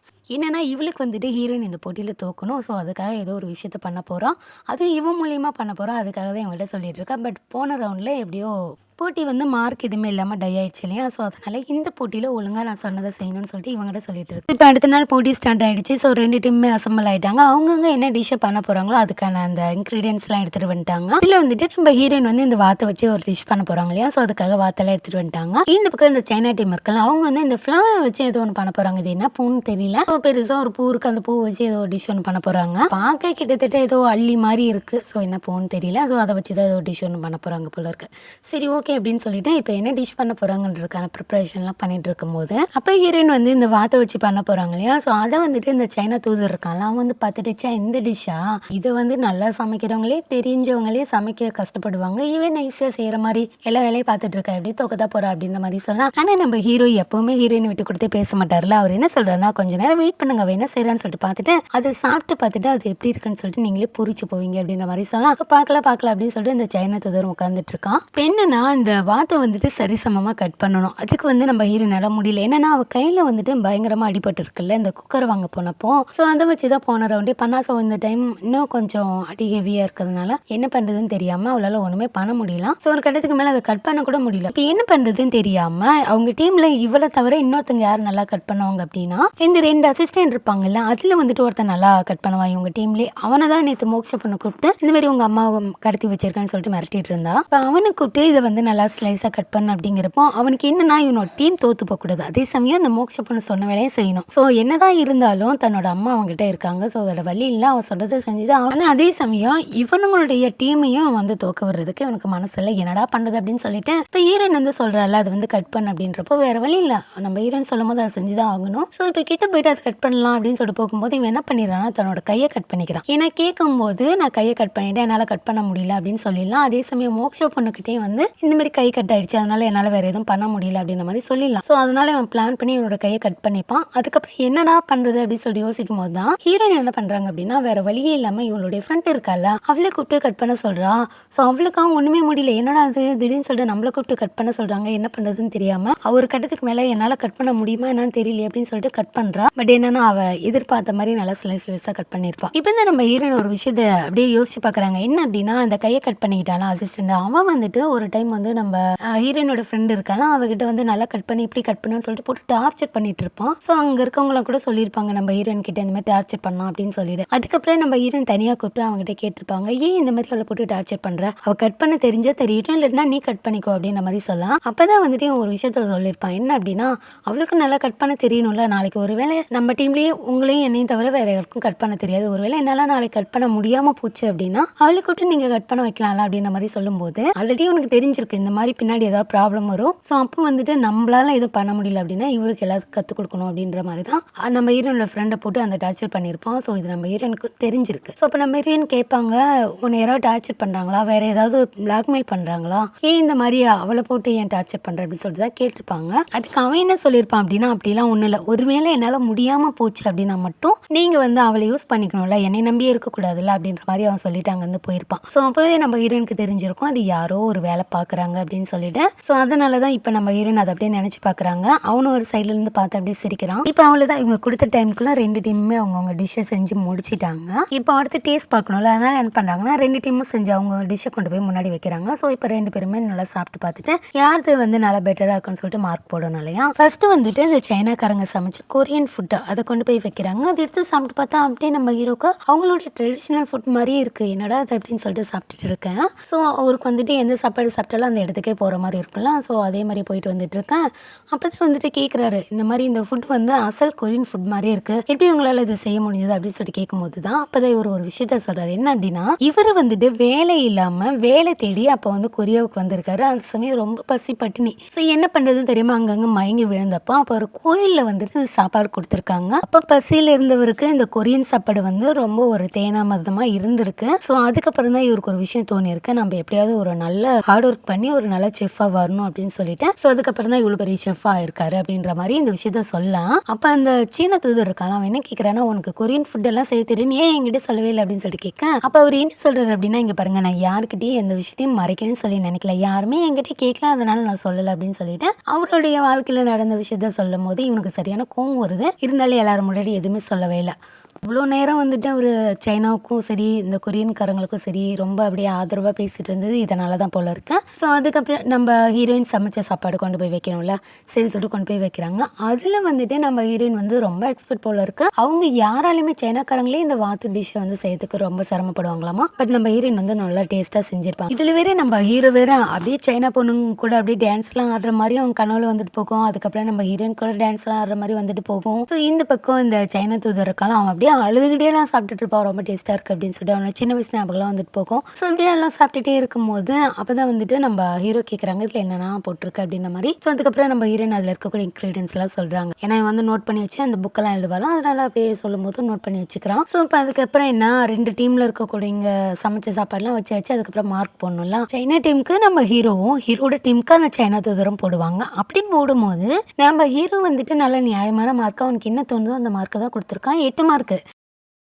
என்னன்னா இவளுக்கு வந்துட்டு ஹீரோயின் இந்த போட்டியில் தோக்கணும், ஸோ அதுக்காக ஏதோ ஒரு விஷயத்த பண்ண போகிறோம், அதுவும் இவன் மூலியமாக பண்ண போகிறோம், அதுக்காக தான் இவங்ககிட்ட சொல்லிட்டு இருக்கா. பட் போன ரவுண்டில் எப்படியோ போட்டி வந்து மார்க் எதுவுமே இல்லாமல் டை ஆயிடுச்சு இல்லையா. ஸோ அதனால இந்த போட்டியில் ஒழுங்காக நான் சொன்னதை செய்யணும்னு சொல்லிட்டு இவங்ககிட்ட சொல்லிட்டு இருக்கு. இப்போ அடுத்த நாள் போட்டி ஸ்டார்ட் ஆகிடுச்சு. ஸோ 2 டீமுமே அசம்பிள் ஆகிட்டாங்க. அவங்கவுங்க என்ன டிஷ்ஷை பண்ண போகிறாங்களோ அதுக்கான அந்த இன்க்ரீடியன்ஸ்லாம் எடுத்துகிட்டு வந்துட்டாங்க. இதில் வந்துட்டு நம்ம ஹீரோயின் வந்து இந்த வாத்தை வச்சு ஒரு டிஷ் பண்ண போகிறாங்க இல்லையா. ஸோ அதுக்காக வாத்தெல்லாம் எடுத்துகிட்டு வந்துட்டாங்க. இந்த பக்கம் இந்த சைனா டீம் இருக்கலாம், அவங்க வந்து இந்த ஃப்ளவர் வச்சு ஏதோ ஒன்று பண்ண போகிறாங்க. இது என்ன பூன்னு தெரியல. ஸோ பெருசாக ஒரு பூ இருக்குது, அந்த பூ வச்சு ஏதோ ஒரு டிஷ் ஒன்று பண்ண போகிறாங்க. பார்க்க கிட்டத்தட்ட ஏதோ அள்ளி மாதிரி இருக்குது. ஸோ என்ன பூன்னு தெரியல. ஸோ அதை வச்சு தான் ஏதோ டிஷ் ஒன்று பண்ண போகிறாங்க போல இருக்கு. சரி ஓகே அப்படின்னு சொல்லிட்டு இப்போ என்ன டிஷ் பண்ண போகிறாங்கன்றதுக்கான ப்ரிப்பரேஷன்லாம் பண்ணிட்டு இருக்கும்போது அப்போ ஹீரோயின் வந்து இந்த வாத்தை வச்சு பண்ண போகிறாங்க இல்லையா. ஸோ அதை வந்துட்டு இந்த சைனா தூதர் இருக்கான்ல, அவன் வந்து பார்த்துட்டுச்சா இந்த டிஷ்ஷா, இதை வந்து நல்லா சமைக்கிறவங்களே தெரிஞ்சவங்களே சமைக்க கஷ்டப்படுவாங்க, இவன் ஈஸியாக செய்கிற மாதிரி எல்லா வேலையும் பார்த்துட்டு இருக்கா, எப்படி தோக்கத்தா போகிறா அப்படின்ற மாதிரி சொல்லலாம். ஆனால் நம்ம ஹீரோ எப்பவுமே ஹீரோயின் விட்டு கொடுத்தே பேச மாட்டார்ல. அவர் என்ன சொல்கிறாருன்னா, கொஞ்ச நேரம் வெயிட் பண்ணுங்க, அவன் என்ன செய்கிறான்னு சொல்லிட்டு பார்த்துட்டு அதை சாப்பிட்டு பார்த்துட்டு அது எப்படி இருக்குன்னு சொல்லிட்டு நீங்களே புரிச்சு போவீங்க அப்படின்ற மாதிரி சொல்லலாம். அப்போ பார்க்கலாம் அப்படின்னு சொல்லிட்டு இந்த சைனா தூதர் உட்காந்துட்டு இருக்கான். இப்போ என்னன்னா இந்த வாத்தை வந்துட்டு சரிசமமாக கட் பண்ணணும். அதுக்கு வந்து நம்ம ஹீரோனால முடியல. என்னன்னா அவள் கையில் வந்துட்டு பயங்கரமாக அடிபட்டு இருக்குல்ல இந்த குக்கர் வாங்க போனப்போ. ஸோ அதை வச்சு தான் போன ரவுண்டே பண்ணா. ஸோ இந்த டைம் இன்னும் கொஞ்சம் அடி ஹெவியாக இருக்கிறதுனால என்ன பண்ணுறதுன்னு தெரியாமல் அவளால் ஒன்றுமே பண்ண முடியல. ஸோ ஒரு கட்டத்துக்கு மேலே அதை கட் பண்ண கூட முடியல. இப்போ என்ன பண்ணுறதுன்னு தெரியாமல் அவங்க டீமில் இவளை தவிர இன்னொருத்தங்க யார் நல்லா கட் பண்ணுவாங்க அப்படின்னா இந்த 2 அசிஸ்டன்ட் இருப்பாங்கல்ல, அதில் வந்துட்டு ஒருத்தன் நல்லா கட் பண்ணுவான் இவங்க டீம்லேயே. அவனை தான் நேற்று மோக்ஷ பண்ண கூப்பிட்டு இந்த மாதிரி உங்கள் அம்மாவை கடத்தி வச்சிருக்கான்னு சொல்லிட்டு மிரட்டிட்டு இருந்தா. இப்போ அவனை கூப்பிட்டு இதை வந்து நல்லா ஸ்லைஸாக கட் பண்ண அப்படிங்கிறப்போ அவனுக்கு என்னன்னா இவனோட டீம் தோற்று போகக்கூடாது. அதே சமயம் அந்த மோட்ச பொண்ணு சொன்ன வேலையும் செய்யணும். ஸோ என்னதான் இருந்தாலும் தன்னோட அம்மா அவங்ககிட்ட இருக்காங்க. ஸோ வேறு வழி இல்லை, அவன் சொல்கிறத செஞ்சுதான். ஆனால் அதே சமயம் இவனுங்களுடைய டீமையும் வந்து தோக்க விடுறதுக்கு இவனுக்கு மனசில்லை. என்னடா பண்ணுறது அப்படின்னு சொல்லிட்டு இப்போ ஈரன் வந்து சொல்கிறாள் அது வந்து கட் பண்ண அப்படின்றப்போ வேறு வழி இல்லை, நம்ம ஈரன் சொல்லும் போது அதை செஞ்சு தான் ஆகணும். ஸோ இப்போ கிட்ட போயிட்டு அதை கட் பண்ணலாம் அப்படின்னு சொல்லிட்டு போகும்போது இவன் என்ன பண்ணிடுறான்னா தன்னோட கையை கட் பண்ணிக்கிறான். ஏன்னா கேட்கும்போது நான் கையை கட் பண்ணிட்டேன், என்னால் கட் பண்ண முடியல அப்படின்னு சொல்லிடலாம். அதே சமயம் மோக்ஷ பொண்ணுக்கிட்டே வந்து இந்த மாதிரி கை கட் ஆயிடுச்சு, அதனால என்னால் வேற எதுவும் பண்ண முடியல அப்படின்ற மாதிரி சொல்லிடலாம். ஸோ அதனால இவன் பிளான் பண்ணி இவனோட கையை கட் பண்ணிப்பான். அதுக்கப்புறம் என்னடா பண்றது அப்படின்னு சொல்லி யோசிக்கும் போது தான் ஹீரோயின் என்ன பண்றாங்க அப்படின்னா வேற வழியே இல்லாம இவளுடைய ஃப்ரெண்ட் இருக்கால அவளை கூப்பிட்டு கட் பண்ண சொல்றா. ஸோ அவளுக்காக ஒண்ணுமே முடியல, என்னடா அது திடீர்னு சொல்லிட்டு நம்மளை கூப்பிட்டு கட் பண்ண சொல்றாங்க, என்ன பண்றதுன்னு தெரியாம ஒரு கட்டத்துக்கு மேல என்னால கட் பண்ண முடியுமா என்னன்னு தெரியல அப்படின்னு சொல்லிட்டு கட் பண்றா. பட் என்னன்னா அவ எதிர்பார்த்த மாதிரி நல்லா ஸ்லைஸா கட் பண்ணிருப்பா. இப்போ இந்த நம்ம ஹீரோயின் ஒரு விஷயத்த அப்படியே யோசிச்சு பாக்குறாங்க. என்ன அப்படின்னா அந்த கையை கட் பண்ணிக்கிட்டாலும் அசிஸ்டன்ட் அவன் வந்துட்டு ஒரு டைம் வந்து நம்ம ஹீரோயினோட ஃப்ரெண்ட் இருக்காலாம் அவகிட்ட வந்து நல்லா கட் பண்ணி இப்படி கட் பண்ணுன்னு சொல்லிட்டு போட்டு டார்ச்சர் பண்ணிட்டு இருப்பான். ஸோ அங்க இருக்கவங்கள கூட சொல்லியிருப்பாங்க நம்ம ஹீரோயின் கிட்ட இந்த மாதிரி டார்ச்சர் பண்ணலாம் அப்படின்னு சொல்லிட்டு. அதுக்கப்புறம் நம்ம ஹீரோயின் தனியாக கூப்பிட்டு அவங்ககிட்ட கேட்டிருப்பாங்க, ஏன் இந்த மாதிரி அவளை போட்டு டார்ச்சர் பண்ற, அவ கட் பண்ண தெரிஞ்சா தெரியட்டும் இல்லைன்னா நீ கட் பண்ணிக்கோ அப்படின்ற மாதிரி சொல்லலாம். அப்பதான் வந்துட்டு ஒரு விஷயத்த சொல்லியிருப்பான். என்ன அப்படின்னா அவளுக்கு நல்லா கட் பண்ண தெரியணும்ல, நாளைக்கு ஒருவேளை நம்ம டீம்லயே உங்களையும் என்னையும் தவிர வேற யாருக்கும் கட் பண்ண தெரியாது, ஒருவேளை என்னால நாளைக்கு கட் பண்ண முடியாம போச்சு அப்படின்னா அவளை கூப்பிட்டு நீங்க கட் பண்ண வைக்கலாம்ல அப்படின்ற மாதிரி சொல்லும்போது ஆல்ரெடி உனக்கு தெரிஞ்சிருக்கு இந்த மாதிரி பின்னாடி ஏதாவது ப்ராப்ளம் வரும். ஸோ அப்போ வந்துட்டு நம்மளால எதுவும் பண்ண முடியல அப்படின்னா இவருக்கு எல்லாத்துக்கும் கற்றுக் கொடுக்கணும் அப்படின்ற மாதிரி தான் நம்ம ஹீரோனோட ஃப்ரெண்டை போட்டு அந்த டார்ச்சர் பண்ணியிருப்போம். ஸோ இது நம்ம ஹீரோனுக்கு தெரிஞ்சிருக்கு. ஸோ அப்போ நம்ம ஹீரோயின் கேட்பாங்க, உன்னை யாராவது டார்ச்சர் பண்ணுறாங்களா, வேற ஏதாவது பிளாக்மெயில் பண்ணுறாங்களா, ஏன் இந்த மாதிரி அவளை போட்டு ஏன் டார்ச்சர் பண்ணுற அப்படின்னு சொல்லிட்டு தான் கேட்டிருப்பாங்க. அதுக்கு அவன் என்ன சொல்லியிருப்பான் அப்படின்னா அப்படிலாம் ஒன்றும் இல்லை, ஒருவேளை என்னால் முடியாமல் போச்சு அப்படின்னா மட்டும் நீங்கள் வந்து அவளை யூஸ் பண்ணிக்கணும்ல, என்னை நம்பியே இருக்கக்கூடாதுல்ல அப்படின்ற மாதிரி அவன் சொல்லிட்டு அங்கேருந்து போயிருப்பான். ஸோ அப்போவே நம்ம ஹீரோனுக்கு தெரிஞ்சிருக்கும் அது யாரோ ஒரு வேலை பார்க்குறாங்க அப்படின்னு சொல்லிட்டு. ஸோ அதனால தான் இப்போ நம்ம ஹீரோயின் அதை அப்படியே நினச்சி பார்க்குறாங்க. அவனும் ஒரு சைட்லேருந்து பார்த்து அப்படியே சிரிக்கிறான். இப்போ அவளை தான் இவங்க கொடுத்த டைமுக்குள்ள 2 டீமுமே அவங்கவுங்க டிஷ்ஷை செஞ்சு முடிச்சிட்டாங்க. இப்போ அடுத்து டேஸ்ட் பார்க்கணும்ல, அதனால என்ன பண்ணுறாங்கன்னா 2 டீமும் செஞ்சு அவங்க டிஷ்ஷை கொண்டு போய் முன்னாடி வைக்கிறாங்க. ஸோ இப்போ 2 பேருமே நல்லா சாப்பிட்டு பார்த்துட்டு யாருக்கு வந்து நல்லா பெட்டராக இருக்குன்னு சொல்லிட்டு மார்க் போடணும் இல்லையா. ஃபர்ஸ்ட் வந்துட்டு இந்த சைனாக்காரங்க சமைச்ச கொரியன் ஃபுட்டு அதை கொண்டு போய் வைக்கிறாங்க. அது எடுத்து சாப்பிட்டு பார்த்தா அப்படியே நம்ம ஹீரோக்கு அவங்களுடைய ட்ரெடிஷ்னல் ஃபுட் மாதிரியே இருக்குது, என்னடா அது அப்படின்னு சொல்லிட்டு சாப்பிட்டுட்டு இருக்கேன். ஸோ அவருக்கு வந்துட்டு எந்த சாப்பாடு சாப்பிட்டாலும் அந்த இடத்துக்கே போகிற மாதிரி இருக்குல்ல. ஸோ அதே மாதிரி போயிட்டு வந்துட்டு இருக்கேன். அப்போ தான் வந்துட்டு கேட்குறாரு, இந்த மாதிரி இந்த ஃபுட் வந்து அசல் கொரியன் ஃபுட் மாதிரியே இருக்குது, எப்படி உங்களால் இதை செய்ய முடிஞ்சது அப்படின்னு சொல்லிட்டு கேட்கும்போது தான் அப்போ தான் இவர் ஒரு விஷயத்த சொல்கிறாரு. என்ன அப்படின்னா இவர் வந்துட்டு வேலை இல்லாமல் வேலை தேடி அப்போ வந்து கொரியாவுக்கு வந்திருக்காரு. அந்த சமயம் ரொம்ப பசி பட்டினி. ஸோ என்ன பண்ணுறதுன்னு தெரியாமல் அங்கங்கே மயங்கி விழுந்தப்போ அப்போ ஒரு கோயிலில் வந்துட்டு சாப்பாடு கொடுத்துருக்காங்க. அப்போ பசியில் இருந்தவருக்கு இந்த கொரியன் சாப்பாடு வந்து ரொம்ப ஒரு தேனாமதமாக இருந்திருக்கு. ஸோ அதுக்கப்புறம் தான் இவருக்கு ஒரு விஷயம் தோணியிருக்கு, நம்ம எப்படியாவது ஒரு நல்ல ஹார்ட் ஒர்க் பண்ணி ஒரு நல்ல செஃப்பாக வரணும் அப்படின்னு சொல்லிட்டு. ஸோ அதுக்கப்புறம் தான் இவ்வளோ பெரிய செஃப்பாக இருக்காரு அப்படின்ற மாதிரி இந்த விஷயத்த சொல்லலாம். அப்போ அந்த சீன தூதர் இருக்கான், அவன் என்ன கேட்குறான்னா உனக்கு கொரியன் ஃபுட் எல்லாம் செய்ய தெரியும், ஏன் என்கிட்ட சொல்லவே இல்லை அப்படின்னு சொல்லிட்டு கேட்க அப்போ அவர் என்ன சொல்றாரு அப்படின்னா, இங்கே பாருங்க நான் யாருக்கிட்டையும் எந்த விஷயத்தையும் மறைக்கணும்னு சொல்லி நினைக்கல, யாருமே என்கிட்ட கேட்கல அதனால நான் சொல்லலை அப்படின்னு சொல்லிட்டு அவருடைய வாழ்க்கையில் நடந்த விஷயத்த சொல்லும் போது இவனுக்கு சரியான கோவம் வருது. இருந்தாலும் எல்லாரும் முன்னாடி எதுவுமே சொல்லவே இல்லை. இவ்வளோ நேரம் வந்துட்டு அவர் சைனாவுக்கும் சரி இந்த கொரியன்காரங்களுக்கும் சரி ரொம்ப அப்படியே ஆதரவாக பேசிகிட்டு இருந்தது இதனால தான் போல இருக்கு. ஸோ அதுக்கப்புறம் நம்ம ஹீரோயின் சமைச்ச சாப்பாடு கொண்டு போய் வைக்கணும்ல, சரி சொல்லிட்டு கொண்டு போய் வைக்கிறாங்க. அதில் வந்துட்டு நம்ம ஹீரோயின் வந்து ரொம்ப எக்ஸ்பர்ட் போல இருக்கு. அவங்க யாராலுமே சைனாக்காரங்களே இந்த வாத்து டிஷ்ஷை வந்து செய்யறதுக்கு ரொம்ப சிரமப்படுவாங்களாமா. பட் நம்ம ஹீரோயின் வந்து நல்லா டேஸ்ட்டாக செஞ்சிருப்பாங்க. இதில் வேற நம்ம ஹீரோ வேற அப்படியே சைனா பொண்ணுங்க கூட அப்படியே டான்ஸ்லாம் ஆடுற மாதிரி அவங்க கனவுல வந்துட்டு போகும். அதுக்கப்புறம் நம்ம ஹீரோயின் கூட டான்ஸ்லாம் ஆடுற மாதிரி வந்துட்டு போகும். ஸோ இந்த பக்கம் இந்த சைனா தூதர் இருக்காலும் அவன் அப்படியே அழுதுகிட்டேலாம் சாப்பிட்டுட்டு இருப்பான், ரொம்ப டேஸ்ட்டாக இருக்குது அப்படின்னு சொல்லிட்டு அவனோட சின்ன வயசு ஞாபகம்லாம் வந்துட்டு போகும். ஸோ அப்படியே எல்லாம் சாப்பிட்டுட்டே இருக்கும்போது அப்போ தான் வந்துட்டு நம்ம ஹீரோ கேட்குறாங்க இதில் என்னென்னா போட்டிருக்கு அப்படின்ற மாதிரி. ஸோ அதுக்கப்புறம் நம்ம ஹீரோயின் அதில் இருக்கக்கூடிய இன்க்ரீடியன்ஸ்லாம் சொல்கிறாங்க. ஏன்னா வந்து நோட் பண்ணி வச்சு அந்த புக்கெல்லாம் எழுதுவாலும் அதனால அப்படியே சொல்லும் போது நோட் பண்ணி வச்சுக்கிறான். ஸோ இப்போ அதுக்கப்புறம் என்ன 2 டீமில் இருக்கக்கூடிய சமைச்ச சாப்பாடுலாம் வச்சு அதுக்கப்புறம் மார்க் போடணும்ல. சைனா டீமுக்கு நம்ம ஹீரோவும் ஹீரோட டீமுக்கு அந்த சைனா தூதரும் போடுவாங்க. அப்படி போடும்போது நம்ம ஹீரோ வந்துட்டு நல்ல நியாயமான மார்க் அவனுக்கு என்ன தோணுதோ அந்த மார்க்கை தான் கொடுத்துருக்கான், 8 மார்க்கு.